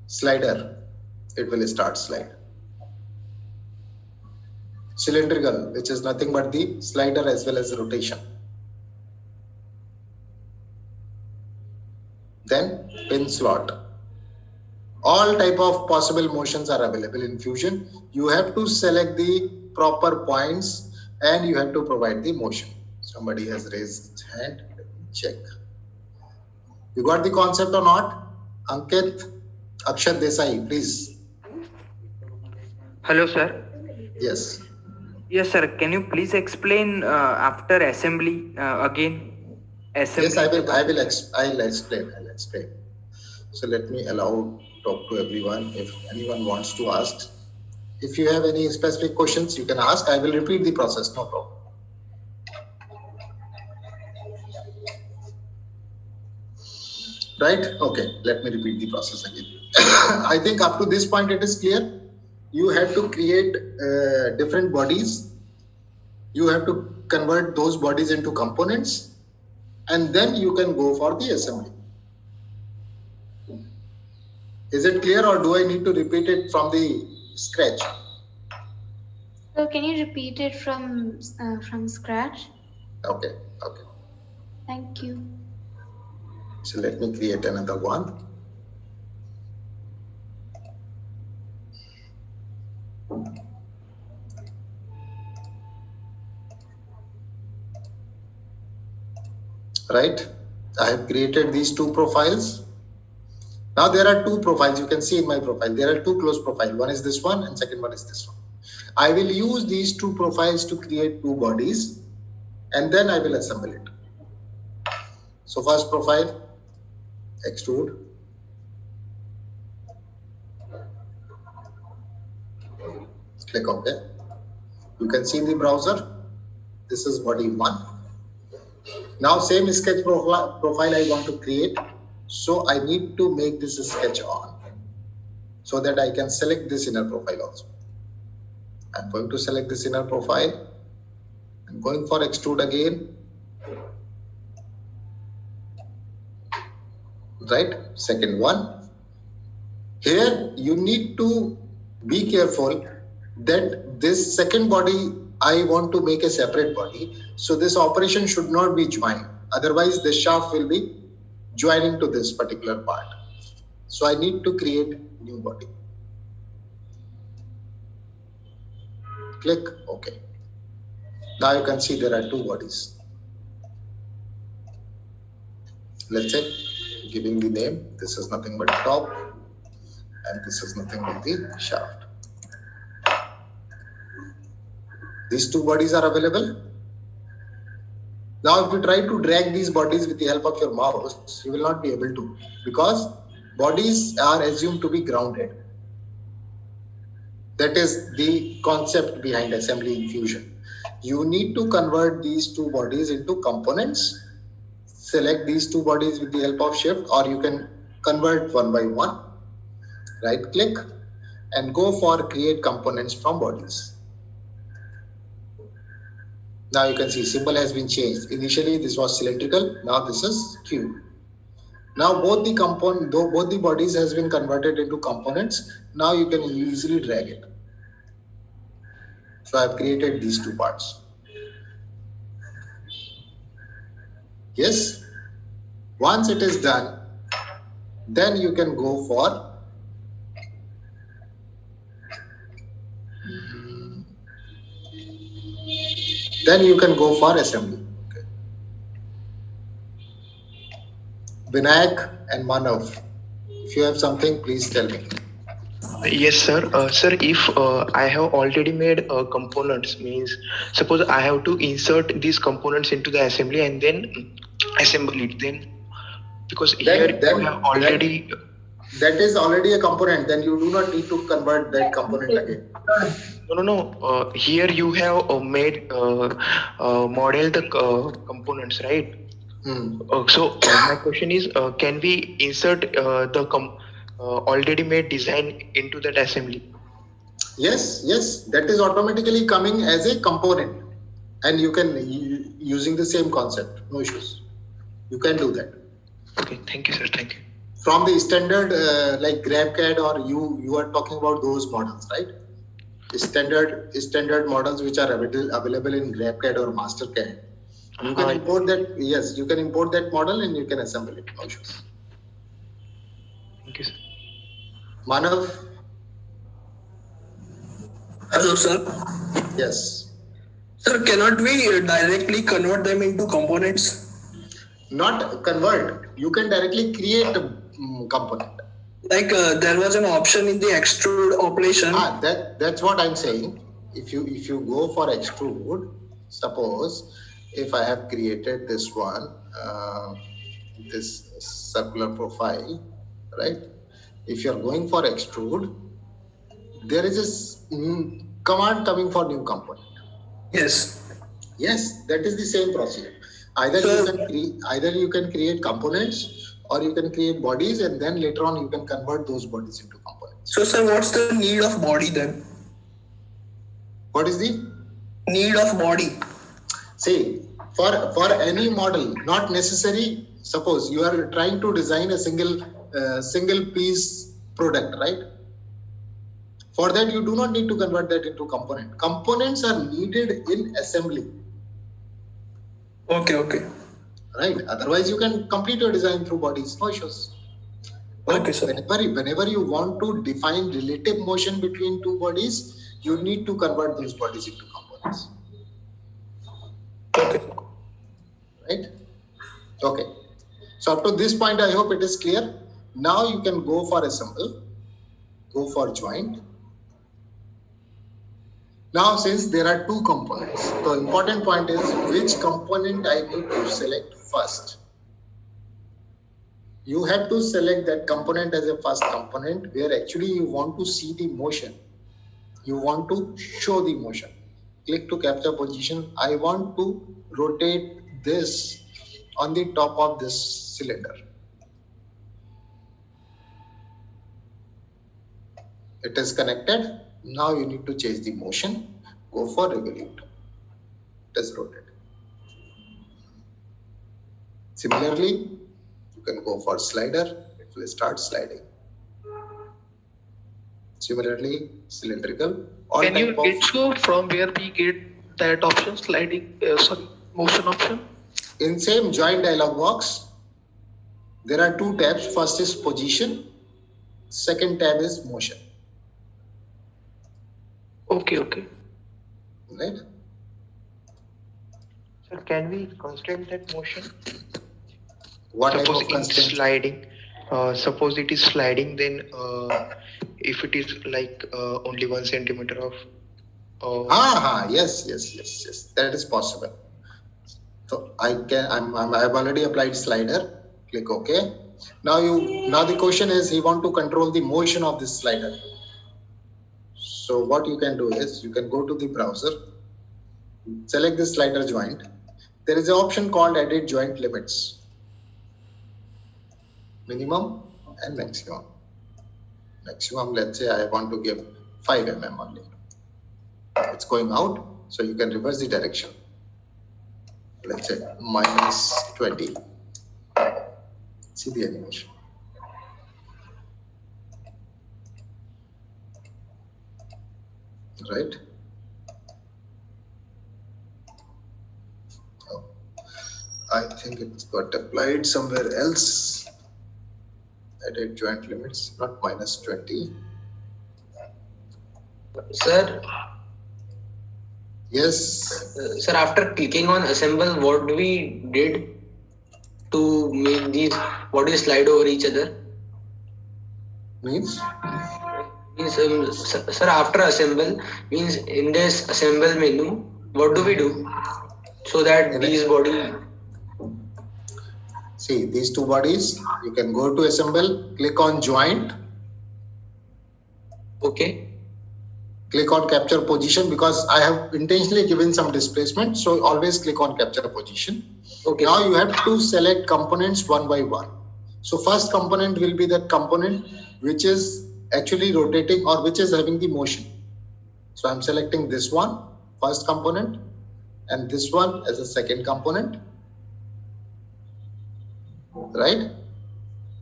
Slider, it will start slide. Cylindrical, which is nothing but the slider as well as rotation. Then pin slot. All type of possible motions are available in Fusion. You have to select the proper points and you have to provide the motion. Somebody has raised his hand. Let me check. You got the concept or not? Ankit, Akshat Desai, please. Hello, sir. Yes. Yes, sir. Can you please explain after assembly again? Assembly. Yes, I'll explain. So let me talk to everyone. If anyone wants to ask, if you have any specific questions, you can ask. I will repeat the process. No problem. Right? Okay. Let me repeat the process again. I think up to this point it is clear. You have to create different bodies. You have to convert those bodies into components, and then you can go for the assembly. Is it clear, or do I need to repeat it from the scratch? So can you repeat it from scratch? Okay. Thank you. So let me create another one. Right, I have created these two profiles. Now there are two profiles. You can see in my profile there are two close profiles. One is this one and second one is this one. I will use these two profiles to create two bodies. and then I will assemble it. So first profile, extrude. Click OK. You can see in the browser, this is body 1. Now same sketch profile I want to create. So I need to make this sketch on so that I can select this inner profile also. I'm going to select this inner profile. I'm going for extrude again. Right, second one. Here you need to be careful that this second body I want to make a separate body. So this operation should not be joined. Otherwise the shaft will be joining to this particular part. So I need to create new body. Click OK. Now you can see there are two bodies. Let's say giving the name, this is nothing but top and this is nothing but the shaft. These two bodies are available. Now if you try to drag these bodies with the help of your mouse, you will not be able to, because bodies are assumed to be grounded. That is the concept behind assembly in Fusion. You need to convert these two bodies into components. Select these two bodies with the help of shift, or you can convert one by one. Right click and go for create components from bodies. Now you can see symbol has been changed. Initially this was cylindrical, now this is cube. Now both the bodies has been converted into components. Now you can easily drag it. So I have created these two parts. Yes. Once it is done, then you can go for assembly. Okay. Vinayak and Manav, if you have something, please tell me. Yes, sir. Sir, if I have already made components, means suppose I have to insert these components into the assembly and then assemble it. Then, because here you have already. That is already a component. Then you do not need to convert that component again. No. Here you have made model the components, right? So my question is, can we insert the already made design into that assembly? Yes, that is automatically coming as a component, and you can using the same concept, no issues. You can do that. Okay, thank you, sir. Thank you. From the standard like GrabCAD, or you are talking about those models, right? Standard models which are available in GrabCAD or MasterCAD. You can import that. Yes, you can import that model and you can assemble it, no issues. Thank you, sir. Manav. Hello, sir. Yes. Sir, cannot we directly convert them into components? Not convert. You can directly create a component. Like there was an option in the extrude operation. That's what I'm saying. If you go for extrude, suppose if I have created this one, this circular profile, right? If you're going for extrude, there is a command coming for new component. Yes, that is the same procedure. Either you can create components, or you can create bodies, and then later on you can convert those bodies into components. So sir, what's the need of body then? What is the need of body? See, for any model, not necessary. Suppose you are trying to design a single piece product, right? For that, you do not need to convert that into component. Components are needed in assembly. Okay. Right. Otherwise, you can complete your design through bodies, no issues. But okay, sir. Whenever you want to define relative motion between two bodies, you need to convert those bodies into components. Okay. Right? Okay. So up to this point, I hope it is clear. Now you can go for assemble, go for joint. Now, since there are two components, the important point is which component I need to select first. You have to select that component as a first component where actually you want to see the motion. You want to show the motion. Click to capture position. I want to rotate this on the top of this cylinder. It is connected. Now you need to change the motion. Go for revolute. It is rotated. Similarly, you can go for slider. It will start sliding. Similarly, cylindrical. Can you get so from where we get that option sliding, motion option? In same joint dialog box, there are two tabs. First is position. Second tab is motion. Okay. Right? So can we constrain that motion? What suppose type of constraint? Sliding. Suppose it is sliding, then if it is like only 1 centimeter of. Yes. That is possible. So I've already applied slider. Click OK. Now the question is he want to control the motion of this slider. So what you can do is you can go to the browser, select the slider joint. There is an option called edit joint limits. Minimum and maximum. Maximum, let's say I want to give 5 mm only. It's going out, so you can reverse the direction. Let's say -20. See the animation. Right? Oh, I think it's got applied somewhere else. Edit joint limits, not -20. Sir? Yes. Sir, after clicking on assemble, what we did to make these bodies slide over each other? Means, sir, after assemble, means in this assemble menu, what do we do so that these bodies? See, these two bodies, you can go to assemble, click on joint. Okay. Click on capture position because I have intentionally given some displacement. So always click on capture position. Okay. Now you have to select components one by one. So first component will be that component which is actually rotating or which is having the motion. So I'm selecting this one, first component, and this one as a second component. Right?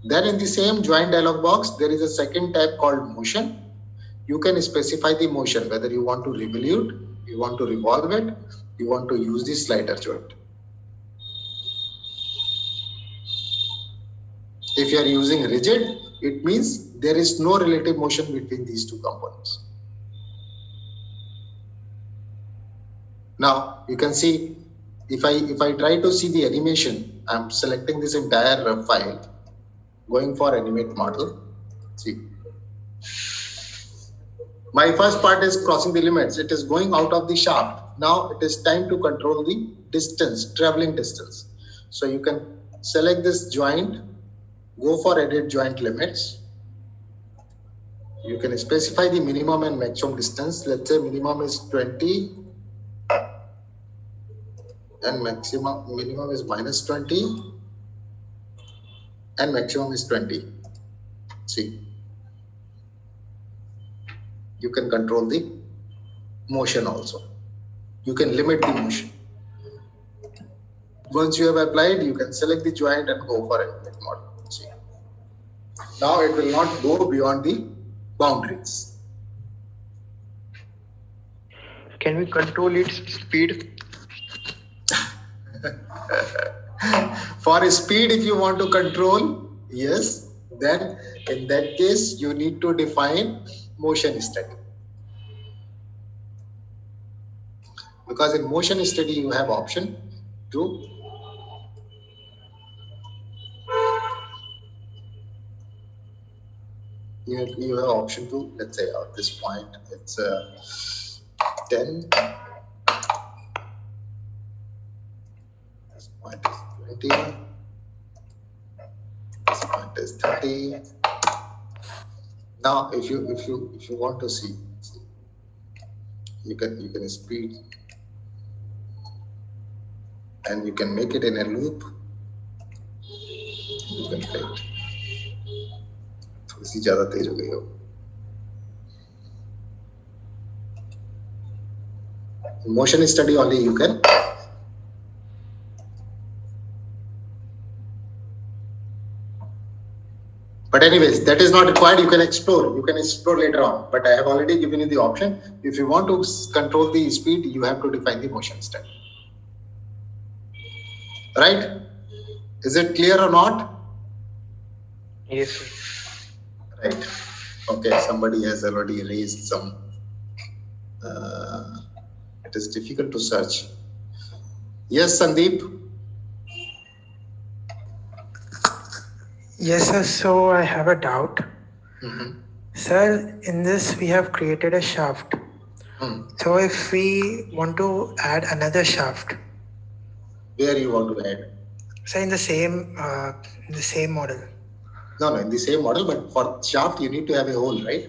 Then in the same joint dialog box, there is a second tab called motion. You can specify the motion, whether you want to revolute, you want to revolve it, you want to use the slider joint. If you are using rigid, it means there is no relative motion between these two components. Now you can see if I try to see the animation, I'm selecting this entire file, going for animate model. See. My first part is crossing the limits. It is going out of the shaft. Now it is time to control the distance, traveling distance. So you can select this joint, go for edit joint limits. You can specify the minimum and maximum distance. Let's say minimum is 20 and minimum is -20 and maximum is 20. See. You can control the motion also. You can limit the motion. Once you have applied, you can select the joint and go for animate model. See. Now it will not go beyond the boundaries. Can we control its speed? For speed, if you want to control, yes, then in that case, you need to define motion study. Because in motion study, you have option to you have option to, let's say at this point, it's 10. This point is 20. This point is 30. Now, if you want to see, you can speed, and you can make it in a loop. You can play it. थोड़ी सी ज़्यादा तेज हो गई हो. Motion study only you can. But anyways, that is not required. You can explore. You can explore later on. But I have already given you the option. If you want to control the speed, you have to define the motion study. Right? Is it clear or not? Yes. Right. Okay. Somebody has already raised some. It is difficult to search. Yes, Sandeep. Yes, sir. So I have a doubt. Sir, in this we have created a shaft. So if we want to add another shaft, where you want to add? So in the same model. No, in the same model, but for shaft you need to have a hole, right?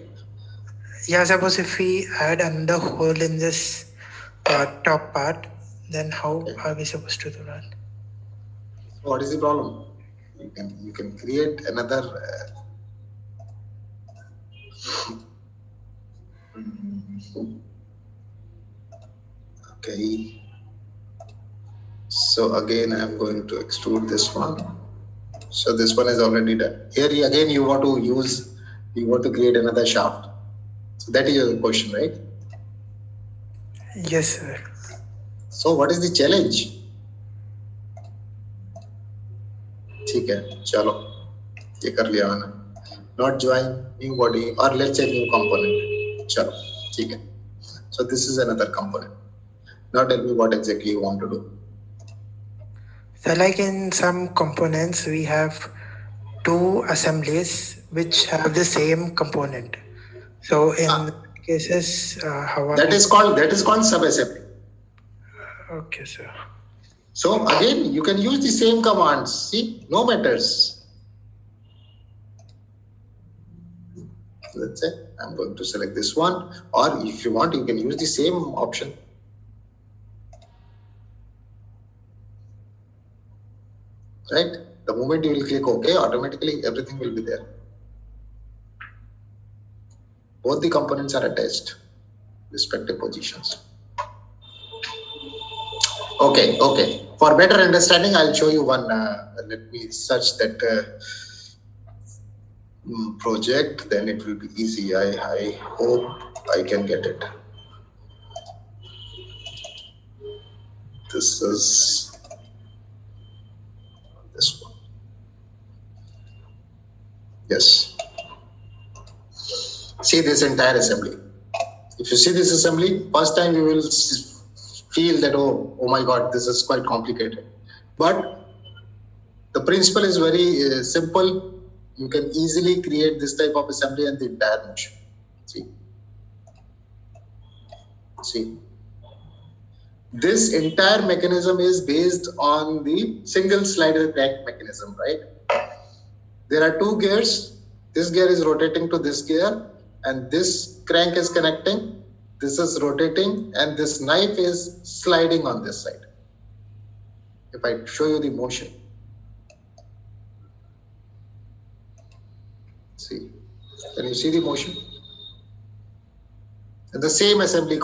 Yeah, suppose if we add another hole in this top part, then how are we supposed to do that? What is the problem? You can create another. Okay. So again, I am going to extrude this one. So this one is already done. Here again, you want to create another shaft. So that is your question, right? Yes, sir. So what is the challenge? ठीक है, चलो ये कर लिया मैंने. Not join new body, or let's say new component. चलो ठीक है. So this is another component. Now tell me what exactly you want to do. So like in some components, we have two assemblies which have the same component. So in cases, how that is called sub-assembly. Okay, sir. So again, you can use the same commands. See, no matters. Let's say I'm going to select this one, or if you want, you can use the same option. Right? The moment you will click OK, automatically everything will be there. Both the components are attached, respective positions. Okay. For better understanding, I'll show you one. Let me search that project, then it will be easy. I hope I can get it. This is this one. Yes. See this entire assembly. If you see this assembly, first time you will feel that, oh my God, this is quite complicated. But the principle is very simple. You can easily create this type of assembly and the entire motion. See. This entire mechanism is based on the single slider crank mechanism, right? There are two gears. This gear is rotating to this gear, and this crank is connecting. This is rotating, and this knife is sliding on this side. If I show you the motion, see, can you see the motion? And the same assembly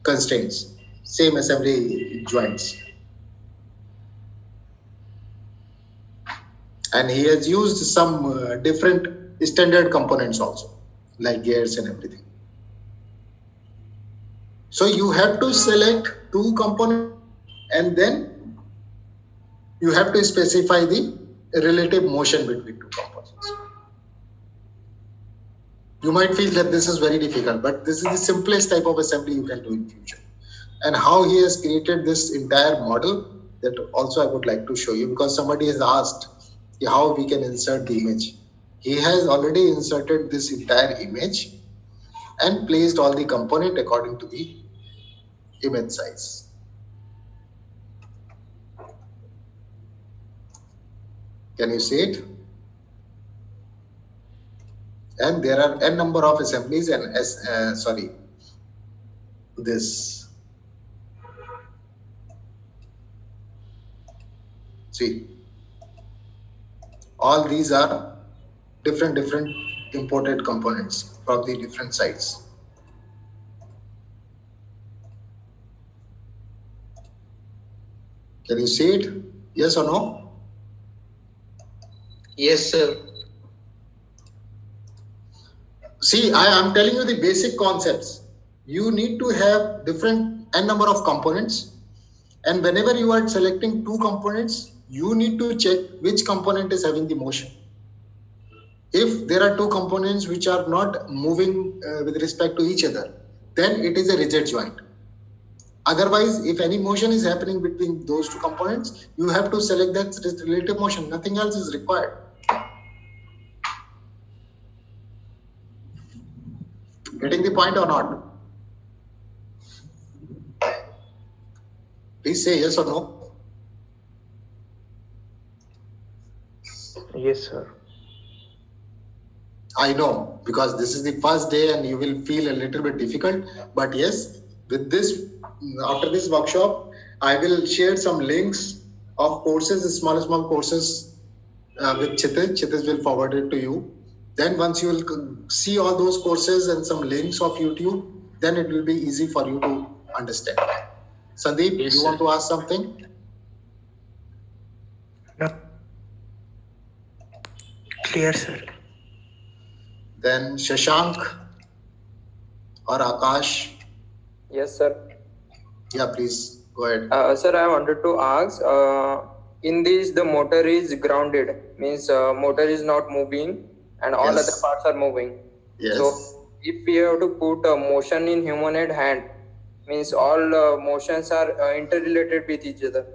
constraints, same assembly joints. And he has used some different standard components also, like gears and everything. So you have to select two components, and then you have to specify the relative motion between two components. You might feel that this is very difficult, but this is the simplest type of assembly you can do in future. And how he has created this entire model, that also I would like to show you, because somebody has asked how we can insert the image. He has already inserted this entire image and placed all the component according to the image size. Can you see it? And there are n number of assemblies and this. See, all these are different imported components from the different sites. Can you see it? Yes or no? Yes, sir. See, I am telling you the basic concepts. You need to have different n number of components, and whenever you are selecting two components, you need to check which component is having the motion. If there are two components which are not moving with respect to each other, then it is a rigid joint. Otherwise, if any motion is happening between those two components, you have to select that relative motion. Nothing else is required. Getting the point or not? Please say yes or no. Yes, sir. I know, because this is the first day and you will feel a little bit difficult. But yes, with this, after this workshop, I will share some links of courses, small courses with Chitij. Chitij will forward it to you. Then once you will see all those courses and some links of YouTube, then it will be easy for you to understand. Sandeep, yes, you want to ask something? No. Clear, sir. Then Shashank or Akash? Yes, sir. Yeah, please go ahead. Sir, I wanted to ask, in this the motor is grounded, means motor is not moving and all other parts are moving. Yes. So if we have to put motion in humanoid hand, means all motions are interrelated with each other.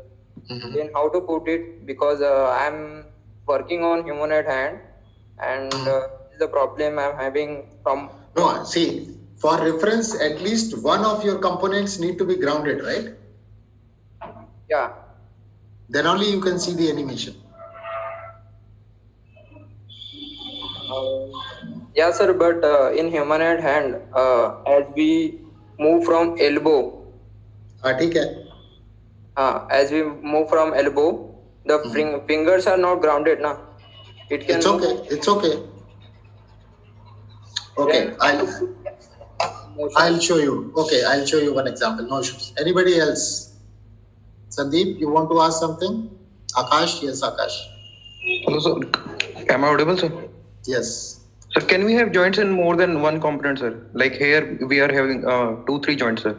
Mm-hmm. Then how to put it? Because I'm working on humanoid hand and the problem I'm having from... No, see, for reference, at least one of your components need to be grounded, right? Yeah. Then only you can see the animation. Yeah, sir, but in humanoid hand, as we move from elbow, as we move from elbow, the fingers are not grounded, na? It can. It's okay. It's okay. Okay, I'll show you. Okay, I'll show you one example. No issues. Anybody else? Sandeep, you want to ask something? Akash? Yes, Akash. Hello, sir. Am I audible, sir? Yes. Sir, can we have joints in more than one component, sir? Like here, we are having 2-3 joints, sir.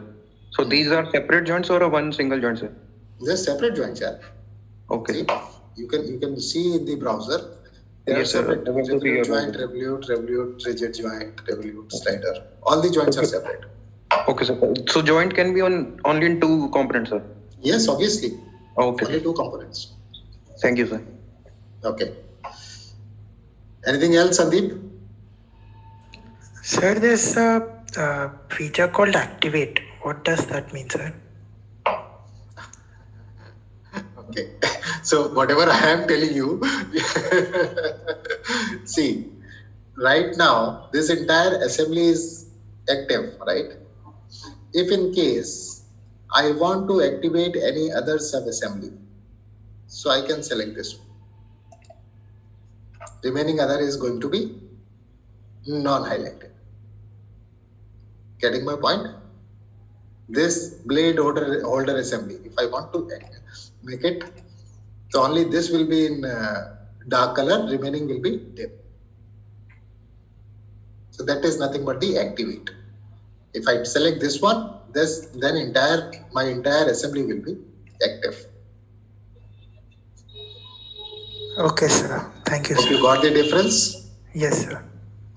So these are separate joints or a one single joint, sir? They're separate joints, yeah. Okay. See, you can see in the browser. They Yes, are sir. separate. Revolute joint, revolute, rigid joint, revolute, slider. All the joints are separate. Okay, sir. So joint can be only in 2 components, sir? Yes, obviously. Okay. Only 2 components. Thank you, sir. Okay. Anything else, Sandeep? Sir, there's a feature called activate. What does that mean, sir? Okay. So whatever I am telling you, see, right now, this entire assembly is active, right? If in case I want to activate any other sub-assembly, so I can select this one. Remaining other is going to be non-highlighted. Getting my point? This blade holder assembly, if I want to make it, so only this will be in dark color, remaining will be dim. So that is nothing but the activate. If I select this one, then my entire assembly will be active. Okay, sir. Thank you, Hope sir. you got the difference? Yes, sir.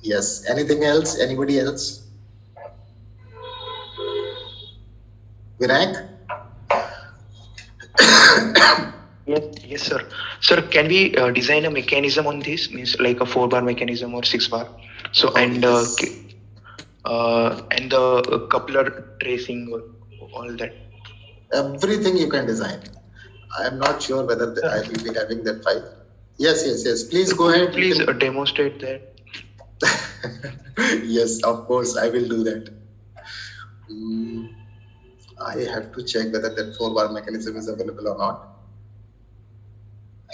Yes. Anything else? Anybody else? Vinayak? Yes, sir. Sir, can we design a mechanism on this? Means like a 4-bar mechanism or 6-bar? So, and and the coupler tracing, all that. Everything you can design. I am not sure whether I will be having that file. Yes. Please go ahead. Please demonstrate that. Yes, of course, I will do that. I have to check whether that 4-bar mechanism is available or not.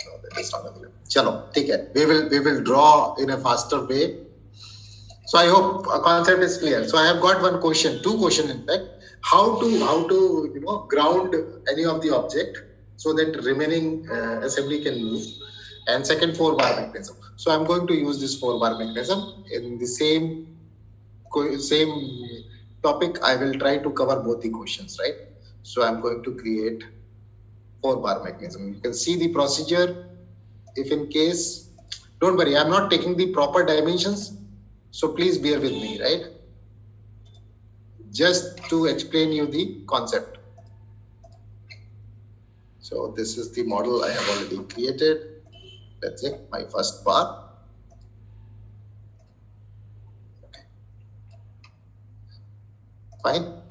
No, that is not available. Chalo, take it. We will draw in a faster way. So I hope a concept is clear. So I have got two questions in fact. How to ground any of the object so that remaining assembly can move, and second 4-bar mechanism. So I'm going to use this 4-bar mechanism in the same topic. I will try to cover both the questions, right? So I'm going to create 4-bar mechanism. You can see the procedure. If in case, don't worry, I'm not taking the proper dimensions, so please bear with me, right? Just to explain you the concept. So this is the model I have already created. Let's say my first bar. Okay. Fine.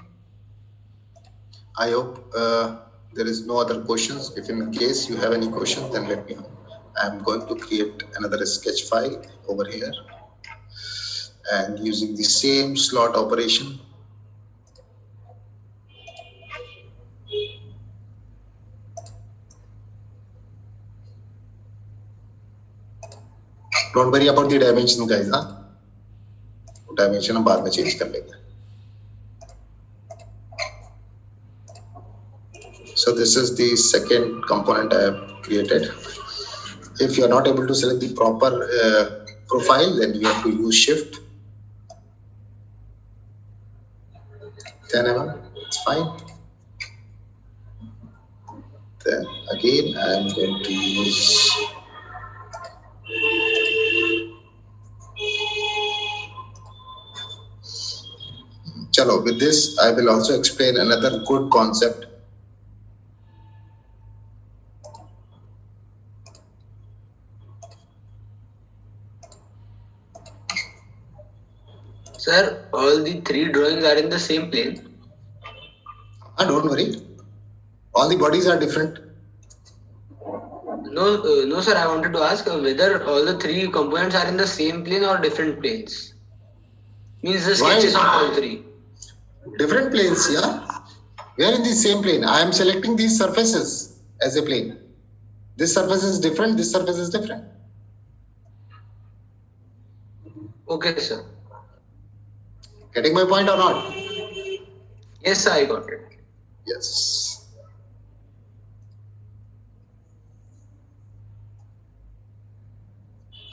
I hope there is no other questions. If in case you have any questions, then let me know. I'm going to create another sketch file over here and using the same slot operation. Don't worry about the dimension, guys. Dimension हम बाद में change कर लेंगे. So this is the second component I have created. If you are not able to select the proper profile, then you have to use Shift 10 mm. It's fine. Then again, I am going to use Chalo, with this, I will also explain another good concept. Sir, all the 3 drawings are in the same plane. Don't worry. All the bodies are different. No, sir. I wanted to ask whether all the 3 components are in the same plane or different planes. Means the sketches of all 3. Different planes, yeah. We are in the same plane. I am selecting these surfaces as a plane. This surface is different. This surface is different. Okay, sir. Getting my point or not? Yes, sir, I got it. Yes.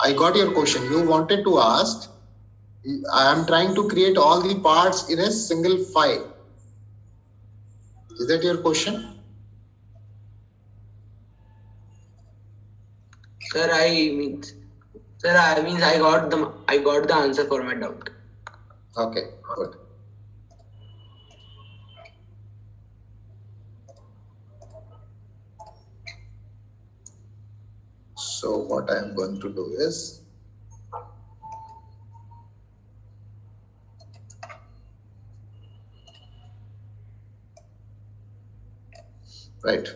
I got your question. You wanted to ask, I am trying to create all the parts in a single file. Is that your question? Sir, I got the answer for my doubt. Okay, good. So what I am going to do is right.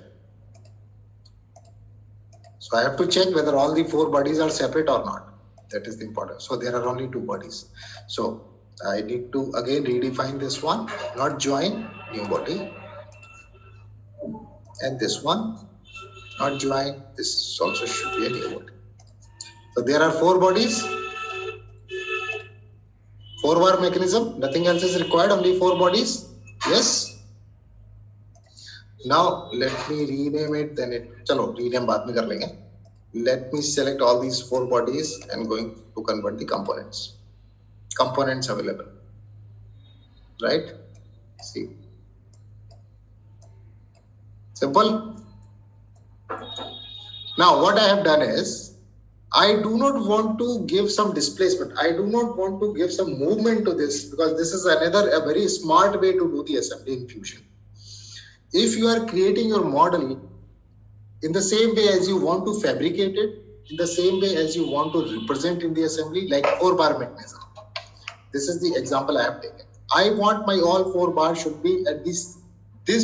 So I have to check whether all the 4 bodies are separate or not. That is the important. So there are only 2 bodies. So I need to again redefine this one, not join, new body. And this one, not join, this also should be a new body. So there are 4 bodies, 4-bar mechanism, nothing else is required, only 4 bodies. Yes. Now let me rename it, then chalo, rename baad mein kar lenge. Let me select all these 4 bodies and going to convert the components. Components available, right? See, simple. Now what I have done is, I do not want to give some displacement. I do not want to give some movement to this, because this is a very smart way to do the assembly in Fusion. If you are creating your model in the same way as you want to fabricate it, in the same way as you want to represent in the assembly, like 4-bar mechanism. This is the example I have taken. I want my all 4 bars should be at this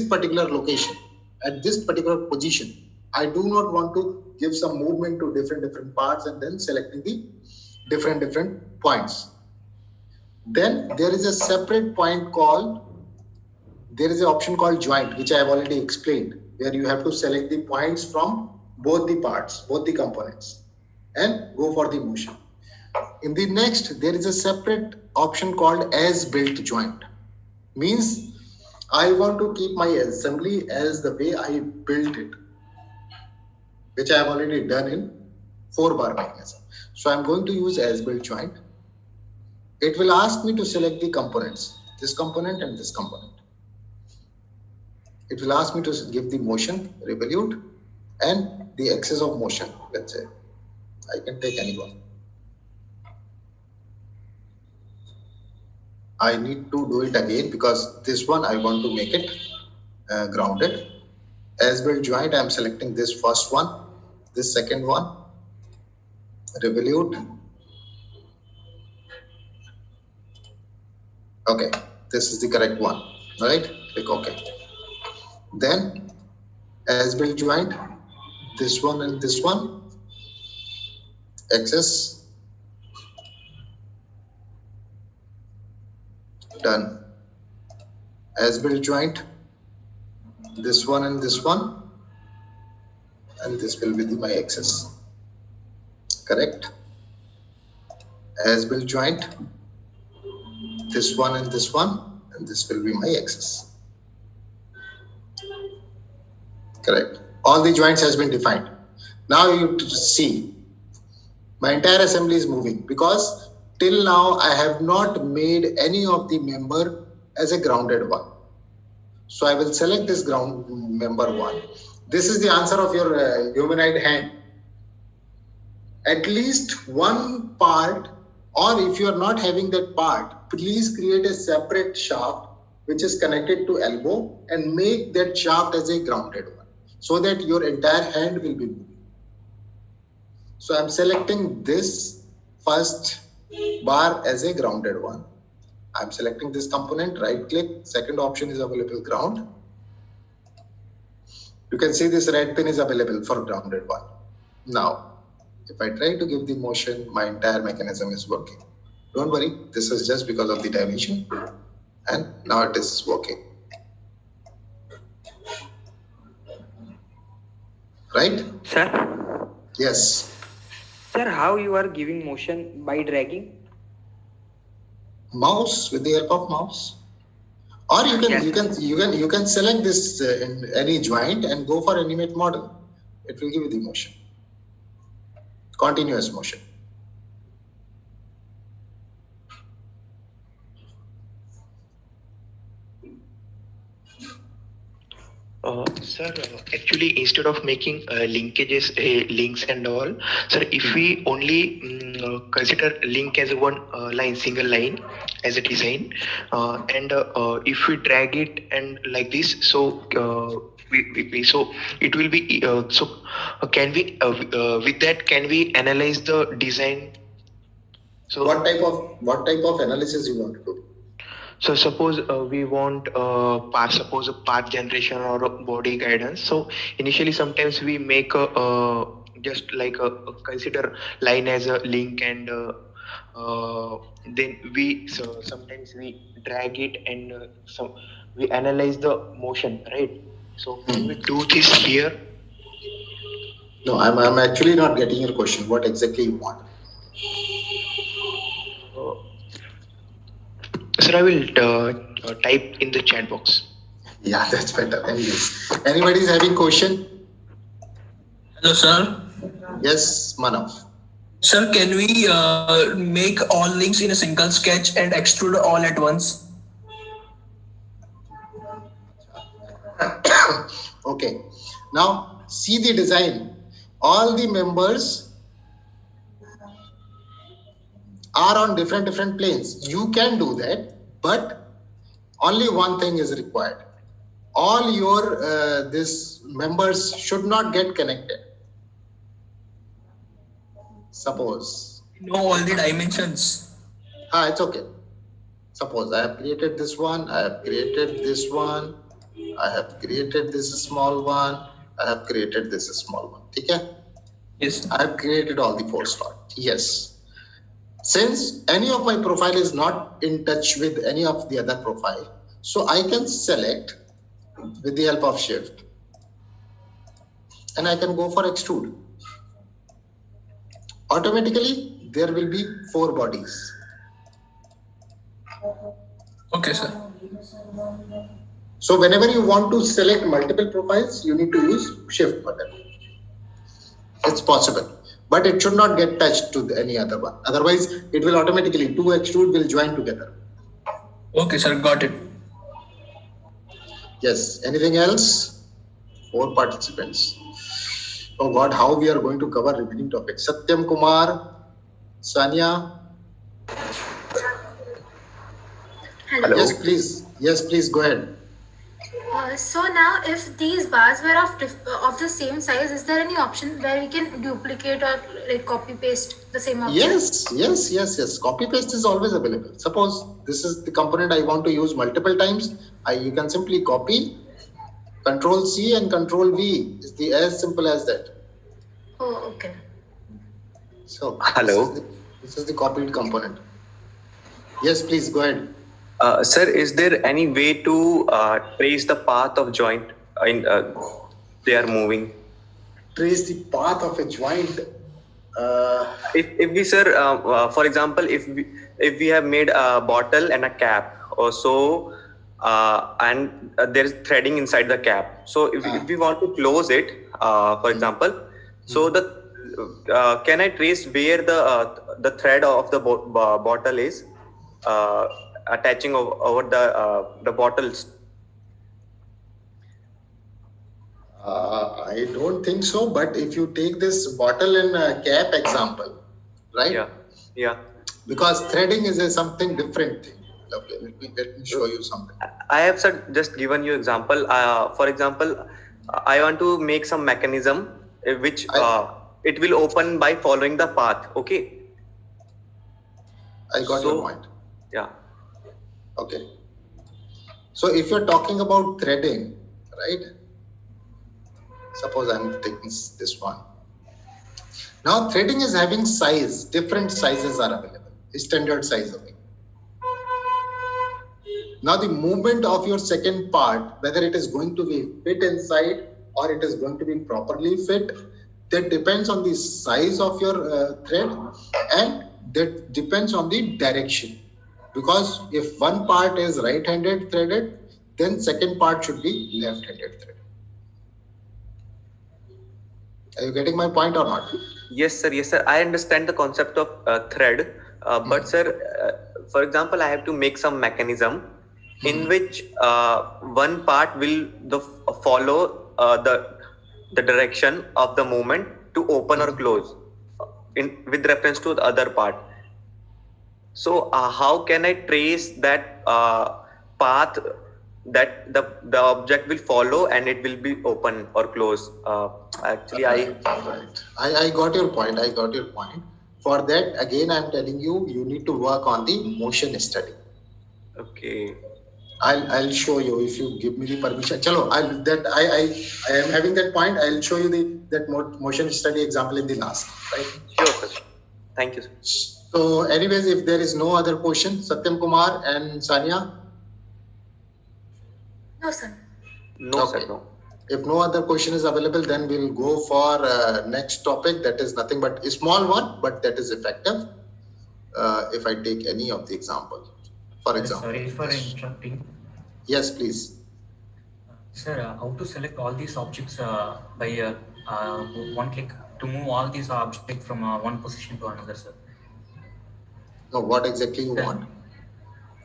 particular location, at this particular position. I do not want to give some movement to different parts and then selecting the different points. Then there is a separate point called, there is an option called joint, which I have already explained, where you have to select the points from both the parts, both the components, and go for the motion. In the next, there is a separate option called as built joint. Means I want to keep my assembly as the way I built it, which I have already done in 4-bar mechanism. So I'm going to use as built joint. It will ask me to select the components, this component and this component. It will ask me to give the motion, revolute, and the axis of motion, let's say. I can take any one. I need to do it again because this one I want to make it grounded. As built joint, I am selecting this first one, this second one, revolute. Okay, this is the correct one, right? Click OK. Then as built joint, this one and this one, axis, done. As built joint, this one and this one, and this will be my axis, correct? As built joint, this one and this one, and this will be my axis, correct? All the joints has been defined. Now you see my entire assembly is moving because till now I have not made any of the member as a grounded one. So I will select this ground member one. This is the answer of your humanoid hand. At least one part, or if you are not having that part, please create a separate shaft which is connected to elbow and make that shaft as a grounded one so that your entire hand will be moving. So I'm selecting this first bar as a grounded one. I'm selecting this component, right click, second option is available ground. You can see this red pin is available for grounded one. Now, if I try to give the motion, my entire mechanism is working. Don't worry, this is just because of the dimension, and now it is working. Right? Sir? Yes. Sir, how you are giving motion? By dragging? Mouse, with the help of mouse. Or you can select this in any joint and go for animate model. It will give you the motion. Continuous motion. Sir, actually, instead of making linkages, links and all, sir, if we only consider link as one line, single line as a design, and if we drag it and like this, so so it will be so can we with that can we analyze the design? So what type of analysis you want to do? So suppose we want suppose a path generation or a body guidance. So initially sometimes we make a just like a consider line as a link, and then sometimes we drag it and so we analyze the motion, right? So can we do this here? No, I'm actually not getting your question. What exactly you want? Sir, I will type in the chat box. Yeah, that's better. Anyways, anybody is having question? Hello, sir. Yes, Manav. Sir, can we make all links in a single sketch and extrude all at once? Okay. Now, see the design. All the members are on different planes. You can do that, but only one thing is required. All your this members should not get connected. Suppose. Know all the dimensions. It's okay. Suppose I have created this one, I have created this one, I have created this small one, I have created this small one. Okay? Yes. I have created all the 4 slots. Yes. Since any of my profile is not in touch with any of the other profile, so I can select with the help of shift and I can go for extrude. Automatically, there will be 4 bodies. Okay, sir. So whenever you want to select multiple profiles, you need to use shift button. It's possible, but it should not get touched to any other one. Otherwise, it will automatically, 2 extrude will join together. Okay, sir. Got it. Yes. Anything else? 4 participants. Oh God, how we are going to cover remaining topics? Satyam Kumar, Sanya. Hello. Yes, please. Yes, please go ahead. So now, if these bars were of the same size, is there any option where we can duplicate or like copy paste the same object? Yes. Copy paste is always available. Suppose this is the component I want to use multiple times. You can simply copy, Control C and Control V. Is as simple as that. Oh, okay. So hello. This is the copied component. Yes, please go ahead. Sir, is there any way to trace the path of joint in they are moving? Trace the path of a joint. If we, sir, for example, if we have made a bottle and a cap, or so, and there is threading inside the cap. So if we want to close it, for example, so the can I trace where the thread of the bottle is? Attaching over the bottles? I don't think so, but if you take this bottle and cap example, right? Yeah. Because threading is something different thing. Lovely. Let me show you something. I have, sir, just given you example. For example, I want to make some mechanism which it will open by following the path. Okay. I got your point. Yeah. Okay. So if you're talking about threading, right? Suppose I'm taking this one. Now threading is having size. Different sizes are available. Standard size of it. Now the movement of your second part, whether it is going to be fit inside or it is going to be properly fit, that depends on the size of your thread and that depends on the direction. Because if one part is right-handed threaded, then second part should be left-handed threaded. Are you getting my point or not? Yes, sir. I understand the concept of thread, but sir, for example, I have to make some mechanism in which one part will follow the direction of the movement to open or close with reference to the other part. So how can I trace that path that the object will follow and it will be open or close? Actually, I got your point. For that, again, I'm telling you, you need to work on the motion study. Okay. I'll show you if you give me the permission. Chalo, I am having that point. I'll show you that motion study example in the last, right? Sure, sir. Thank you, sir. So anyways, if there is no other question, Satyam Kumar and Sanya? No, sir. No, sir, no. If no other question is available, then we'll go for next topic. That is nothing but a small one, but that is effective. If I take any of the example. For example. Sorry for interrupting. Yes, please. Sir, how to select all these objects by one click to move all these objects from one position to another, sir? No, what exactly you want?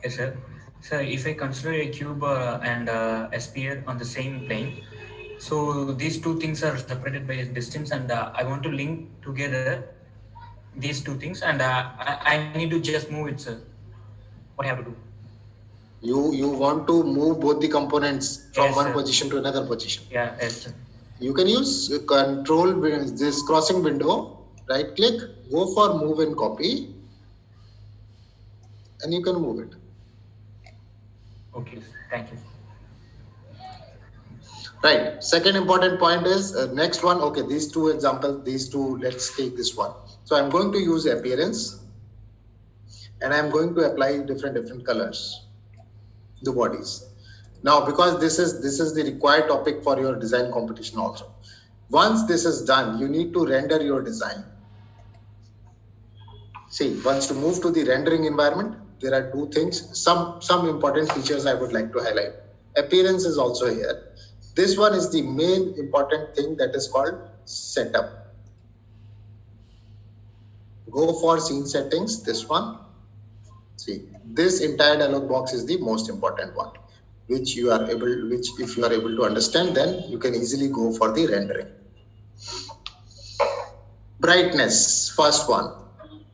Yes, sir. Sir, if I consider a cube and a sphere on the same plane, so these two things are separated by a distance, and I want to link together these two things, and I need to just move it, sir. What I have to do? You want to move both the components from one position to another position. Yeah, yes, sir. You can use control this crossing window, right click, go for move and copy, and you can move it. Okay, thank you. Right. Second important point is next one. Okay, these two examples, these two, let's take this one. So I'm going to use appearance and I'm going to apply different colors, the bodies. Now, because this is the required topic for your design competition also. Once this is done, you need to render your design. See, once you move to the rendering environment, there are two things, some important features I would like to highlight. Appearance is also here. This one is the main important thing that is called setup. Go for scene settings, this one. See, this entire dialog box is the most important one, which if you are able to understand, then you can easily go for the rendering. Brightness, first one.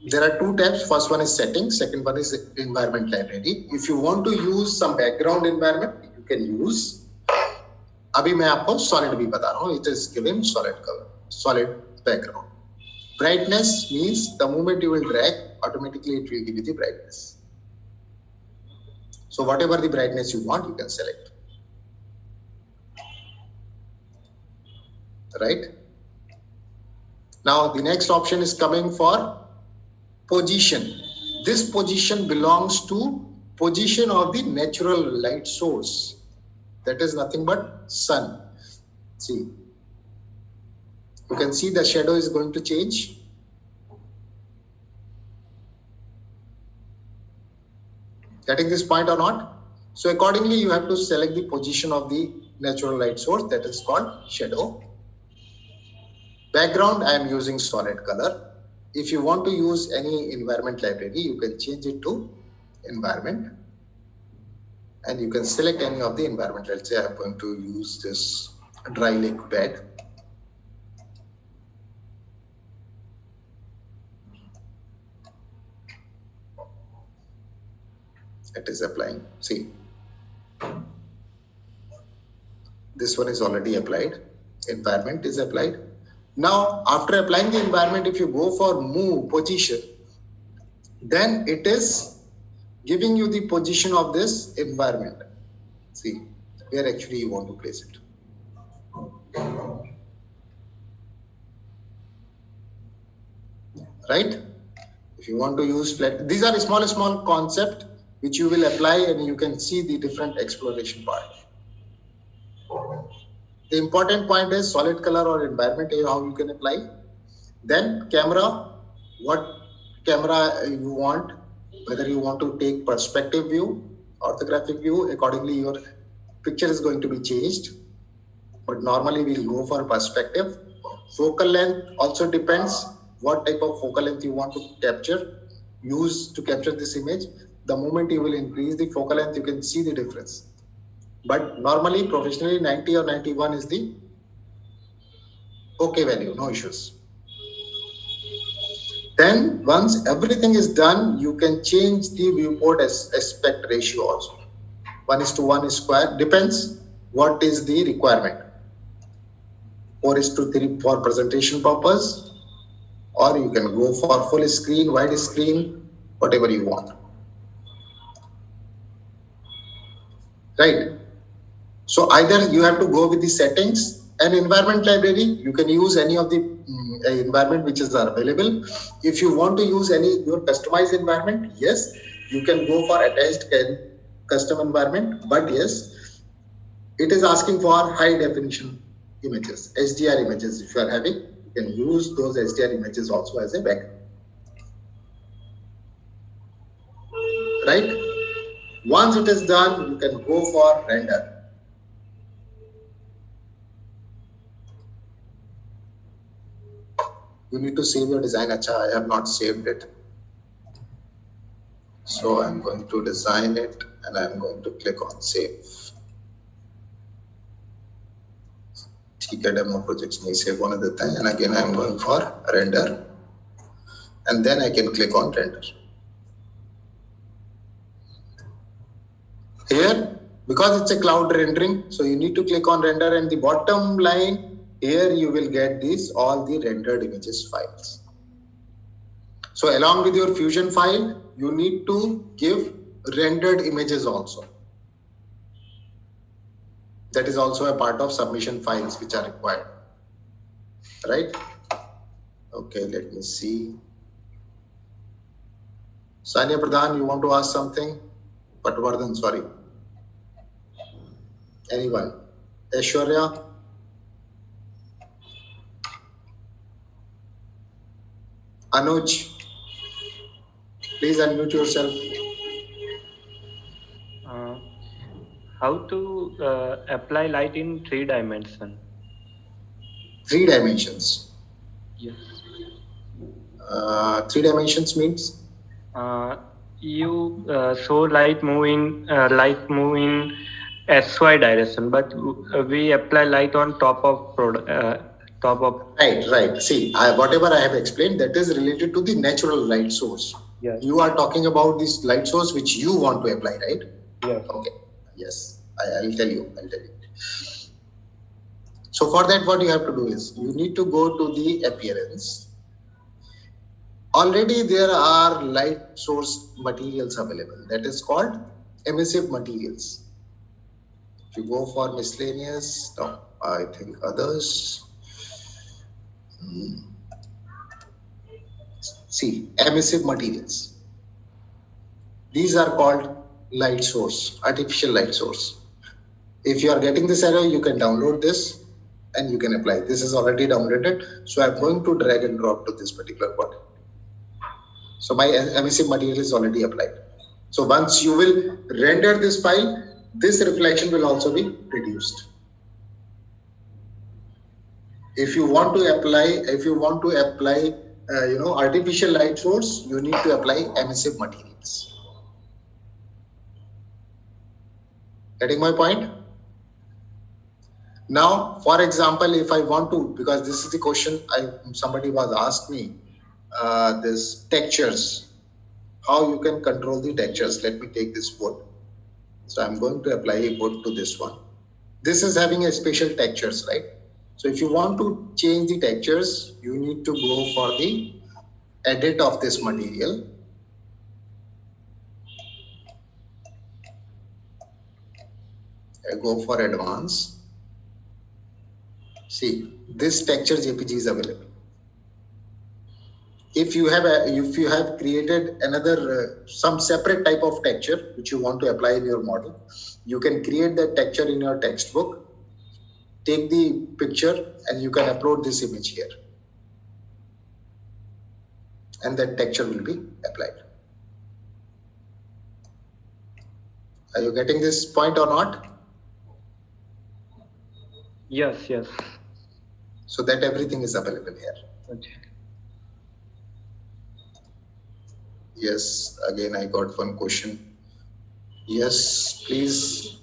There are two tabs. First one is settings, second one is environment library. If you want to use some background environment, you can use. अभी मैं आपको solid भी बता रहा हूँ. It is given solid color, solid background. Brightness means the moment you will drag, automatically it will give you the brightness. So whatever the brightness you want, you can select. Right? Now the next option is coming for position. This position belongs to position of the natural light source. That is nothing but sun. See, you can see the shadow is going to change. Getting this point or not? So accordingly, you have to select the position of the natural light source, that is called shadow. Background, I am using solid color. If you want to use any environment library, you can change it to environment. And you can select any of the environment. Let's say I'm going to use this dry lake bed. It is applying. See, this one is already applied. Environment is applied. Now, after applying the environment, if you go for move position, then it is giving you the position of this environment. See, where actually you want to place it. Right? If you want to use flat, these are small concept which you will apply and you can see the different exploration part. The important point is solid color or environment, how you can apply. Then camera, what camera you want, whether you want to take perspective view, orthographic view, accordingly your picture is going to be changed. But normally we'll go for perspective. Focal length also depends what type of focal length you want to use to capture this image. The moment you will increase the focal length, you can see the difference. But normally, professionally, 90 or 91 is the okay value, no issues. Then once everything is done, you can change the viewport aspect ratio also. 1:1 is square, depends what is the requirement. 4:3 for presentation purpose, or you can go for full screen, wide screen, whatever you want. Right? So either you have to go with the settings and environment library, you can use any of the environment which is available. If you want to use any your customized environment, yes, you can go for attached custom environment, but yes, it is asking for high definition images, HDR images. If you are having, you can use those HDR images also as a background. Right? Once it is done, you can go for render. You need to save your design. Acha, I have not saved it. So I'm going to design it and I'm going to click on save. Demo projects may save one of the time, and again I'm going for render, and then I can click on render. Here, because it's a cloud rendering, so you need to click on render, and the bottom line here you will get these all the rendered images files. So along with your Fusion file, you need to give rendered images also. That is also a part of submission files which are required, right? Okay, let me see. Sanya Pradhan, you want to ask something? Patwardhan, sorry. Anyone? Aishwarya? Anuj? Please unmute yourself. How to apply light in 3 dimensions? 3 dimensions? Yes. 3 dimensions means? You show light moving SY direction, but we apply light on top of Right. See, whatever I have explained, that is related to the natural light source. Yes. You are talking about this light source which you want to apply, right? Yes. Okay. Yes, I'll tell you. So for that, what you have to do is you need to go to the appearance. Already there are light source materials available. That is called emissive materials. If you go for miscellaneous, no, I think others. See, emissive materials. These are called light source, artificial light source. If you are getting this error, you can download this and you can apply. This is already downloaded. So I'm going to drag and drop to this particular part. So my emissive material is already applied. So once you will render this file, this reflection will also be reduced. If you want to apply, artificial light source, you need to apply emissive materials. Getting my point? Now, for example, if I want to, because this is the question somebody was asked me, this textures, how you can control the textures. Let me take this wood. So I'm going to apply a wood to this one. This is having a special textures, right? So if you want to change the textures, you need to go for the edit of this material. I go for advanced. See, this texture JPG is available. If you have created another some separate type of texture which you want to apply in your model, you can create that texture in your textbook, take the picture, and you can upload this image here, and that texture will be applied. Are you getting this point or not? Yes. So that everything is available here. Okay. Yes, again I got one question. Yes, please.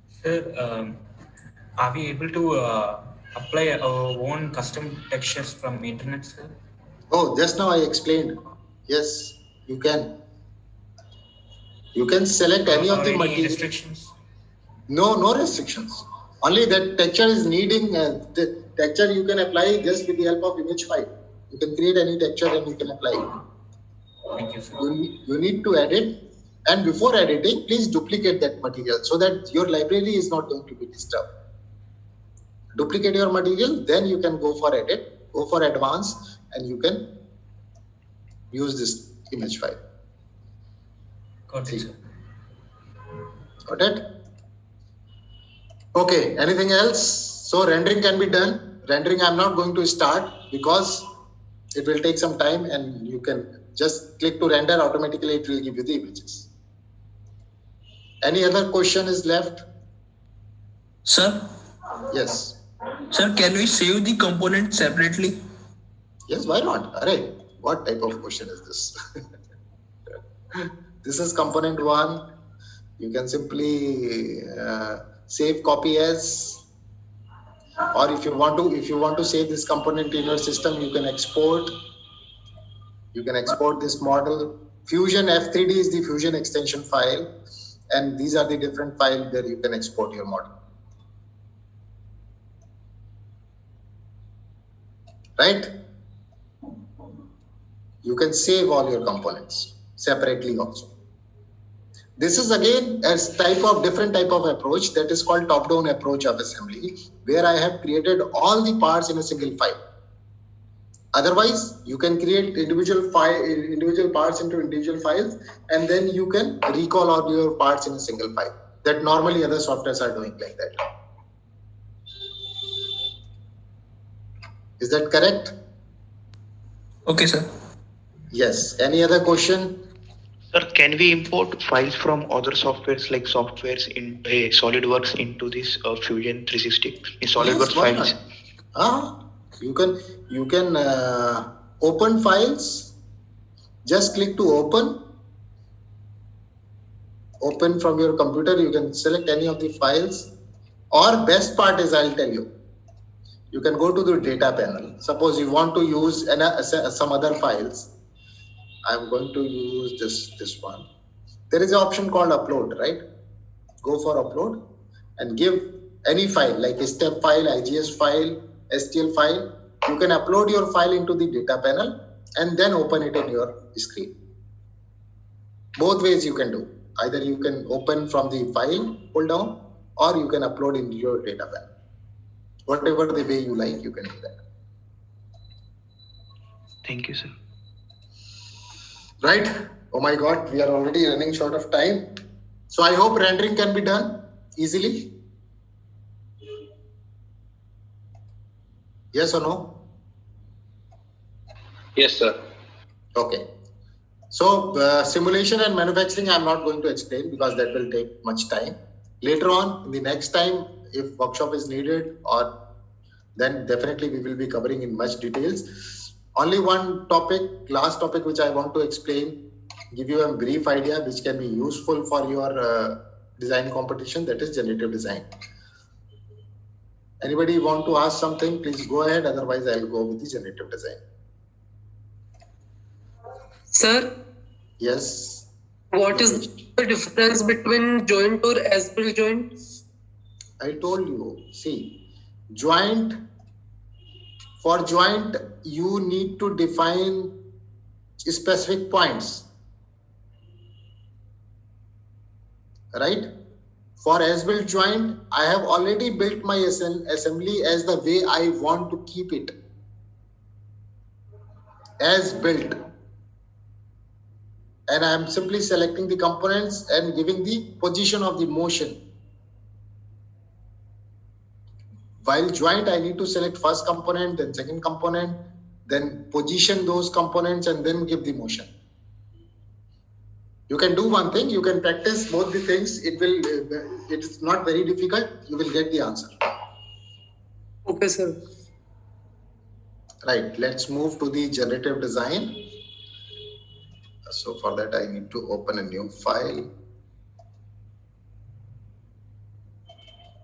Sir, are we able to apply our own custom textures from internet, sir? Oh, just now I explained. Yes, you can. You can select any of the material. Restrictions? No restrictions. Only that texture is needing the texture you can apply just with the help of image file. You can create any texture and you can apply it. Thank you, sir. You need to edit, and before editing, please duplicate that material so that your library is not going to be disturbed. Duplicate your material, then you can go for edit, go for advanced, and you can use this image file. Got it, sir. Got it? Okay, anything else? So rendering can be done. Rendering I'm not going to start because it will take some time, and you can just click to render, automatically it will give you the images. Any other question is left? Sir? Yes. Sir, can we save the component separately? Yes, why not? Array, what type of question is this? This is component 1. You can simply save copy as, or if you want to save this component in your system, you can export. You can export this model. Fusion F3D is the Fusion extension file, and these are the different files where you can export your model. Right? You can save all your components separately also. This is again a different type of approach that is called top-down approach of assembly, where I have created all the parts in a single file. Otherwise, you can create individual parts into individual files, and then you can recall all your parts in a single file. That normally other softwares are doing like that. Is that correct? Okay, sir. Yes. Any other question? Sir, can we import files from other softwares like in SolidWorks into this Fusion 360 in SolidWorks files? You can open files. Just click to open. Open from your computer. You can select any of the files. Or best part is, I'll tell you. You can go to the data panel. Suppose you want to use some other files. I'm going to use this one. There is an option called upload, right? Go for upload and give any file like a step file, IGS file, STL file. You can upload your file into the data panel and then open it in your screen. Both ways you can do. Either you can open from the file pull down, or you can upload into your data panel. Whatever the way you like, you can do that. Thank you, sir. Right? Oh my God, we are already running short of time. So I hope rendering can be done easily. Yes or no? Yes, sir. Okay. So simulation and manufacturing, I'm not going to explain because that will take much time. Later on, in the next time, if workshop is needed, or then definitely we will be covering in much details. Only one topic, last topic, which I want to explain, give you a brief idea which can be useful for your design competition, that is generative design. Anybody want to ask something, please go ahead. Otherwise, I'll go with the generative design. Sir? Yes. What is the difference between joint or as-built joint? I told you, see, for joint, you need to define specific points, right? For as-built joint, I have already built my assembly as the way I want to keep it, as built. And I am simply selecting the components and giving the position of the motion. While joint, I need to select first component, then second component, then position those components and then give the motion. You can do one thing, you can practice both the things. It's not very difficult. You will get the answer. Okay, sir. Right, let's move to the generative design. So for that, I need to open a new file.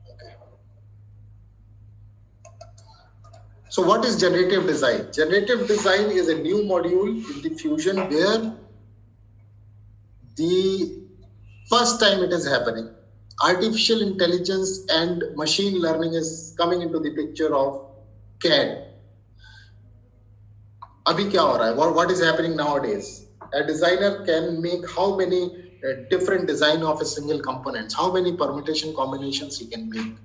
Okay. So what is generative design? Generative design is a new module in the Fusion where the first time it is happening. Artificial intelligence and machine learning is coming into the picture of CAD. Abhi kya ho raha hai? What is happening nowadays? A designer can make how many different design of a single components, how many permutation combinations he can make.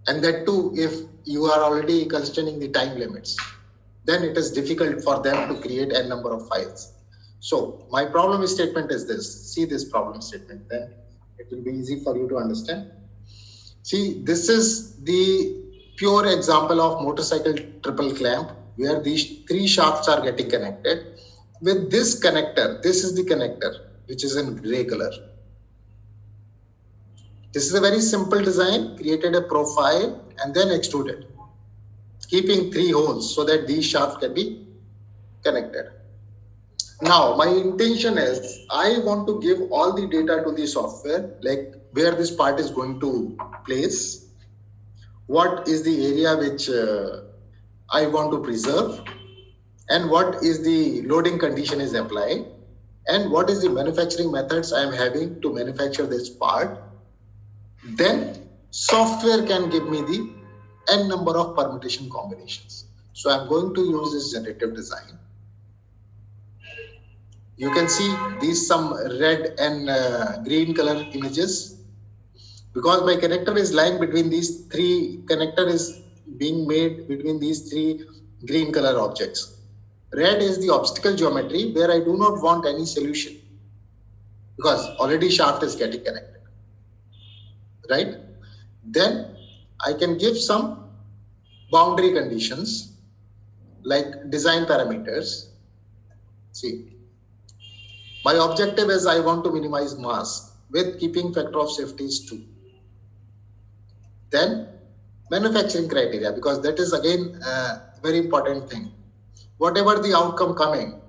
And that too, if you are already constraining the time limits, then it is difficult for them to create a number of files. So my problem statement is this. See this problem statement, then it will be easy for you to understand. See, this is the pure example of motorcycle triple clamp, where these three shafts are getting connected. With this connector, this is the connector, which is in gray color. This is a very simple design, created a profile and then extruded, keeping three holes so that these shafts can be connected. Now, my intention is, I want to give all the data to the software, like where this part is going to place, what is the area which I want to preserve, and what is the loading condition is applied, and what is the manufacturing methods I am having to manufacture this part. Then software can give me the n number of permutation combinations. So I'm going to use this generative design. You can see these some red and green color images. Because my connector is lying between these three, connector is being made between these three green color objects. Red is the obstacle geometry where I do not want any solution because already shaft is getting connected, right? Then I can give some boundary conditions like design parameters. See, my objective is I want to minimize mass with keeping factor of safety is 2. Then manufacturing criteria, because that is again a very important thing. Whatever the outcome coming,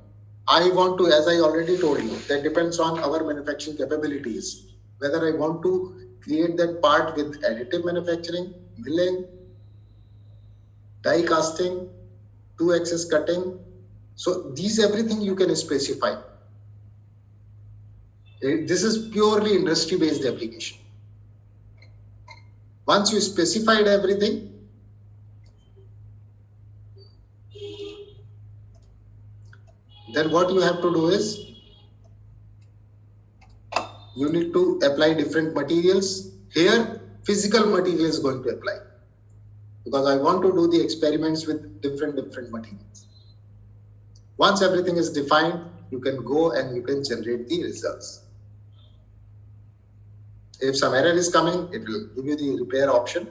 I want to, as I already told you, that depends on our manufacturing capabilities. Whether I want to create that part with additive manufacturing, milling, die casting, 2-axis cutting. So these everything you can specify. This is purely industry-based application. Once you specified everything, then what you have to do is you need to apply different materials. Here, physical material is going to apply because I want to do the experiments with different materials. Once everything is defined, you can go and you can generate the results. If some error is coming, it will give you the repair option.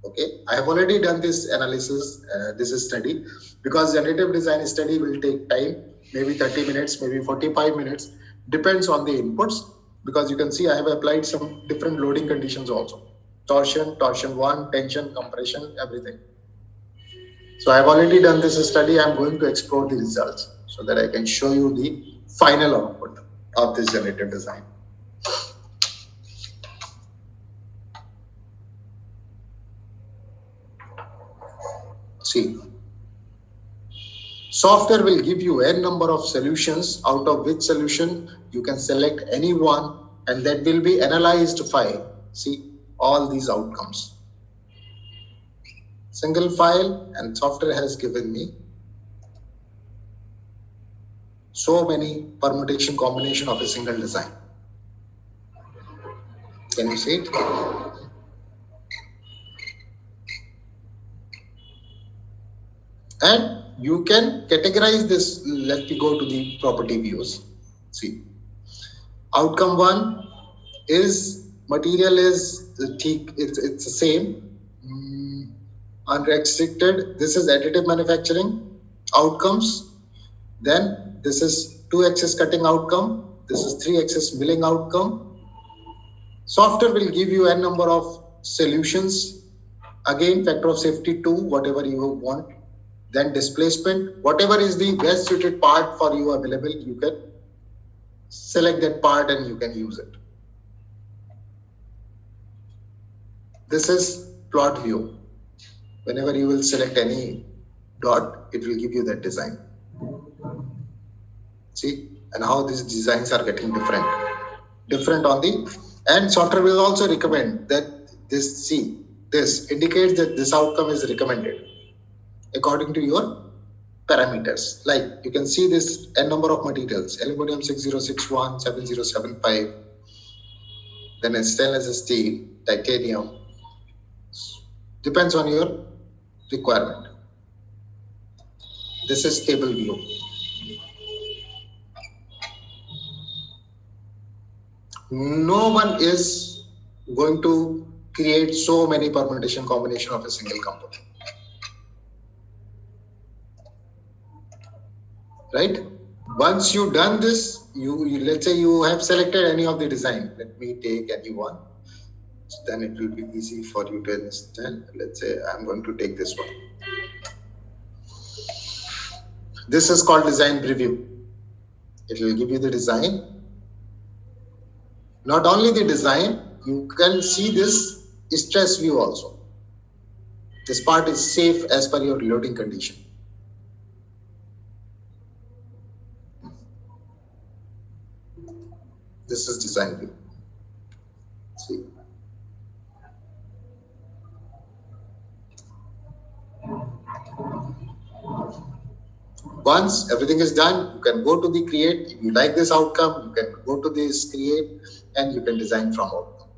Okay, I have already done this analysis, this is study, because generative design study will take time, maybe 30 minutes, maybe 45 minutes, depends on the inputs, because you can see I have applied some different loading conditions also. Torsion 1, tension, compression, everything. So I have already done this study. I am going to explore the results so that I can show you the final output of this generative design. See, software will give you n number of solutions, out of which solution you can select any one, and that will be analyzed file. See all these outcomes. Single file, and software has given me so many permutation combination of a single design. Can you see it? And you can categorize this. Let me go to the property views. See, outcome 1 is material is thick, it's the same, unrestricted. This is additive manufacturing outcomes. Then this is 2-axis cutting outcome. This is 3-axis milling outcome. Software will give you n number of solutions. Again, factor of safety 2, whatever you want. Then displacement, whatever is the best suited part for you available, you can select that part and you can use it. This is plot view. Whenever you will select any dot, it will give you that design. See, and how these designs are getting different on the, and software will also recommend that this, see, this indicates that this outcome is recommended according to your parameters. Like you can see this n number of materials, aluminum 6061, 7075, then stainless steel, titanium. Depends on your requirement. This is table view. No one is going to create so many permutation combination of a single component. Right? Once you done this, you let's say you have selected any of the design. Let me take any one. So then it will be easy for you to understand. Let's say I'm going to take this one. This is called design preview. It will give you the design. Not only the design, you can see this stress view also. This part is safe as per your loading condition. This is design view. See. Once everything is done, you can go to the create. If you like this outcome, you can go to this create and you can design from outcome.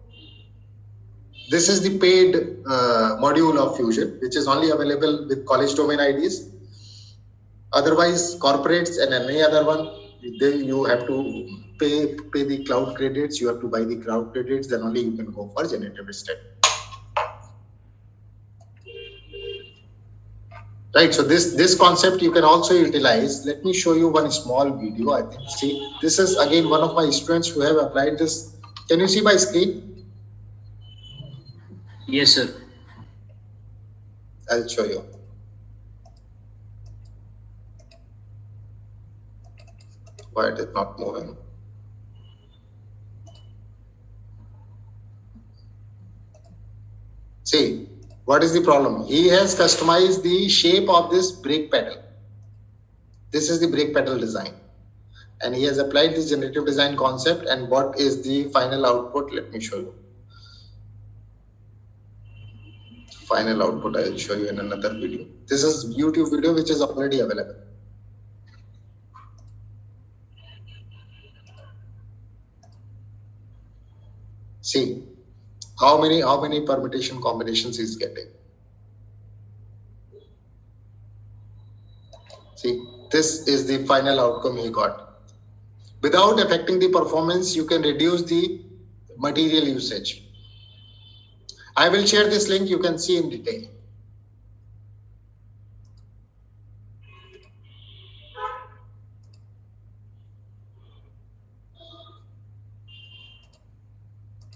This is the paid module of Fusion, which is only available with college domain IDs. Otherwise, corporates and any other one, you have to pay the cloud credits. You have to buy the cloud credits. Then only you can go for generative step. Right. So this concept you can also utilize. Let me show you one small video. I think. See, this is again one of my students who have applied this. Can you see my screen? Yes, sir. I'll show you. Why it is not moving? See, what is the problem? He has customized the shape of this brake pedal. This is the brake pedal design. And he has applied this generative design concept. And what is the final output? Let me show you. Final output I will show you in another video. This is YouTube video which is already available. See how many permutation combinations he is getting. See, this is the final outcome he got. Without affecting the performance, you can reduce the material usage. I will share this link, you can see in detail.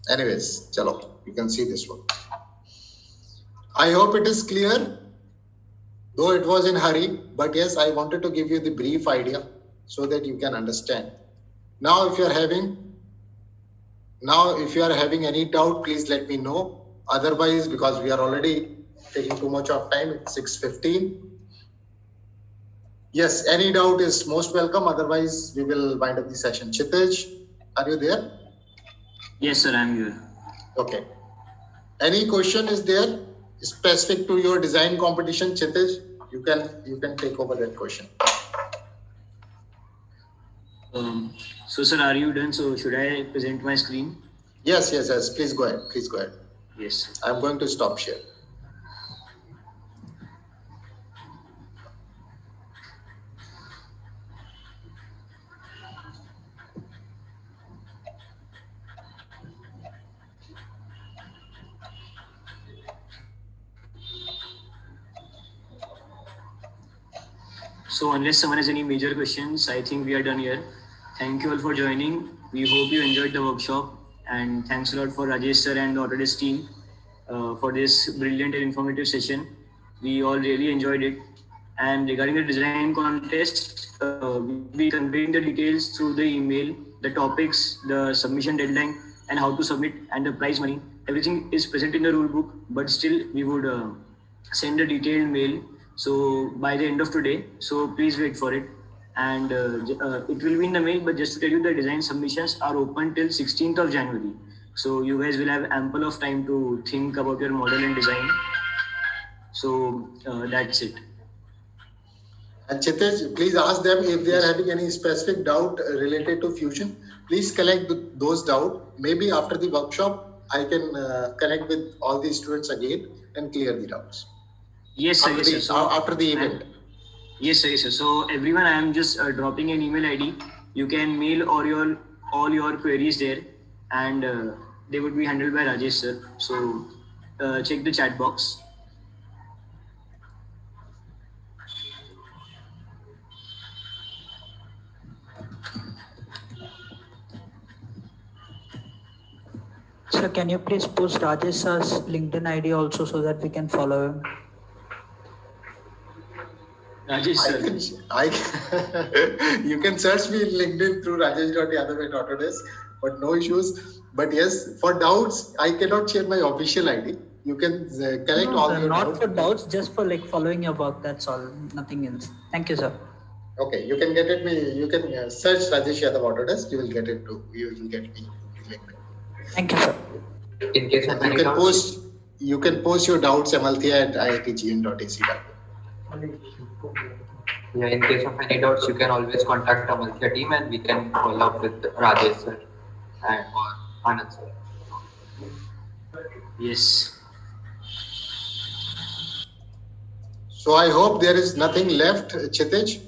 Anyways, chalo, you can see this one. I hope it is clear, though it was in hurry, but yes, I wanted to give you the brief idea so that you can understand. Now, if you are having any doubt, please let me know. Otherwise, because we are already taking too much of time, it's 6:15. Yes, any doubt is most welcome. Otherwise, we will wind up the session. Chitej, are you there? Yes, sir, I'm here. Okay. Any question is there specific to your design competition, Chitej? You can take over that question. So, sir, are you done? So, should I present my screen? Yes. Please go ahead. Yes. I'm going to stop share. So, unless someone has any major questions, I think we are done here. Thank you all for joining. We hope you enjoyed the workshop. And thanks a lot for Rajesh sir and the Autodesk team for this brilliant and informative session. We all really enjoyed it. And regarding the design contest, we'll be conveying the details through the email, the topics, the submission deadline, and how to submit, and the prize money. Everything is present in the rule book, but still we would send a detailed mail. So by the end of today, so please wait for it. And it will be in the mail, but just to tell you, the design submissions are open till 16th of January. So you guys will have ample of time to think about your model and design. So that's it. And Chitej, please ask them if they are having any specific doubt related to Fusion. Please collect those doubts. Maybe after the workshop, I can connect with all the students again and clear the doubts. Yes, sir. Yes, sir. So, after the event. Yes, sir. Yes, sir. So everyone, I am just dropping an email ID. You can mail all your queries there, and they would be handled by Rajesh sir. So check the chat box. Sir, can you please post Rajesh sir's LinkedIn ID also so that we can follow him? Rajesh sir. You can search me in LinkedIn through rajesh.yadav@autodesk, but no issues. But yes, for doubts, I cannot share my official ID. You can collect all your not doubts. for doubts, just for like following your work. That's all. Nothing else. Thank you, sir. Okay, you can get it. You can search Rajesh Yadav Autodesk. You will get it too. You will get me. Thank you, sir. In case of any doubts, you can post your doubts Amalthea at iitgn.ac.in. Yeah, in case of any doubts, you can always contact Amalthea team and we can follow up with Rajesh sir and or Anand sir. Yes. So I hope there is nothing left, Chitij.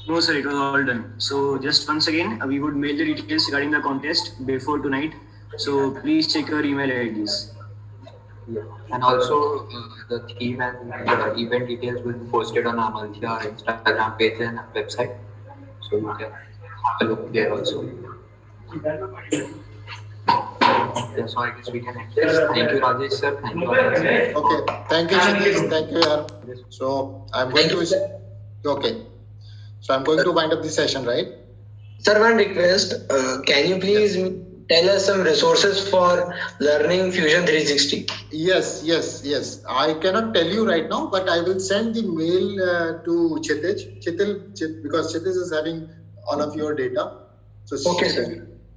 No, sir, it was all done. So just once again, we would mail the details regarding the contest before tonight. So please check your email IDs. Yeah. And also the theme and the event details will be posted on Amalthea Instagram page and website. So you can have a look there also. Yeah, so I guess we can end this. Thank you, Rajesh sir. Thank you, Anand sir. Okay, thank you, Chitij. Thank you, yaar. So I'm going to. Okay. So I'm going to wind up the session, right? Sir, one request. Can you please tell us some resources for learning Fusion 360? Yes. I cannot tell you right now, but I will send the mail to Chitij. Because Chitij is having all of your data. So okay, sir.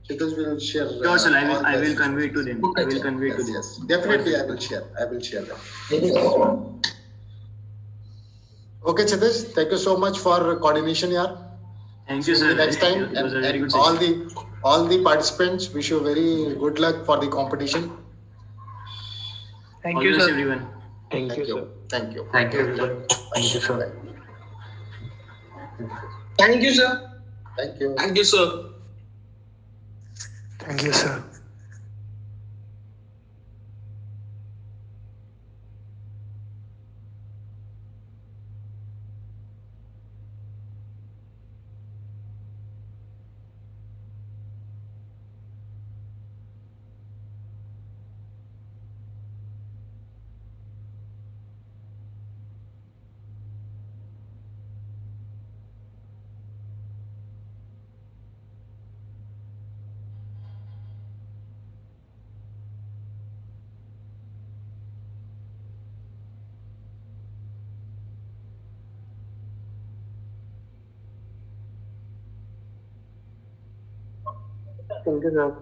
Chitij will share. Sure, sir. I will convey to them. Okay, I will convey to them. Yes, definitely. I will share them. Okay, Chitij. Thank you so much for coordination, yaar. Thank you, sir. Next time, It was a very good and all the participants wish you very good luck for the competition. Thank you, sir. Everyone. Thank you. Thank you. Thank you, everyone. Thank you, sir. Thank you, sir. Thank you. Thank you, sir. Thank you, sir. Thank you, sir.